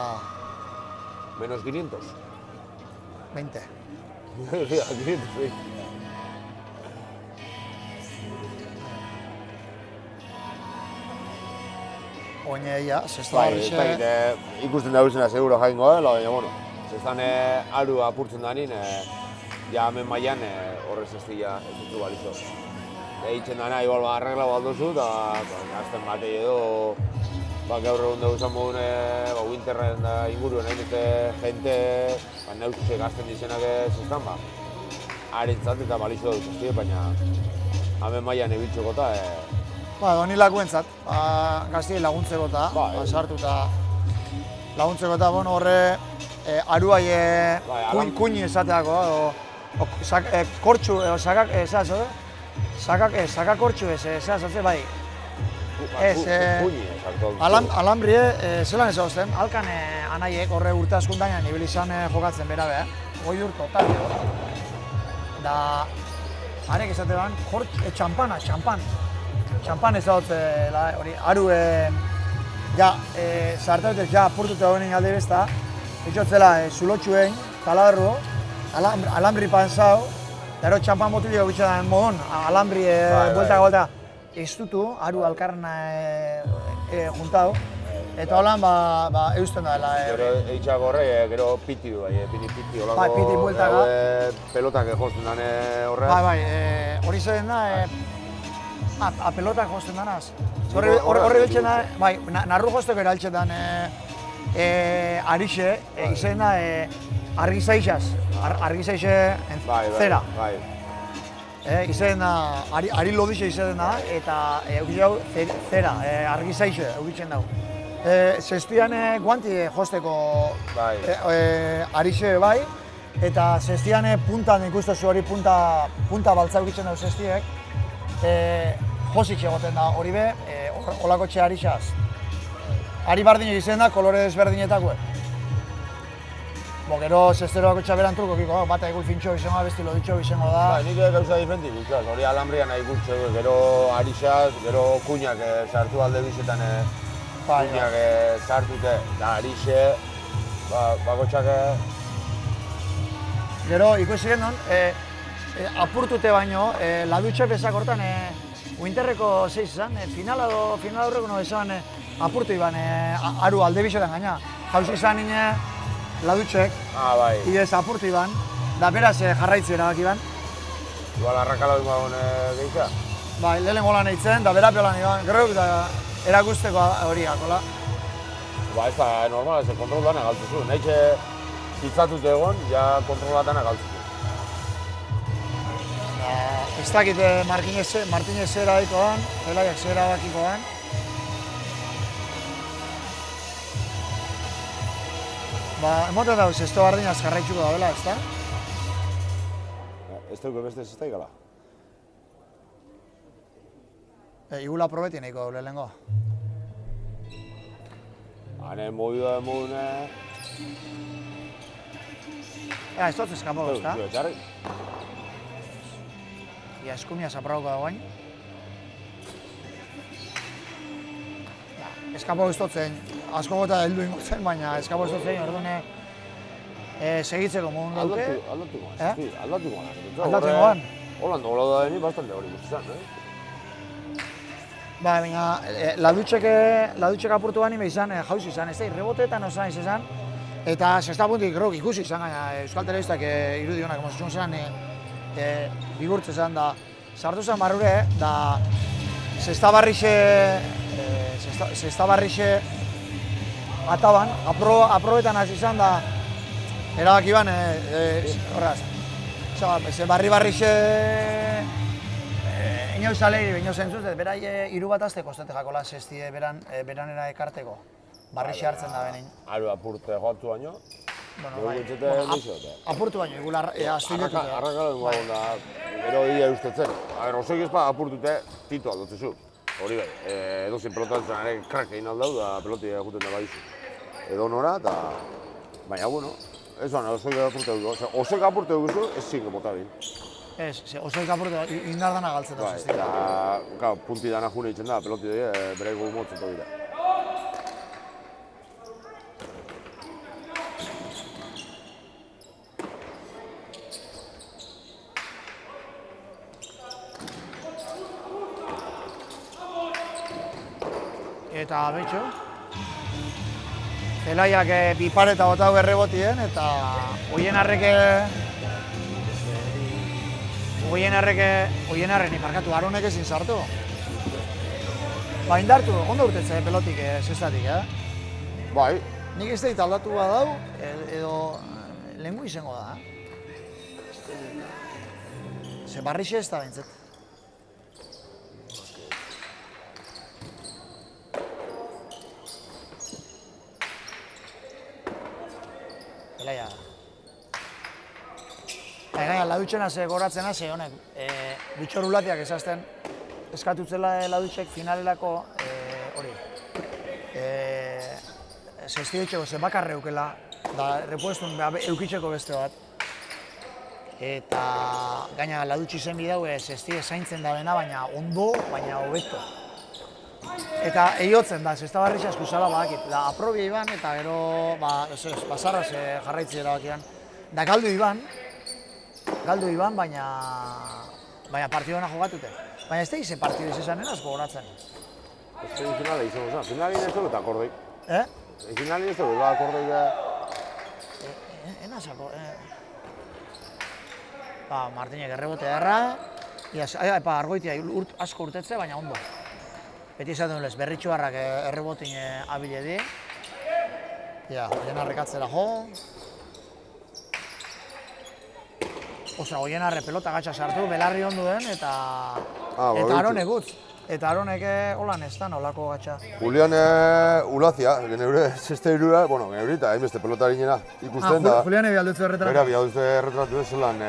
Menos 500. 20. Ja, 500, sí. Oine ia, zesta horixe... Ikusten dauzena seguro jaingo, baina, bueno, zestan aru apurtzen da nien, ja hemen mailan horrez zestia ez dutu balizo. Eitzen dana, igual arregla bat duzu, eta gazten batei edo gaur egun dugu zan modun winterren inguruen hain dute jente, neuztze gazten dizenak zestan, harentzat eta balizo dut zestia, baina hemen mailan ebiltzeko eta Doni lakuentzat, gaztiei laguntzeko eta, sartu eta laguntzeko eta, horre aruai kuini esateako, kortxu, sakak, sakak kortxu ez, bai. Alambrie, zelan ez hozten, alkan anaiek horre urte askundanean ibili izan jokatzen bera beha, goi ur total. Da, arek esate ban, txampan ez dut, hori, ja, zartautez, ja, apurtuta honen alde bezta, etxotzela, zulotxuen, taladro, alambri panzau, gero txampan botilio bitxan modon, alambri buelta, estutu, aru alkarna juntau, eta holan, eusten da. Gero eitxak horre, gero piti du, piti holako. Bai, piti bueltaka. Pelotak jozten dane horre. Bai, hori zen da, pelotak jozten danaz. Horre biltzen da, bai, narru jozteko eraltzen dan, arixe, izen da, argizaixaz, argizaixe zera. Bai. Izen da, ari lodixe izen da, eta eukizau zera, argizaixe eukitzen dago. Zestian guanti jozteko arixe bai, eta zestian puntan ikustezu hori punta baltza eukitzen dago zestiek, jositxe egoten da hori be, holako txe arixaz. Ari bardinek izen da, kolore desberdinetako. Gero zesteroako txaberan trukokiko, bata egul fintxo izango da, besti loditxo izango da. Nik gauza diferenti guztaz, hori alambrian nahi guztxe, gero arixaz, gero kuñak sartu alde bizetan kuñak sartute, da arixe, bakotxak... Gero ikusi genuen, apurtute baino, ladutxe bezak hortan, Winterreko zeiz izan, final horreko no izan apurtu iban aru alde bizetan gaina. Jauzi izan nine ladutxek, idez apurtu iban, da beraz jarraitzu erabaki iban. Igual arrakala dut magon gehiagoa? Bai, lehenengo lan eitzen, da berapio lan iban, gero eta erakusteko horiak, hola. Ez da normal, ez kontrol dana galtzuzu. Nahitxe hitzatut egon, ja kontrol dana galtzuzu. Ez dakit Martinez zera daikoan, Zelaiak zera bakikoan. Emoten dauz, ez da bardinaz jarraitzuko da bela, ez da? Ez dugu beste ez da ikala? Igula probeti nahiko lehenengo. Hane movido emun... Ez dut eskapo, ez da? Txarri? Ia eskumia zaprauko da guain. Eskapo ez dut zen, asko gota heldu ingo zen, baina eskapo ez dut zen, orduan segitzeko modun dauke. Aldatuko goan. Aldatuko goan? Holanda, hola da deni, bastante hori guztizan, Baina, ladutxek apurtu bani izan, jauz izan, ez da, reboteetan osan izan, eta zesta puntik grok ikusi izan gaina, Euskal Telebistak irudi honak, emozitxun zen, bigurtze zen, da, sartu zen barrure, da, zesta barrixe ataban, aprobetan hasi izan, da, erabaki ban, horraz, barrixe, inoiz alegri, inoiz entzuz, berai hiru bat azte kostete jakola zestie beranera ekarteko. Barrixe hartzen da benin. Aru apurte joatu baino? Apurtu baino, igula astiletu. Arrakala dugu da, gero ia eustetzen. Osoik ezpa apurtute titu aldotzezu. Hori bai, edozin pelotatzen ere krak egin aldau da peloti egiten da baizu. Edo nora, eta... Baina, bueno, ez baina osoik apurte dugu. Osoik apurte dugu ez zinge bota bin. Ez, osoik apurte indar dana galtzen da. Eta, punti dana june ditzen da, peloti dira, bereko motzen to dira. Eta betxo, Zelaiak bi pareta botau errebotien, eta hoien arrek parkatu Aronek ezin sartu. Ba, indartu, ondo urtetze pelotik zestatik, Bai. Nik ez deit aldatu badau, edo lehengu izango da. Ze barrixe ez da bintzet. Zelaia. Gaina, ladutxena goratzen hasi honek, bitxorulatiak ezazten eskatutzela ladutxek finalelako hori. Zestidetxeko ze bakarre eukela, da repuestun eukitzeko beste bat. Eta gaina ladutxi zen bidau zestide zaintzen da bena, baina ondo, baina hobeto. Eta eiotzen da, zesta barri eskuzala badakit. Da, aprobia iban eta gero, basarraz jarraitzi erabakian. Da, galdu iban, baina partidona jogatute. Baina ez da ize partidu izan asko goratzen. Ez da finala izan zen, finalin ez dugu eta akordeik. Finalin ez dugu, akordeik... Enazako, Martinek errebote erra, Argoitia asko urtetze, baina ondo. Beti izaten dut, berritxuarrak errebotin abile di. Oienarrek atzera jo. Oienarre pelota gatsa sartu, belarri onduen, eta Aronek utz. Eta Aronek holan ez da, nolako gatsa. Julian Ulazia, geneure zesteirua, bueno, geneure eta hainbeste pelotariñena ikusten da. Julian bialdutze erretratu. Bera bialdutze erretratu ez zelan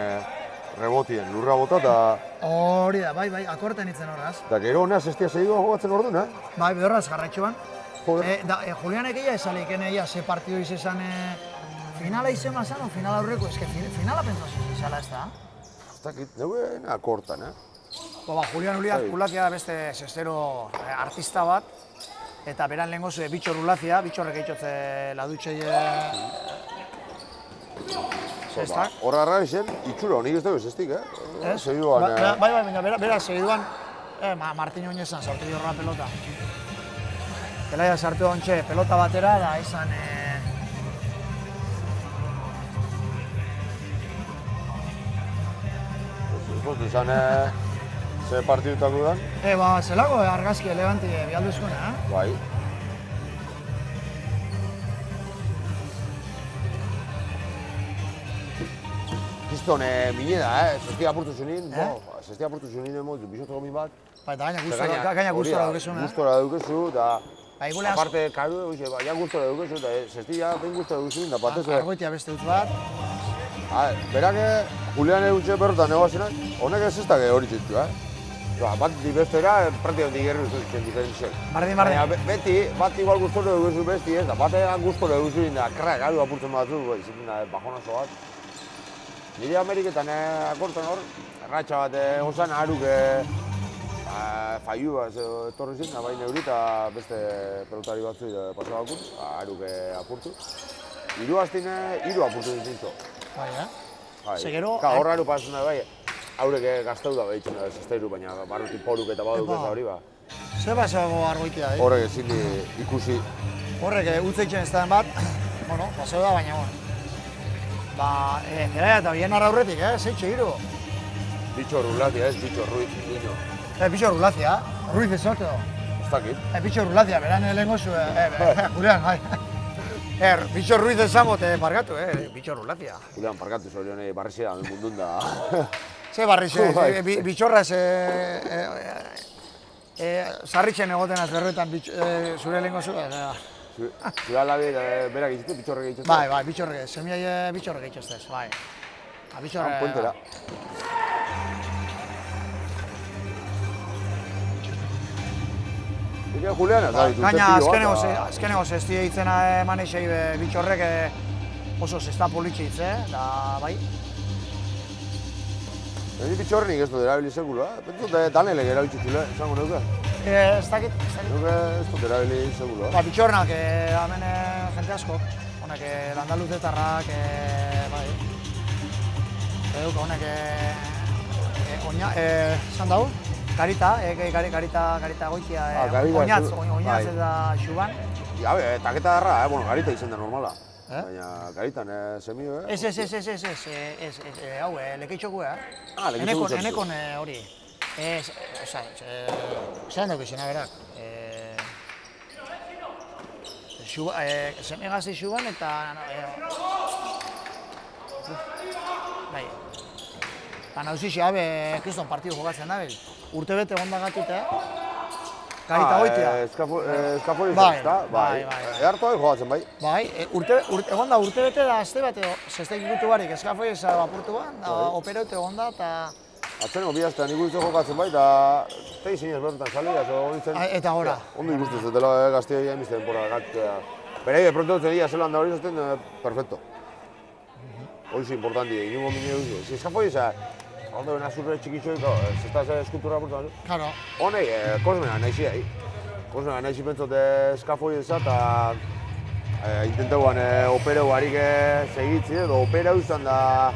rebotien, lurra bota eta... Hori da, bai, akorten itzen horraz. Eta gero honea zestia segidoa jogatzen orduan, Bai, behorraz jarraitxuan. Julianek egia esalik, ze partidu izan finala izen mazan o finala aurreko, eske finala pentsazio izala ez da? Ez dakit, neuen akortan, Julian Ulazia beste zestero artista bat, eta beran lehen gozu Bitxor Ulazia, Bitxorrek eitxotze ladutxei... Horra arra izan, itxura honik ez dugu zestik, Segiduan... Bai, baina bera segiduan Martin Oinezan sartu horra pelota. Zelaia sartu ontxe pelota batera, da izan... Ez izan, ze partidutako dan? Zelako argazki eleganti bialduzkuna, Bai. Kiston, mine da, zestia apurtu zunin, zestia apurtu zunin emoitu, bizotu gomin bat. Eta gaina gustora dukezuna. Gustora dukezu, eta... Aparte, karu, baina gustora dukezu, eta zestia den gustora dukezun, da batez... Argoitia beste dut bat. Berake, Julian egutxe berrotan negoazenak, honek ez ez da hori txintu, Bat bestera, praktikamente igerri zuzen diferentziak. Bardin. Baina beti, bat igual gustora dukezu besti ez, da batean gustora dukezu, da krak, gadu apurtzen batzu, izaten da, bajonazo bat. Nire Ameriketan akortan hor, erratxa bat egozan haruk faiua etorri zin, baina neuri eta beste pelotari batzu pasabakun, haruk apurtu. Hiru hastin, hiru apurtu dintzo. Bai, Segero... Hor haru pasuna bai, haurek gazteu da behitzen da zesteiru, baina barrutik poruk eta baduk ez da hori ba. Ze basago argoitia, Horrek ezin ikusi. Horrek utzeitzen ez da bat, paseu da, baina Zeraia eta bien arra aurretik, zeitxe hiru. Bitxor Ulazia ez, Bitxor Ruiz, niño. Bitxor Ulazia, Ruiz ez sortu. Ez dakit. Bitxor Ulazia, beran lehenko zu, Julian, bai. Bitxor Ruiz esango, parkatu, Bitxor Ulazia. Julian, parkatu zorionei barrizea, mundun da. Ze barrize, bitxorra sarritzen egoten azberretan zure lehenko zu. Zura labi berak egitzu, bitxorrek egitzu. Bai, bitxorrek, semiai bitxorrek egitzu, bai. Puentera. Ike Juliana, gaina azkeneko zestia hitzena emaneixei bitxorrek oso zesta politxe hitze, da bai. Egi bitxorrenik ez dut erabili segula, pentsu danelek erabiltzutile, esango neuke. Ez dakit. Neuke ez dut erabili segula. Bitxornak, hemen jente asko, honek landaluzetarrak, bai. Honek, esan dago, garita goitia, oinatz eta xuban. Taketa darra, garita izen da normala. Baina garitan semio, Ez, hau, lekeitxoku, enekon hori. Zeran dauk izena berak. Zemegazte xuban eta... Bai. Eta nauzixi, kriston partidu jokatzen da, urtebete gonda gatute, garita goitia. Eskaforiz ez da, bai. Ehartu hori jokatzen, bai. Bai, egonda urtebete da azte bat edo, zestek ikutu barik, eskaforiz apurtu ban, operote egonda, eta... Atzeneko bihaztean ikusten jokatzen bai, eta tegi zinez bertan sali, eta gora. Ondo ikusten zetela gaztia egin bizte denpora gatzea. Berei, pronto dutzen dira zelan da hori zaten, perfecto. Hori zu importanti, inungo mine duzu. Si eskaforiz, ondo bena zurre txikitxoik, zesta eskultura apurtu baina. Claro. Honei, kosmena nahi ziai. Pues nahi zipentzot eskafoi eza, eta intenteguan opereu harik segitzi, edo opereu izan da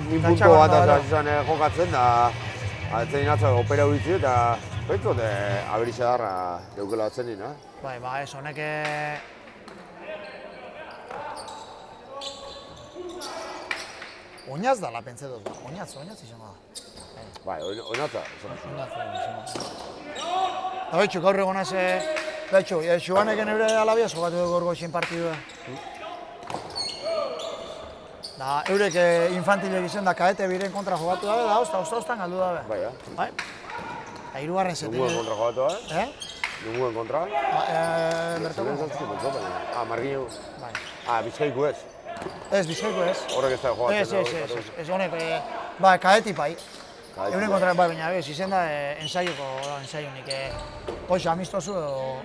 min punto bat izan jokatzen, da atzen inatzak opereu ditzi, eta pentsot aberixe darra deukela atzen dina. Bai, ez, honek... Oinaz dala, pentsa dut, oinaz izan da. Bai, oinatza. Da betxu, gaur egonaz, betxu, Joaneken eure alabia jokatu dugu gorgo xin partidua. Da, eurek infantilek izan da kaete biren kontra jokatu dabe, da ostan galdu dabe. Bai, Bai? Da, hirugarren zeti. Nunguen kontra jokatu dabe? Nunguen kontra? Bertoko. Marginu. Bai. Bizkaiku ez? Ez, Bizkaiko ez. Horrek ez da jokatzen. Ez honek, kaetik bai. Euren kontra, bai, baina ez, izen da ensaionik. Poix, amistosu edo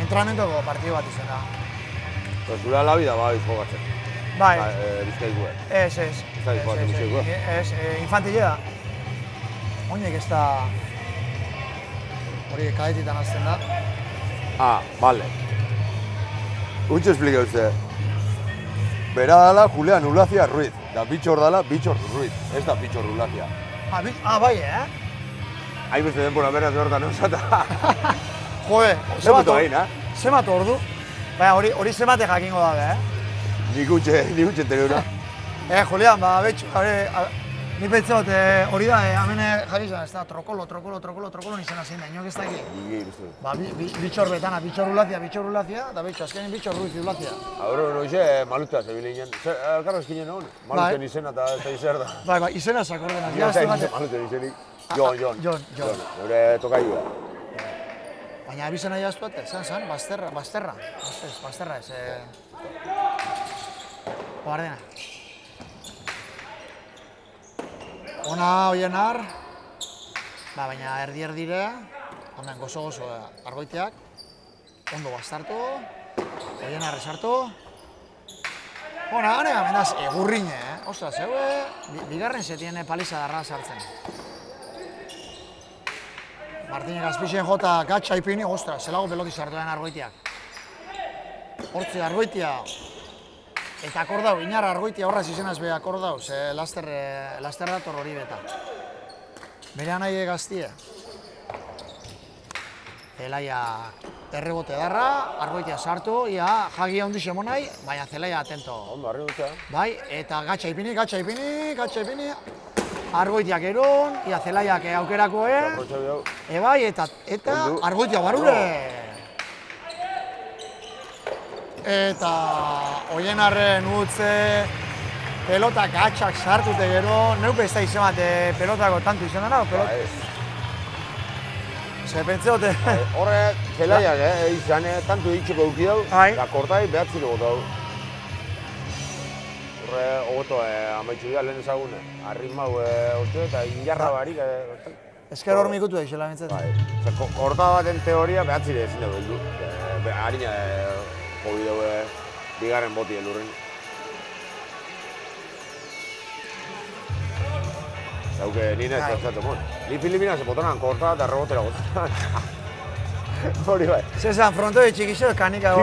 entrenamentuko partidu bat izen da. Zure alabi da bai jokatzen. Bai. Bizkaiku ez? Ez. Ez da jokatzen Bizkaiku ez? Ez, infantile da. Oinek ez da... Hori kaetitan azten da. Bale. Untxe esplika uste. Bera dala Julian Ulacia Ruiz, da Bitxor dala Bitxor Ruiz, ez da Bitxor Ulacia. Bai, Hain beste denbora beraz behortan eusata. Jode, Zemat ordu. Baina hori zemate jakingo dabe, Nik utxe teneuna. Julian, betxu, ni pentsa bat hori da, hemen jakizan, ez da, trokolo nizena zein da, inok ez da eki. Bitxor betana, Bitxor Ulazia, da betxu, azkenin Bitxor Ruiz Ulazia. Hore, noize malutea zebile inen, elkarra eskinen egon, maluten izena eta izer da. Bai, izena sakordena. Maluten izenik, Jon. Hore tokailua. Baina abizena jaztu ate, zan, Basterra ez. Bardena. Ona hoien har, baina erdi-erdire, hemen gozo-gozo argoiteak, ondo bastartu, hoien harri sartu. Bona, hane gamendaz egurrine, ostras, bigarren setien paliza darra sartzen. Martinek azpixen jota gatxa ipini, ostras, zelago peloti sartu den argoiteak. Hortzi argoitia, eta akordau, inar argoitia horraz izenaz be akordau, ze laster dator hori beta. Bere nahi gaztie. Zelaia errebote darra, argoitia sartu, ia jagia hundi semonai, baina Zelaia atento. Ondo, harri dutza. Bai, eta gatxa ipini, argoitiak eron, ia Zelaiak aukerako, bai, eta argoitia barure. Eta hoien arren utze, pelota gatxak sartute gero, neupe ez da izan bat pelotako tanto izan dara, ze pentseote. Horre, Zelaiak izan, tanto ditxeko duki dau, eta kortai behatzire gota dau. Horre, ogoto, amaitxu dira lehen ezagune, arritmau orte eta injarra barik. Ezker hor mikutu da izela bentsetan. Korta baten teoria behatzire ezin dugu. Harina, hobi dugu bigarren boti elurren. Zauke, nire ez datzatu mon. Ni Filipina se botanan korta eta rebotera gotan. Hori bai. Zezan, fronto bitxik kanika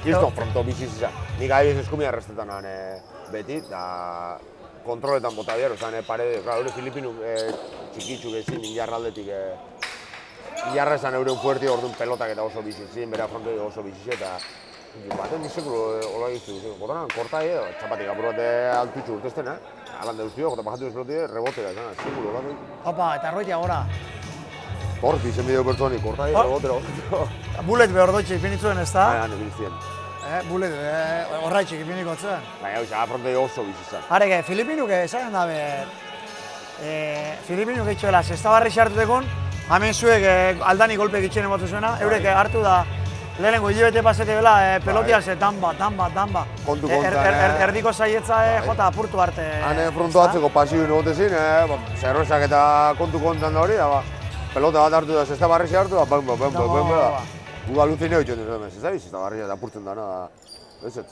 Kiston fronto bitxik izan. Nik ahiz eskumia errestetan beti, eta kontroletan bota bihar, ozan parede, hori Filipinu txikitxuk ezin injarraldetik. Injarra esan euren fuerti orduan pelotak eta oso bizi zin, bera fronto oso bizi eta baten dizekuro hola giztu, botanan korta txapatik apur bat altutxu urtezten, alan deuztio, jota bajatu peloti rebotera, seguro, hola. Opa, eta argoitia gora. Torti izen bideo pertsoni, korta rebotera. Bullet behar dutxe ipinitzuen ez da? Baina, bilizien. Bullet, horraitxik ipiniko zuen. Baina, afronte oso bizi zan. Hareke, Filipinuk esan dabe, Filipinuk eitxoela, zestabarri xartutekon, hemen zuek aldani golpe gitxen emotu zuena, eurek hartu da, lehenengo hilabete pasete bela, pelotia ze danba. Kontu kontan, Erdiko zaietza jota apurtu arte. Hane fronto batzeko pasioen egote zin, zerrezak eta kontu kontan da hori, pelota bat hartu da, zesta barri hartu da, Uda luzine hori txoten dut, ez da bizi, eta barri eta apurtzen dana.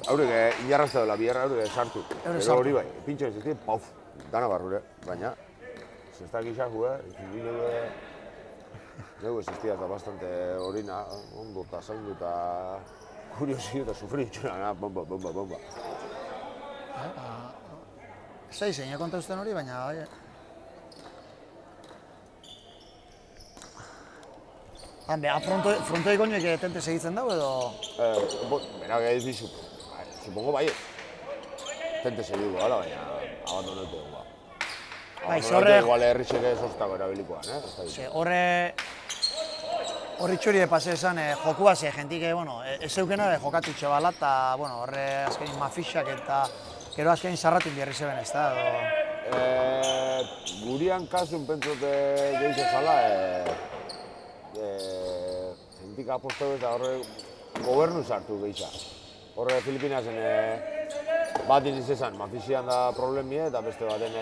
Haurek injarrazta dela, biherra haurek sartu. Ero hori bai, pintxo ez ez, pauf, dana barrure, baina, zesta gixak, Neu existia eta bastante orina, ondo eta zaindu eta kuriosio eta sufri itxuna, bomba. Zei zein konta usten hori, baina... Beha, frontoi koinuek tente segitzen dago edo... Berak ez dizu, supongo bai ez. Tente segidu gala, baina abandonatu dugu. Abandonatu igual herritxek ez oztako erabilikoan, Horri txuri pase esan, jokua ze, jentik, ez eukena jokatu txabala, eta, horre azkenin mafixak eta gero azkenin sarratin bierri zeben ez da, Gurian kasun pentsote gehiago zala, jentik apostatu eta horre gobernu sartu gehiago. Horre Filipinasen bat izan, mafixian da problemie eta beste baten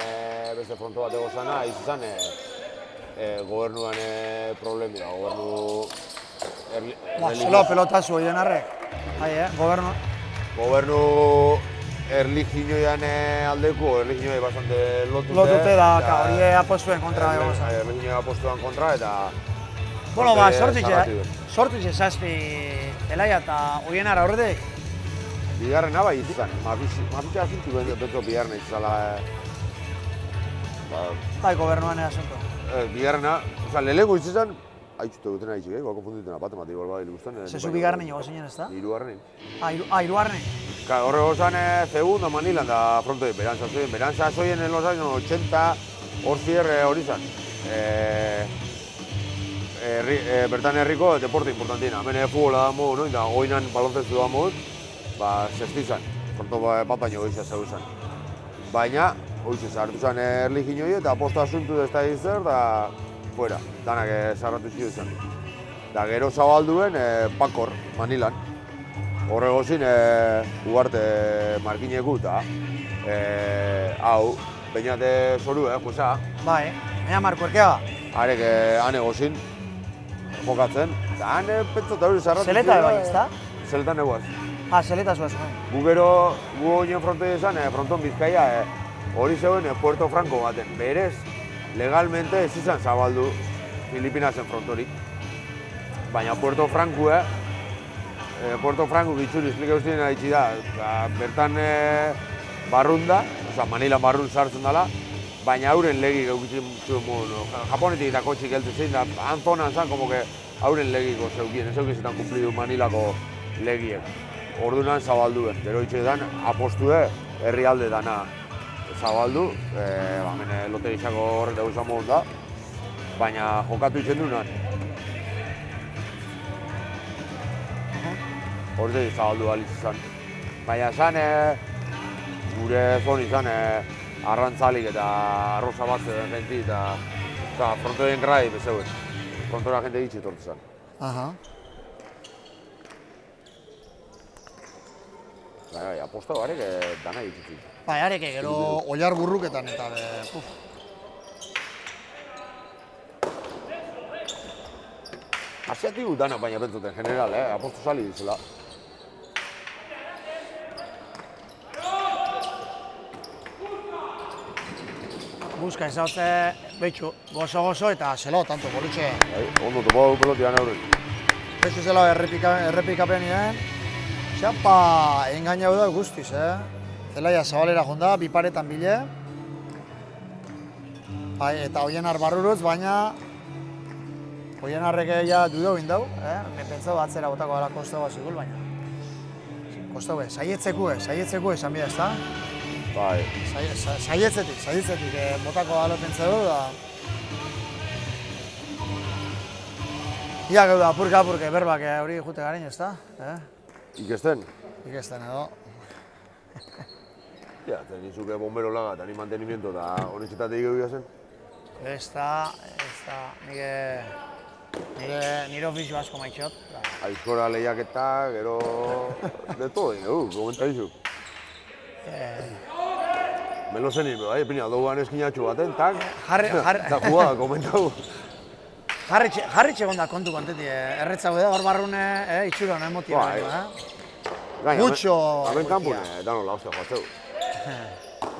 beste fronto bat egozana, izan gobernuan problemia, gobernu... Zelo pelotazu oien arrek, gobernu... Gobernu erligioian aldeko, erligioi bastante lotute. Lotute da, hori apostuen kontra egon zan. Erligioi apostuen kontra eta... Bueno, sortitxe zazpi Elaia eta oien ara horretik? Bigarrena bai izan, mafitxa asuntu betzo bigarrena izala... Bai, gobernuan asunto. Bigarrena, lehenko izan, haitxute duten haitxik, konfunditena bat emati bai ikusten. Zezu bigarren ego zeinen ez da? Hirugarren. Hirugarren? Horre gozan, segundo Manilan da frontoi, Beranza zoien en los años 80, hor zier hori zan. Bertan herriko deporte importantina, hemen futbola da modu, eta oinan baloncestu da modu, sestizan, fronto bat baino gehiago zeu zan. Baina, hoize sartu zen erliginoi eta aposta asuntu ez da izzer, da fuera, danak sarratu zidu zen. Da gero zabalduen Pakor, Manilan. Horre gozin, ugarte markineku eta hau, peinate zoru, Josa. Bai, baina Marko Erkeaga. Harek hane gozin, jokatzen, eta hane pentsat hori sarratu zidu. Zeleta bai, ez da? Zeletan eguaz. Zeleta zuaz. Gu gero, gu oinen frontoi izan, fronton Bizkaia, hori zeuen Puerto Franco baten. Berez, legalmente ez izan zabaldu Filipinasen frontorik. Baina Puerto Franco, gitxuri esplika guztien haitxi da. Bertan barrun da, Manilan barrun sartzen dela, baina hauren legi gaukitzen zuen modu. Japonetik eta kotxik heltzen zein da, anzonan zan, como que hauren legiko zeukien, ez zeukizetan kumplidu Manilako legiek. Ordunan zabalduen, gero itxetan apostue herrialde dana zabaldu, lote gizako horret dugu izan modu da, baina jokatu itxen duenan. Horretik zabaldu baliz izan. Baina esan, gure zon izan arrantzalik eta arroza bat zeuden jenti eta frontoien grai bezeuen. Frontora jente ditxe tortu zen. Bai, aposta barek dana ditutzi. Bai, arek gero oilar burruketan eta Asiatiku dana baina bentzuten, general, aposto sali dizela. Buska ezautze, betxu, gozo eta zelo, tanto, politxe. Ondo topo pelotian euren. Betxu zelo errepikapen nien. Xapa, engainau da guztiz, Zelaia zabalera jonda, bi paretan bile. Bai, eta Oienar barruruz, baina Oienarrek ja dudo bindau, pentsau atzera botako dela kostau bat zikul, baina kostau saietzeko esan bida, ez da? Bai. Saietzetik botako dela pentsau da. Ia gau da, apurke, berbak hori jute garen, ez da? Ikesten? Ikesten edo. Ja, tenizuke bombero laga eta ni mantenimiento eta honetxetatik egia zen? Ez da, nire ofizio asko maitxot. Aizkora lehiaketa, gero... de todo, komenta dizu. Melo zenin, bai, pina, doguan eskinatxu baten, tak? Eta jugada, komentau. Jarri txegon da kontu konteti, erretzago da, hor barrune, itxura, no emotia. Gutxo... Hemen kanpune, dano la hostia joatzeu.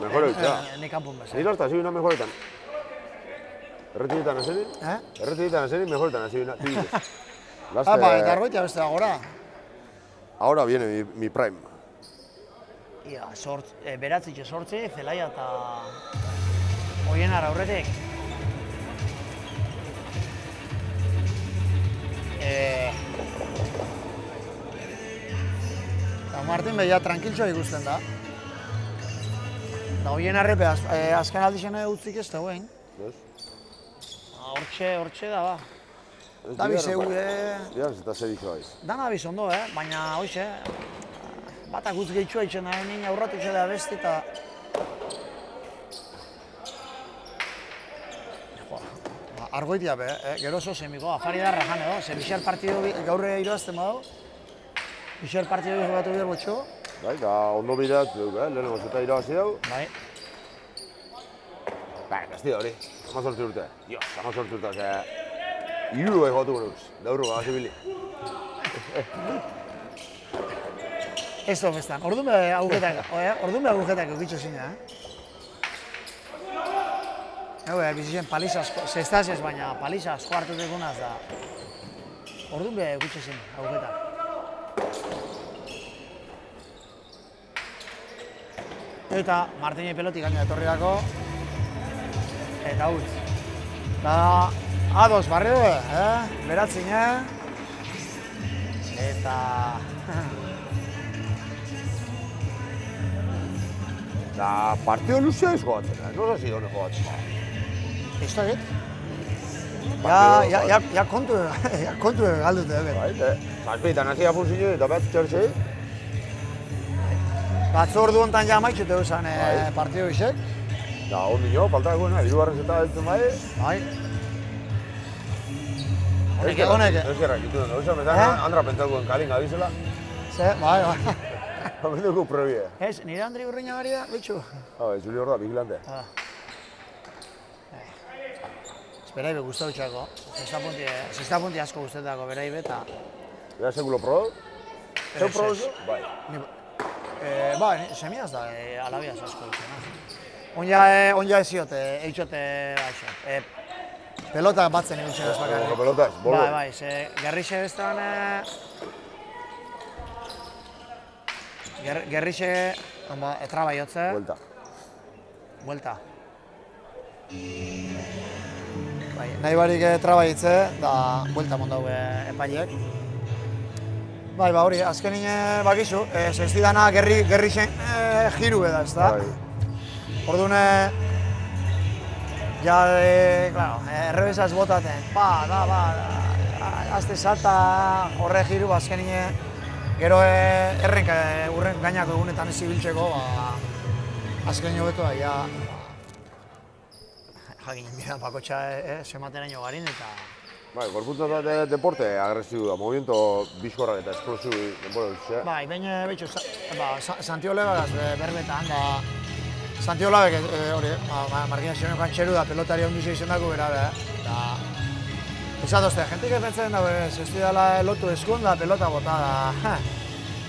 Mejor egitea. Ni kanpun beza. Nire harta, zibina mejor egitea. Erretiretan eseri? Erretiretan eseri, mejoretan eseri. Eta Argoitia beste agora. Ahora viene mi prime. Ia, beratzitxe sortze, Zelaia eta Oienar aurretik. Eta Martin behia tranquiltxoa ikusten da. Da Oienarrepe azken aldixen utzik ez da guen. Hortxe da ba. Da bizeu... Bian, zeta zer ditu baiz. Dana biz ondo, baina hoxe, batak utz gehitxua itxen da, nien aurratu da besti eta... Argoitia be, gero oso zemiko, afari darra jan edo, ze bixar partido gaurre iroazten badu, bixar partido jokatu bihar botxo. Bai, da ondo bideat duk, lehenengo zeta irabazi dau. Bai. Bai, gazti hori, 18 urte. Dios, 18 urte, ze... Iru egotu guruz, daurru gazi bili. Ez da festan, orduan be agujetak eukitxo zina, bizien paliza asko, zestaz ez baina paliza asko hartu degunaz da. Orduan be eukitxo zina, agujetak. Eta Martini pelotik gaina etorriako, eta utz. Da, ados barri du, beratzine, eta... Da, partio luzea ez gogatzen, no hasi hone gogatzen. Ez da get? Ja kontu galdute eget. Bai, zazpeitan hasi apun zinu eta bat txertxei. Batzu ordu hontan ja maitxute esan partio isek. Da, hon dino, falta egoena, hirugarren zeta beltzen bai. Bai. Honek. Ezkerrak, ditu den, oizan betan, Andra pentsatuen kalin gabizela. Ze, bai. Amenduko prebie. Ez, nire Andri Urriña gari da, bitxu. Juli hor da, vigilante. Beraibe guztau txako. Zesta punti asko guztetako beraibe eta... Bera sekulo pro? Zeu pro duzu? Bai. Bai, semiaz da, alabiaz asko duzena. Onja eziote, eitxote baixo. Pelota batzen egin ez bakarrik. Pelotaz, bolo. Bai, ze Gerrixe bestan... Gerrixe, etraba jotze. Buelta. Nahi barik traba hitze, da buelta mondau epaileek. Bai, ba hori, azken nien bakizu, ez didana Gerrixen jiru eda, ez da? Orduan, ja, claro, errebesaz botaten, azte salta horre jiru, azken nien, gero errenka urren gainako egunetan ez ibiltzeko, azken nio beto da, ja, jakinen bida bakotxa sematen aino garin eta... Bai, gorputza da deporte agresiu da, movimiento bizkorrak eta esplosiu denbora duzea. Bai, baina betxo, Santiolebagaz berbetan, da... Santiolabek hori, marginazioen kantxeru da pelotari ondizio izan dago bera, eta... Esatozte, jentik epentzen dago, ez dira lotu eskun da pelota bota da...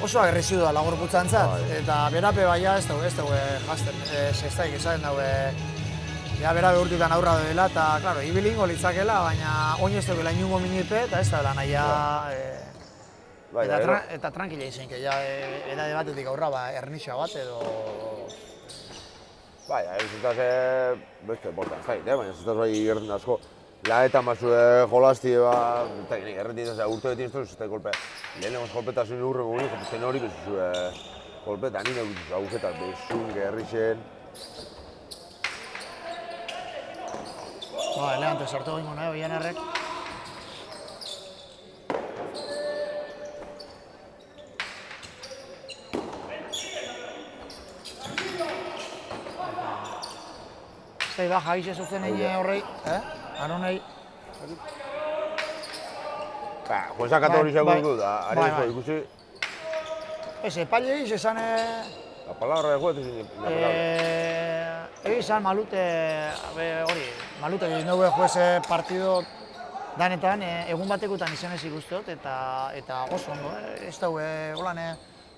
Oso agresiu da la gorputzantzat, eta berape baina ez dago jazten, zestaik esaten dago... Ja, bera behurtitan aurra dela, eta, klaro, ibilingo litzakela, baina oin ez dugela inungo minipe, eta ez da nahia... Eta tranquila izan, ja, edade batetik aurra, ernixa bat edo... Bai, ez zutaz beste deportan ez da, baina zutaz bai gertzen asko. Laetan bazue jolazti, eta erretin ez da, urte betin ez dut, ez da golpe. Lehenengoz golpetasun urre mogu, zen horik ez zuzue golpe, eta nire gutuz agujetak, bezun, gerrixen... Ba, elegante sartu gingo nahi, Oienarrek. Zai da, jagize zuzen egin horrei, Aronei. Juezak kategorizako dugu da, ari ezko ikusi. Ez, epaile egiz esan... La palabra de juez es inapelable. Egizan malute, hori, malute egin dugu jueze partido danetan, egun batekutan izan ez ikusteot, eta oso ondo, ez dugu, holan,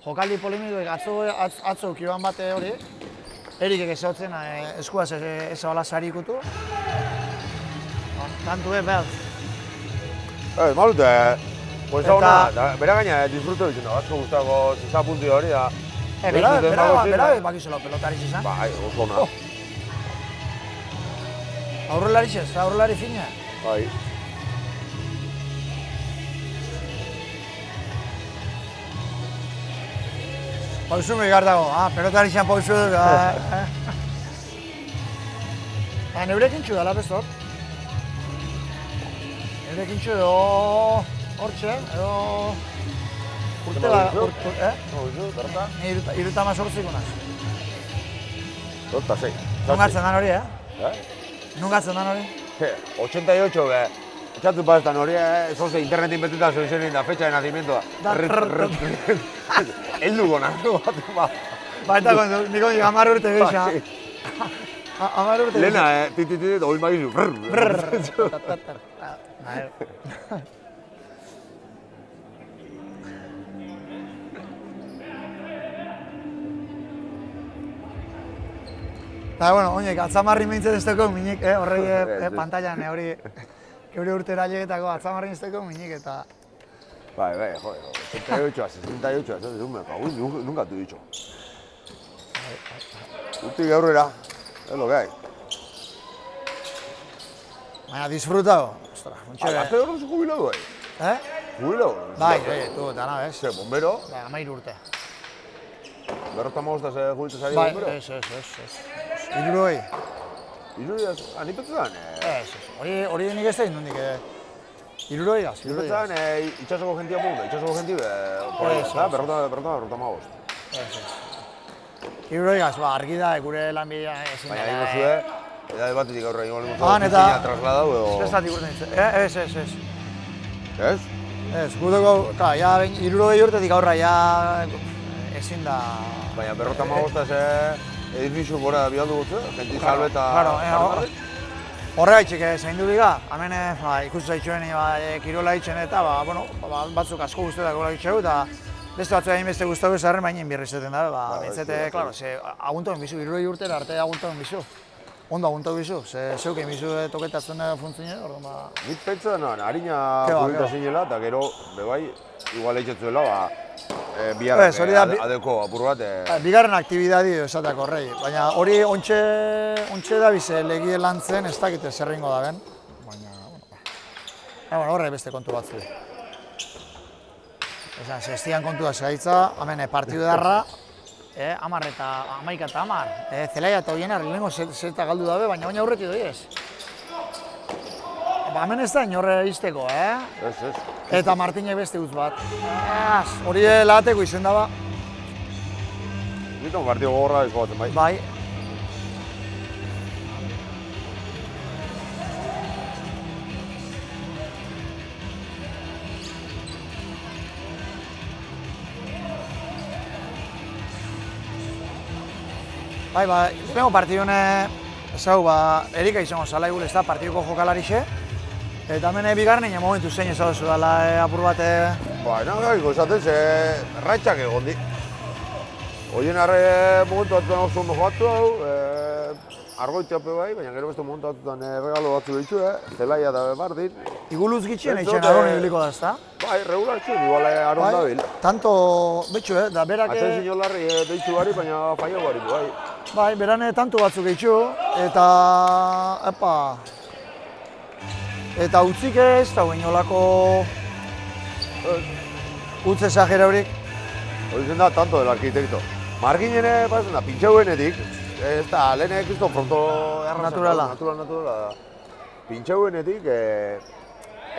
jokaldi polemikoek atzo ukiban bate hori, erik egizotzen eskuaz ez abala sari ikutu. Tantu belt. Malute, pues Eta- ona, bera gaina disfruto ditzen, asko gustako zizapunti hori da. Bera bakizela pelotari izan. Bai, oso ona. Aurrelari fina. Bai. Pausu megar dago, pelotari izan pausu duk. Neurekin txu dala bezot. Neurekin txu edo hortxe, edo... Urte Berta? Iruta mazortziko naz. Berta, sei. Nungatzen dan hori, Eh? Nungatzen dan hori. 88, Echatu pastan hori, eso se internetin beteta soizenin da fecha de nacimiento. Heldu gona, ba. Eta niko nik 10 urte geisha. 10 urte Lena, tititit, hori magizu. Eta, bueno, oinek, atzamarri meintzen ez teko minik, horrei pantailan, hori urtera llegetako atzamarri ez teko minik, eta... Bai, joder, 68, eso es un mercado, nunca te he dicho. Urtik aurrera, es lo que hay. Baina, disfrutado. Ostra, Azte horren zu jubilado, Jubilado? Bai, tu, eta na, bez? Ze, bombero? Bai, 13 urte. Berrota maustaz jubiltu zari Bai, bombero? ez. Iruroi. Iruriaz, anipetzen? Hori nik ez da inundik, Iruroi gaz, Anipetzen itxasoko jentia punta, itxasoko jenti, berrota maust. Iruroi gaz, argi da, gure lanbidea ezin Baina egingo zue, edade batetik aurra egingo lehenko Ah, neta. trasladau edo... Ez da tikurten ditze, ez. Ez? Ez, guteko, ja, irurogei urtetik aurra, ja, ezin da... Baina berrota maustaz edifizio gora bialdu gutze, jenti salbe eta... Claro, horregaitxik zaindu diga, hemen ikusi zaitxuen kirola itxen eta, batzuk asko guztetak gola itxegu, eta beste batzuk egin beste guztago ezarren baina birrizeten da, bentsete, klaro, aguntoen bizu, 60 urtera arte aguntoen bizu. Ondo aguntoen bizu, zeuk egin bizu toketatzen funtzioen, orduan ba... Nik pentsa denan, harina jubilta zinela, eta gero, bebai, igual eitzetzuela, biharrak adeko apur bat... Bigarren aktibidadi esateak horrei, baina hori ontxe da bize legien lantzen ez dakite zerringo da ben. Baina, horre beste kontu batzu. Esan, zestian kontua zaitza, hemen partidu darra, 10 eta 11, zelaia eta hoienar, lehenko zeta galdu dabe, baina baina aurretik doi ez. Hemen ez da inorre izteko, Ez. Eta Martinek beste utz bat. Hori lahateko izen daba. Niton partido gogorra izbatzen bai. Bai. Bai, lehenko partidune, ezau, Erika izango zala igul ez da partidoko jokalarixe. Eta hemen bigarren egin momentu zein ezaguzu dela apur bat... Bai, nahiko esaten ze raitxak egon di. Oien arre momentu batutan oso ondo joatu hau, argoiteape bai, baina gero beste momentu batutan regalo batzu ditu, zelaia da bardin. Iguluz gitxien eitzen aron ibiliko da, ezta? Bai, regular txuen, igual aron dabil. Tanto, betxu, da berak... Atzen ziniolarri deitzu bari, baina faio bari, bai. Bai, berane tanto batzuk eitzu, eta... Eta utzik ez, eta inolako... Utz esagera horik. Hori zen da, tanto del arkitekto. Margin ere, pasen da, pintxauenetik, ez da, lehenek izto fronto erraza. Naturala. Naturala da. Pintxauenetik,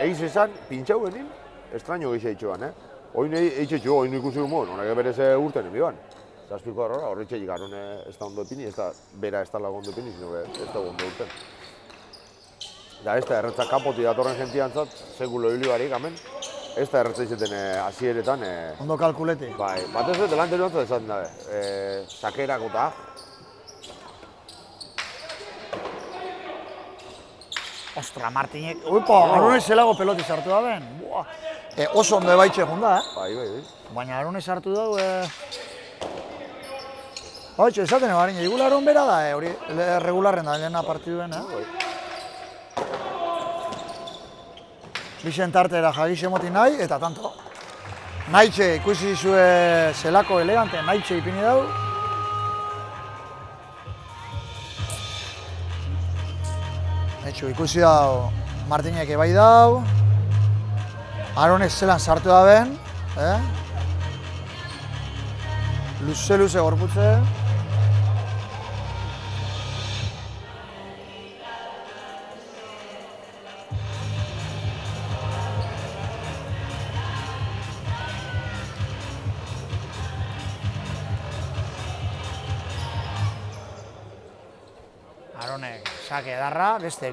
eiz esan, pintxauenin, estraño gehi eitxuan, Oin eitxetxu, oin ikusi humor, honek berez urten biban. Zazpiko horra, horretxeik arron ez da ondo epini, ez da, bera ez da lago ondo epini, sino ez da ondo urten. Da ez da erretzak kanpoti datorren jentiantzat, segulo hili barik, hemen. Ez da erretza izeten hasieretan. Ondo kalkuleti. Bai, batez ez delante duantzat esaten dabe. Sakerak eta. Ostra, Martinek, Arone zelago peloti sartu da ben. Oso ondo ebaitxe egon da, Bai. Baina Arone sartu dau, Baitxe, esaten ebarin, igula Aron bera da, hori regularren da, lehena partiduen, Bixen tartera jagixe moti nahi, eta tanto. Naitxe ikusi zue zelako elegante, naitxe ipini dau. Naitxe ikusi dau Martinek ebai dau. Aronek zelan sartu da ben. Luze gorputze. Aronek sake edarra, beste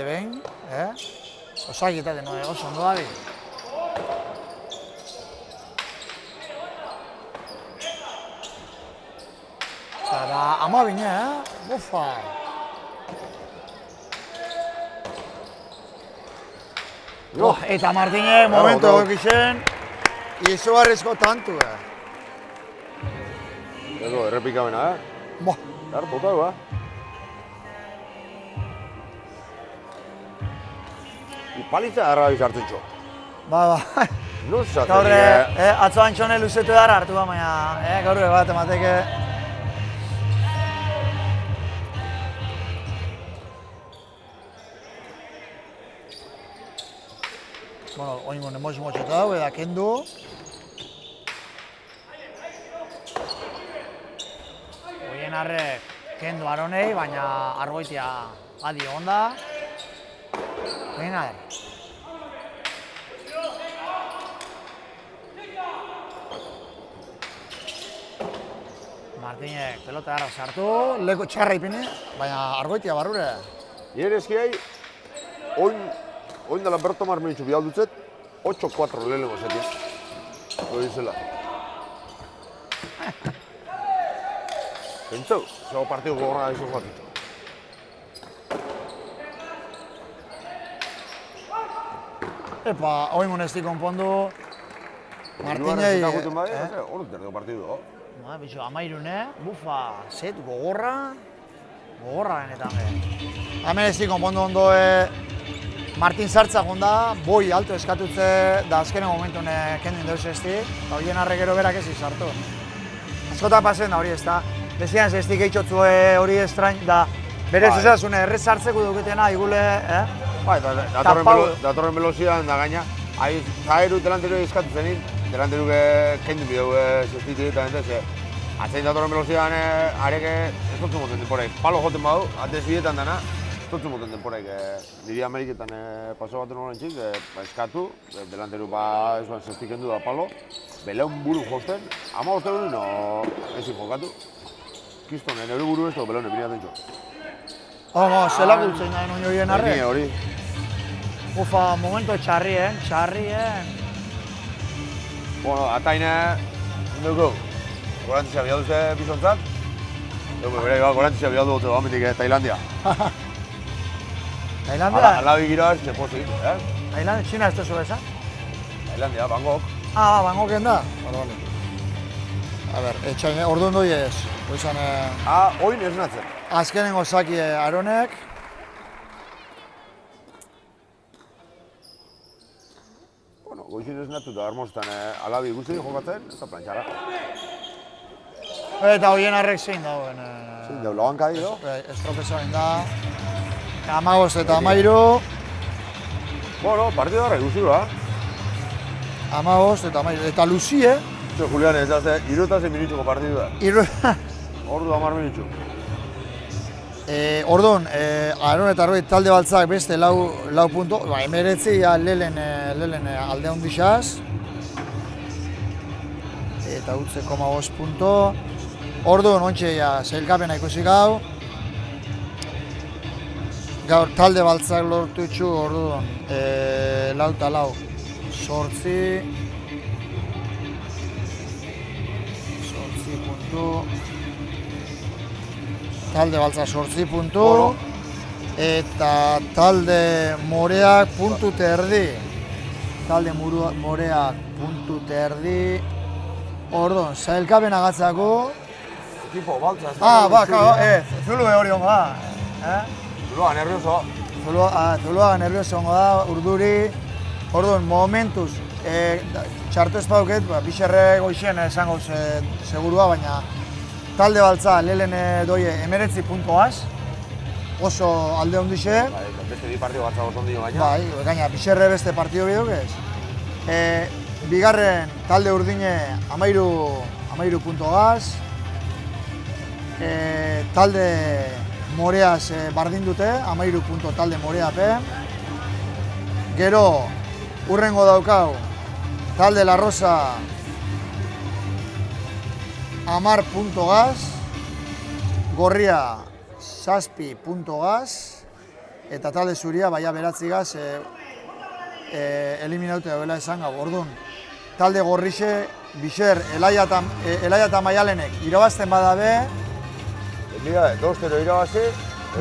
behin, osagietate oso ondo dabi. Eta ama bine, bufa. Eta Martinek momentu egokixen, izugarrizko tantu. Edo, errepikabena, Boh. Dar, botau, Palitza harra izartzen txo. Ba. Nuz zaten Gaur, atzo antxone luzetu dara hartu da, baina, gaur bat emateke. Bueno, oingo motxeta dago, eda kendu. Oien arrek kendu Aronei, baina Argoitia adi onda. Baina, Martinek pelota gara sartu, leko txarra ipini, baina Argoitia barrure. Nire eskiai, oin dela berto marmenitxu bialdutzet, 8-4 lehenengo zeti. Hori zela. Pentsau, zego partidu gogorra izo joatitxo. Epa, hoi monesti konpondu. Martinei... Hor dut partidu, Bitxo, amairune, bufa, set, gogorra benetan. Hemen ez konpondu ondo Martin sartza gonda, boi alto eskatutze da azkenen momentun kendin deus esti, eta horien arrekero berak ez izartu. Askota pasen da hori ez da, bezian ez esti gehitxotzu hori estrain, da berez ezazune errez sartzeko duketena, igule, Bai, datorren velozian da gaina, zairu delanteru eskatu zenin, delanteru kendu bideu zestiti eta entez, atzein datorren velozian areke ez dutzu moten denporaik. Palo joten badu, atez bidetan dana, ez dutzu moten denporaik. Niri Ameriketan paso baten horren txik, eskatu, delanteru ez ban zesti kendu da palo, beleun buru josten, 15 egun no ezin jokatu. Kiston, nire buru ez dugu beleun epinaten txo. Zela gultzen da non joien arre. Hori. Ufa, momento txarrien. Bueno, ataine, dugu, gorantzia bialduze bizontzat. Dugu, bere gorantzia bialdu gote doamendik Tailandia. Tailandia? Alabi giroaz, txepozik, Tailandia, Txina ez duzu bezan? Tailandia, Bangkok. Bangkoken da? Bale. A ber, etxain, orduan doi ez. Oizan... Oin ez natzen. Azkenengo zaki Aronek. Bueno, goizin ez natu da armostan alabi guztien jokatzen, ez da plantxara. Eta horien arrek zein dagoen. Zein dau, labankadi do? Estropezoen da. 15 eta 13. Bueno, partidu horre guzti da. 15 eta 13. Eta luzie. Julián, ez da, 76 minutxoko partidu da. Ordu 10 minutxu. Orduan, Aron eta Argoit talde baltzak beste lau punto, emeretzi lehen alde hondixaz. Eta utze 5 punto. Orduan, ontxe zailkapena ikusi gau. Gaur talde baltzak lortu itxu, orduan, lau eta lau. Sortzi puntu. Talde baltza 8 puntu, eta talde moreak puntu terdi. Talde moreak puntu terdi. Orduan, zailkapen agatzako. Tipo, baltza, ez da. Zulue hori hongo da. Zuluaga nervioso. Zuluaga nervioso hongo da, urduri. Orduan, momentuz, txartu ez pauket, bixerre goixen esango segurua, baina talde baltza lehen doie 19 puntoaz, oso alde hondixe. Beste bi partido batza oso ondio baina. Bai, gaina, bixerre beste partido biduk ez. Bigarren talde urdine 13 puntoaz. Talde Moreaz bardin dute, 13 punto talde Moreape. Gero, urrengo daukau, talde La Rosa 10 puntogaz, Gorria 7 puntogaz, eta talde Zuria baia beratzigaz eliminaute dagoela esan gau. Orduan, talde Gorrixe, Bixer, Elaia eta Maialenek irabazten badabe, Mira, 2-0 irabazi,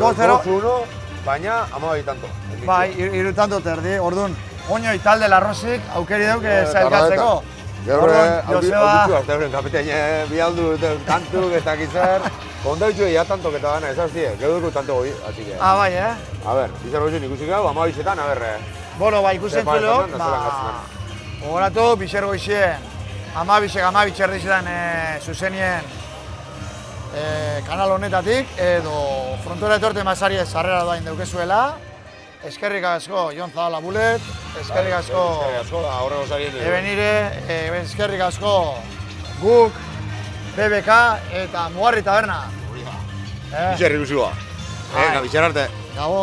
2-1, baina 12 tanto. bai, 3 tanto terdi. Orduan, oinoi talde Larrosik aukeri dauke zailkatzeko. Gero Joseba kapiteine bialdu kantuk ez dakit zer. Kontautxu egia tantoketa dana, ez aztie, gero dugu tanto goi, así que. Ah, bai, A ber, bizar goizun ikusi gau, 12etan, a ber. Bueno, ikusen txuleok, gogoratu, Bixer goixien, 12 erdizetan zuzenien kanal honetatik, edo frontora etorte mazari sarrera doain daukezuela. Eskerrik asko, Jon Zabala Bulet, eskerrik asko, Ebenire, eskerrik asko, guk, BBK eta Mugarri Taberna. Bixer ikusi goa. Bixer arte. Gabon.